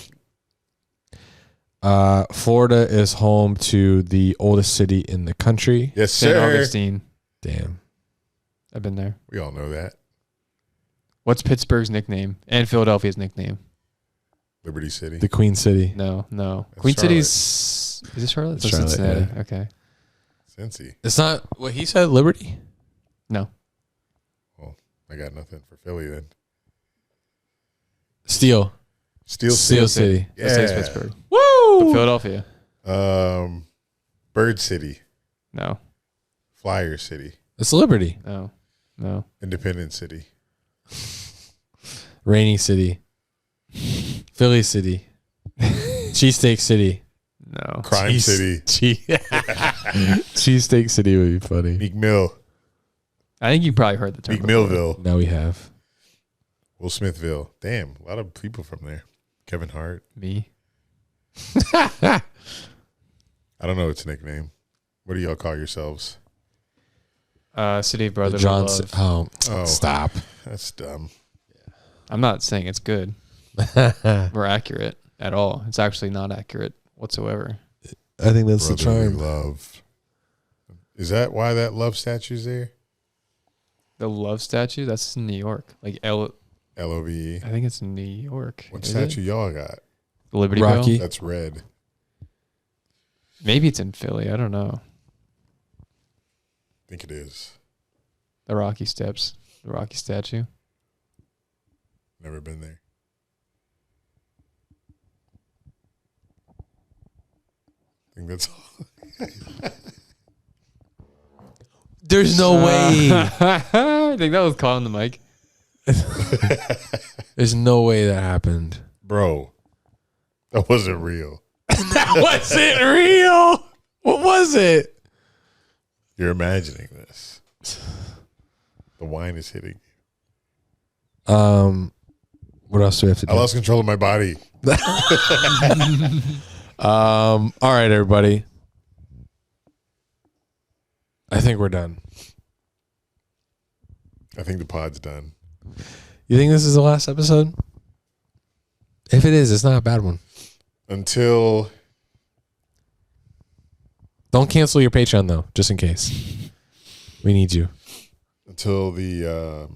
Florida is home to the oldest city in the country. Yes, St. sir. Augustine. Damn. I've been there. We all know that. What's Pittsburgh's nickname? And Philadelphia's nickname? Liberty City. The Queen City. No. That's Queen Charlotte. City's... Is it Charlotte? It's Or Charlotte, Cincinnati. yeah. Okay. Cincy. It's not what he said, Liberty? No. Well, I got nothing for Philly then. Steel City. Yeah. Let's say it's Pittsburgh. Woo! But Philadelphia. Bird City. No. Flyer City. It's Liberty. No. Independence City. Rainy City. Philly City. Cheesesteak City. No. Crime City. Cheesesteak City would be funny. Meek Mill. I think you probably heard the term. Meek before. Millville. Now we have. Will Smithville. Damn, a lot of people from there. Kevin Hart. Me. I don't know its nickname. What do y'all call yourselves? City of Brotherly Johnson. Love. Oh, Stop. that's dumb. I'm not saying it's good or accurate at all. It's actually not accurate whatsoever. I think that's Brotherly the charm. love. Is that why that love statue's there? The love statue? That's in New York. Like LOVE. I think it's in New York. What Is statue it? y'all got? The Liberty Rocky. Bell? That's red. Maybe it's in Philly. I don't know. I think it is. The Rocky Steps. The Rocky statue. Never been there. I think that's all. There's no way. I think that was calling the mic. There's no way that happened. Bro, that wasn't real. That wasn't real. What was it? You're imagining this. The wine is hitting. What else do we have to do? I lost control of my body. All right, everybody. I think we're done. I think the pod's done. You think this is the last episode? If it is, it's not a bad one. Until Don't cancel your Patreon though, just in case. We need you. until the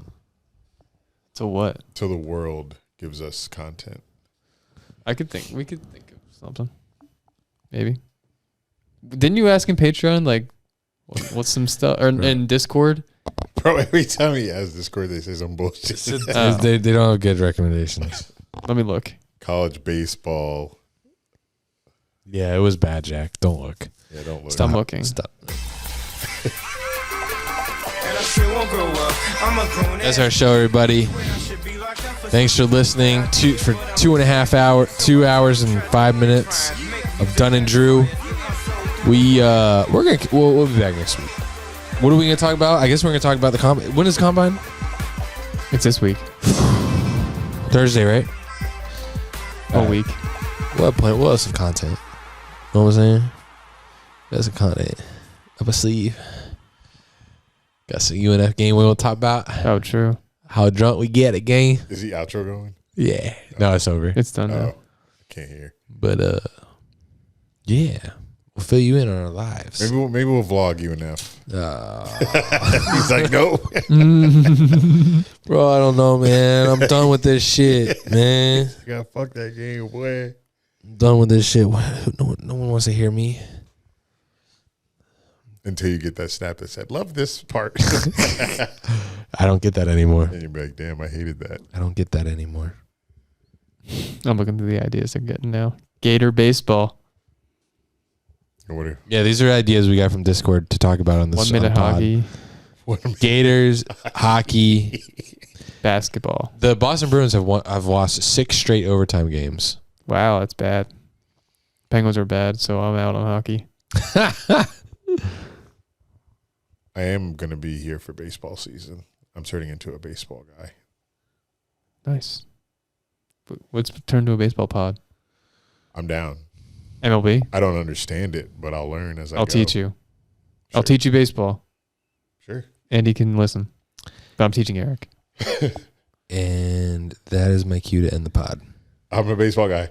So what? until the world gives us content. We could think of something. Maybe. Didn't you ask in Patreon like what's some stuff or in Discord? Bro, every time he has Discord, they say some bullshit. They don't have good recommendations. Let me look. College baseball. Yeah, it was bad, Jack. Don't look. Yeah, don't look. Stop looking. Stop. That's That's our show, everybody. Thanks for listening for 2 hours and 5 minutes of Dunn and Drew. We'll be back next week. What are we gonna talk about? I guess we're gonna talk about the combine. When is combine? It's this week. Thursday, right? A week. What else some content? You know what I'm saying? Got some content up a sleeve. Got some UNF game we won't talk about. Oh, true. How drunk we get at game. Is the outro going? Yeah. No, it's over. It's done now. Oh, I can't hear. But yeah. We'll fill you in on our lives. Maybe we'll vlog UNF. He's like, no. Bro, I don't know, man. I'm done with this shit, man. You gotta fuck that game, boy. I'm done with this shit. No one wants to hear me. Until you get that snap that said, love this part. I don't get that anymore. And you're like, damn, I hated that. I don't get that anymore. I'm looking through the ideas they're getting now. Gator baseball. Yeah, these are ideas we got from Discord to talk about on this 1 minute pod. hockey. Gators, hockey, Basketball. The Boston Bruins have lost 6 straight overtime games. Wow, that's bad. Penguins are bad, so I'm out on hockey. I am going to be here for baseball season. I'm turning into a baseball guy. Nice. Let's turn to a baseball pod. I'm down. MLB? I don't understand it, but I'll learn as I go. I'll teach you. Sure. I'll teach you baseball. Sure. Andy can listen. But I'm teaching Eric. And that is my cue to end the pod. I'm a baseball guy.